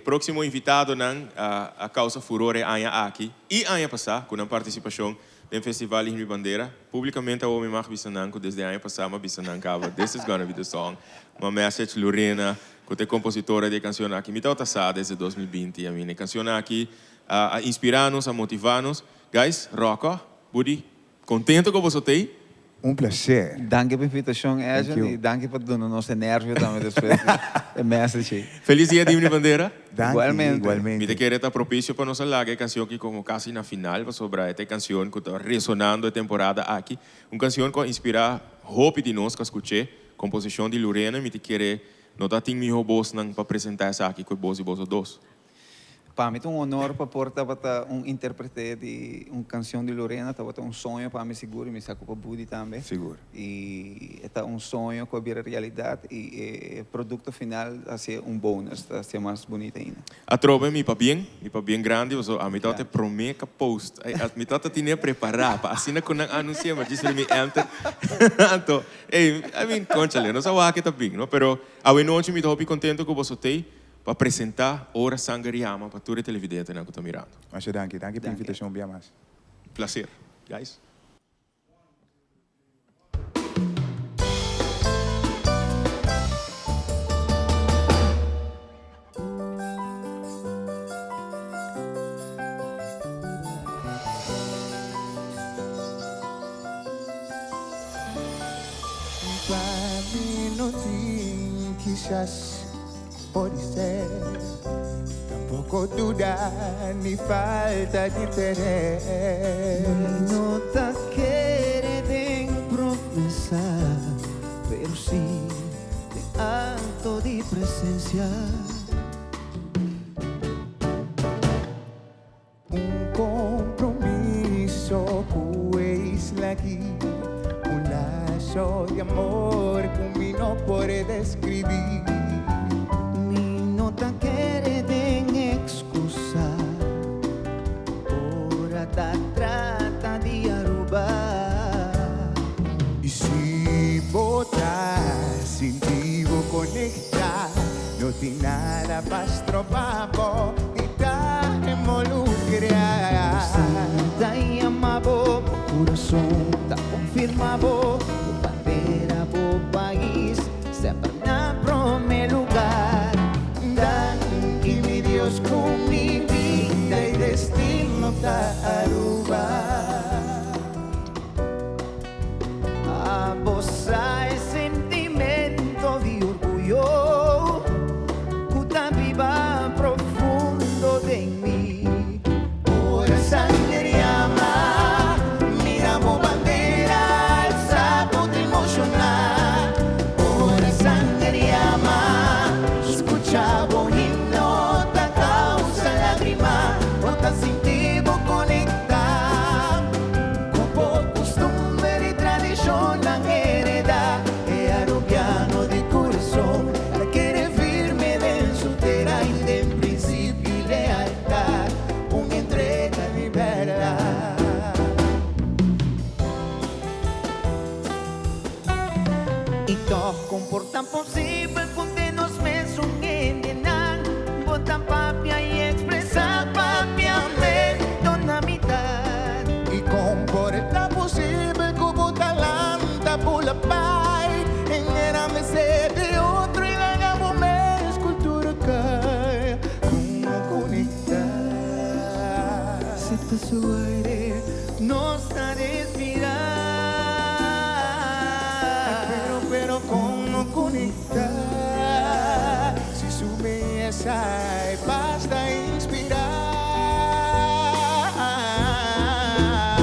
Próximo invitado a causa furore aña aqui e aña passada com a participação do Festival Himno e Bandeira. Publicamente eu me marco bisananco desde aña passada, mas bisananco. This is gonna be the song. Uma message Lorena, que é compositora de canção aqui. Me tá passada desde 2020 a minha canção aqui a inspirar-nos, a motivar-nos. Guys, Rocco, Buddy, contento com você tem? Prazer. Dank pela invitação, Edson, e dank por dar nosso nervio também depois da mensagem. Feliz dia de Himno e Bandeira. Igualmente. Me te quero estar propício para nós lá, que canção que como quase na final, sobre esta canção que está resonando a temporada aqui. Uma canção que inspira hope de nós que escutei, composição de Lorena, me te quero notar que meu voz para apresentar essa aqui com voz e voz dois. Para mim é honor para portar para intérprete de uma canção de Lorena, tá sonho para mim seguro, me saco para Budi também. Seguro. E é sonho que vira realidade e produto final assim bônus, tá ser mais bonito ainda. A trova me para bem grande, a mim tá te promete post, a mim tá tinha preparar para assim com anunciar, mas disse me enter. Então, I mean, conchale, não sabe que tá bem, não? Pero a noite me tô bem contento com você tem. Para apresentar Ora Sangariama para toda a televidente que está mirando. Mas danke pela invitação, bem mais. Prazer, guys. Quizás pode ser, tampoco duda ni falta de interés. No te quieren promesar, pero sí de acto de presencia. Compromiso pues aquí, un lazo de amor que no puede describir. Tinara pastro papo Ita involucra Santa y amabo Corazón ta confirmabo Bandera po país Sempre na primeiro lugar Daqui mi Dios con mi vida y destino ta Aruba A vos hay sentimento de orgullo Cuta viva profundo de mí Ora sangre llama Miramos bandera al sábado emocional Ora sangre llama Escuchamos himno ta causa lágrima Bota sentivo conectar Con costumbre y tradición la hereda E arobiano de corazón La quiere firme de soltera y de principio y lealtad Una entrega de verdad Y todo comportan posible Contenos me son endenan Botan papia y expresa papiamento na mitad Y comporta posible como talanta por la paz En era me de otro y la llamo me escultura cae Como conectar Se te su aire no está respirar Pero como conectar Si su belleza basta inspirar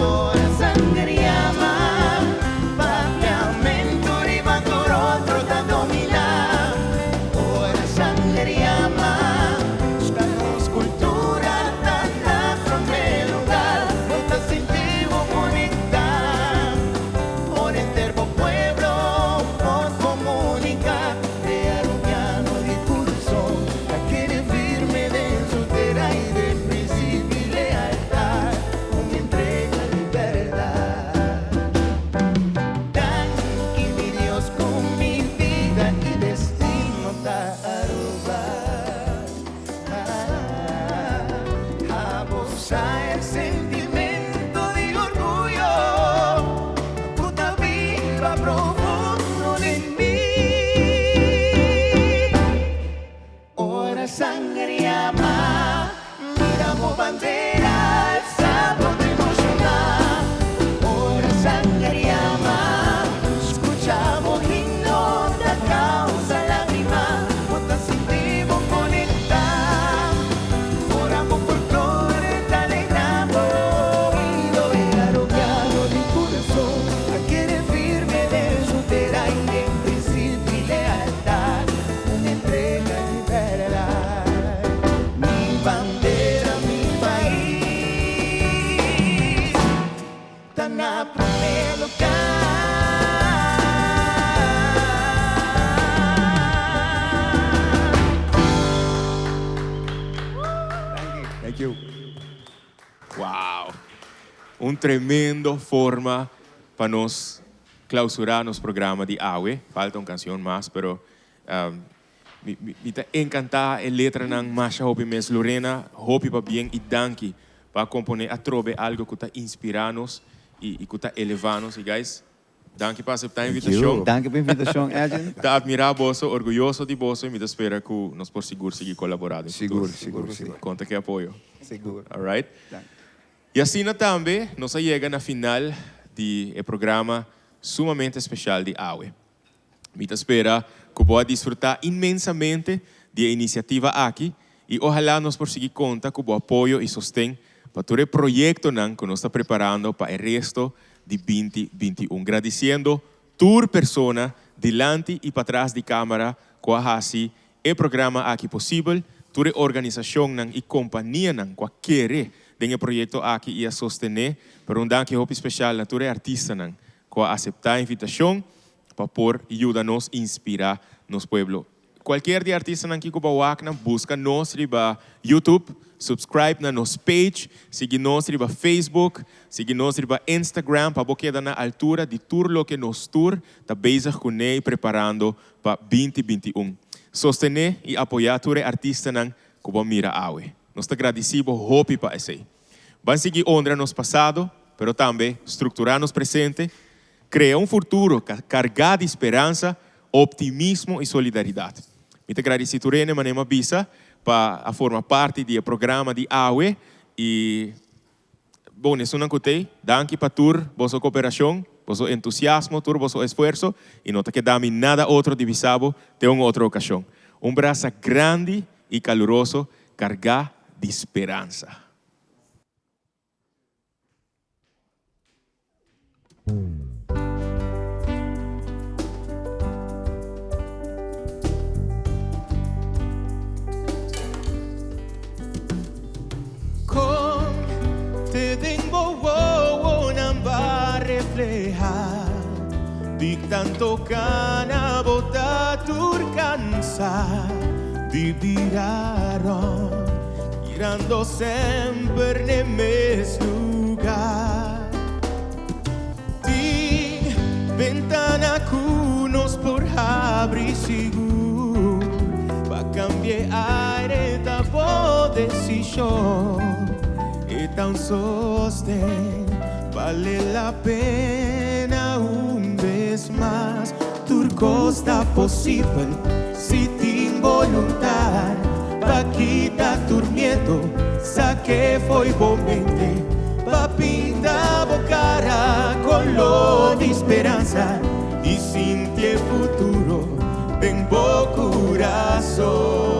Ora sangre llama Papiamento rimango otro da dominar Ora sangre llama Buscamos cultura tanta primer lugar Volta sentivo conectar Por enterbo pueblo Por comunicar Crear un piano de corazón La quiere firme de soltera y de principio y lealtad Una entrega de verdad Tanque mi Dios con mi vida y destino ta arubar A vos el sentimiento de orgullo Puta viva profundo de mí Ora sangre llama Miramos bandera al sábado emocional Ora sangre llama Escuchamos himno da causa lágrima Bota sentimos conectar Oramos folclore te alegramos Oído el arobiano de corazón La quiere firme de soltera y de principio y lealtad Una entrega de verdad Mi bandera, mi país Tan a primer lugar Thank you. Wow. Un tremendo forma para nos clausurar nos programa de AWE. Falta una canción más, pero me encanta a letra ng Masha Hopi Mes Lorena, Hopi pa bien y Danki para componer a trove algo que está inspirarnos y que está elevarnos. Y guys, danke para aceptar a invitação. Danke pela invitação, Edson. Está admirado você, orgulhoso de você, me espera que nós por seguro seguir colaborando. Seguro. Conta que apoio. Seguro. All right? E assim também, nós chegamos na final do programa sumamente especial de AWE. Me espera que pode desfrutar imensamente da iniciativa aqui e ojalá nós por seguir conta com o apoio e sustento para todo o projeto que nós está preparando para o resto de 2021. Agradecendo toda persona delante e para trás de câmera que assim o programa aqui possível, toda organização e companhia que quer o projeto aqui e a sostener, pero um danke especial a todo artista que aceitar a invitação para por ajudar-nos a inspirar nos pueblo. Qualquer de artista que busca nos riba YouTube, subscribe na nos page, siga nos riba Facebook, siga nos riba Instagram para você na altura de tudo o que nos tour está bezig com preparando para 2021. sostener e apoiar todos os artistas que vão mirar awe. Nós estamos agradecidos hope para isso. Vamos seguir honrando nosso passado, mas também estruturar nosso presente, criar futuro carregado de esperança, optimismo e solidariedade. Muito agradecido, Rene, manema bisa, para formar parte do programa de AWE e bom, isso não cutei. Danke para tur, vossa cooperação, vosso entusiasmo, tur, vosso esforço e não te quedamos nada outro de bisabo de uma outra ocasião. Braço grande e caloroso, carregado de esperança. Te tengo não vai reflejar de tanto cana botar turcansa de viraron girando sempre no mesmo lugar di ventana que nos por abrir seguro pa cambiar aire da boa decisão e tão sostén vale la pena vez más turcos está possível si tem voluntad pa quitar tu miedo saque foi bomente pa pintar a cara color de esperanza e sentir futuro bem bom coração.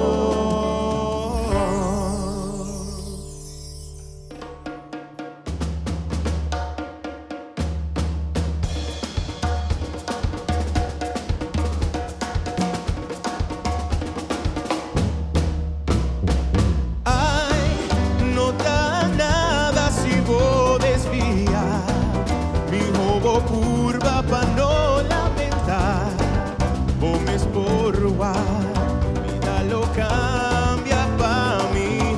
Curva para no lamentar, vamos por vida lo cambia para mí.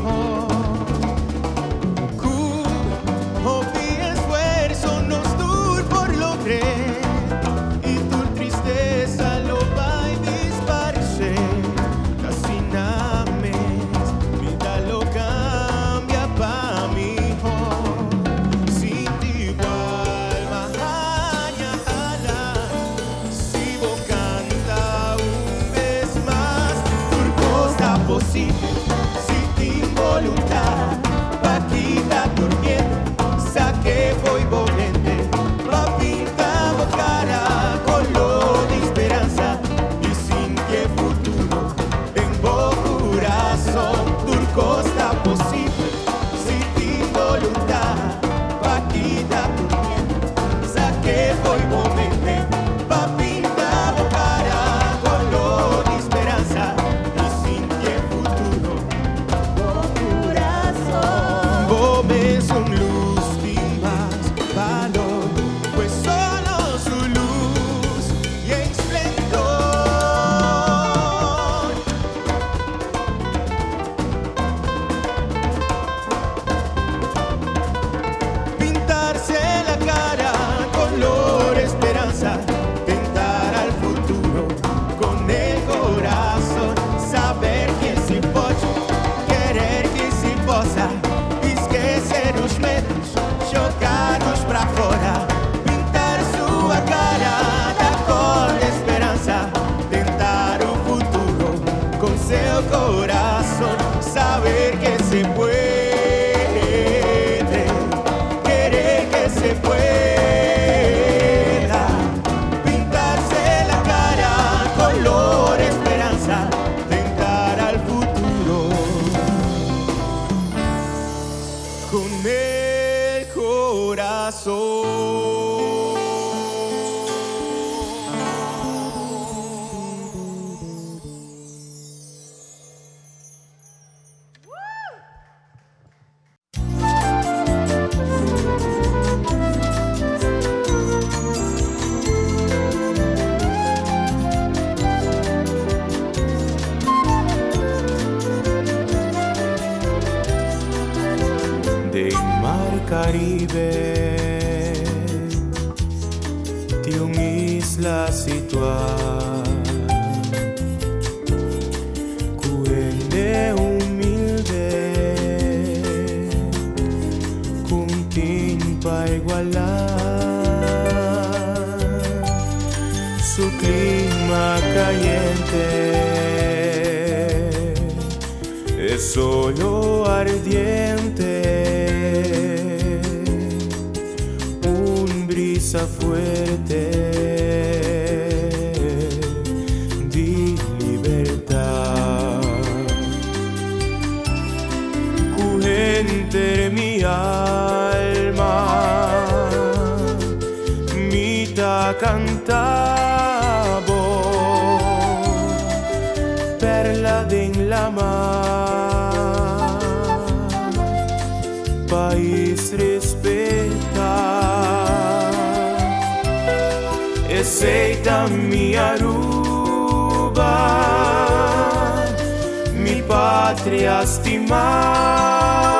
Hobby esfuerzo nos dur por lograr y tu tristeza lo va a desaparecer. Casi nada más, vida lo cambia para mí. Sin ti posible si tem voluntad pa quitar tu miedo saque foi bonente pa pintar a cara color de esperanza e sentir futuro en bom coração turco está posible si tem voluntad pa quitar tu miedo saque foi bonente pa pintar a cara color de esperanza son luz y más valor, pues solo su luz y esplendor. Pintarse la cara color esperanza, tentar al futuro con el corazón, saber que se puede, querer que se possa. Esquecer os medos, jogar-nos pra fora, pintar sua cara da cor de esperança, tentar o futuro com seu coração, saber que se puede, querer que se pueda, pintarse la cara color esperanza, tentar al futuro. Con el corazón. Del mar Caribe de una isla situada igualar su clima caliente, es solo ardiente, un brisa fuerte de libertad. Entre mi alma, mita cantavo, perla din la mar, país respeta, aceita mi Aruba, mi patria estimada.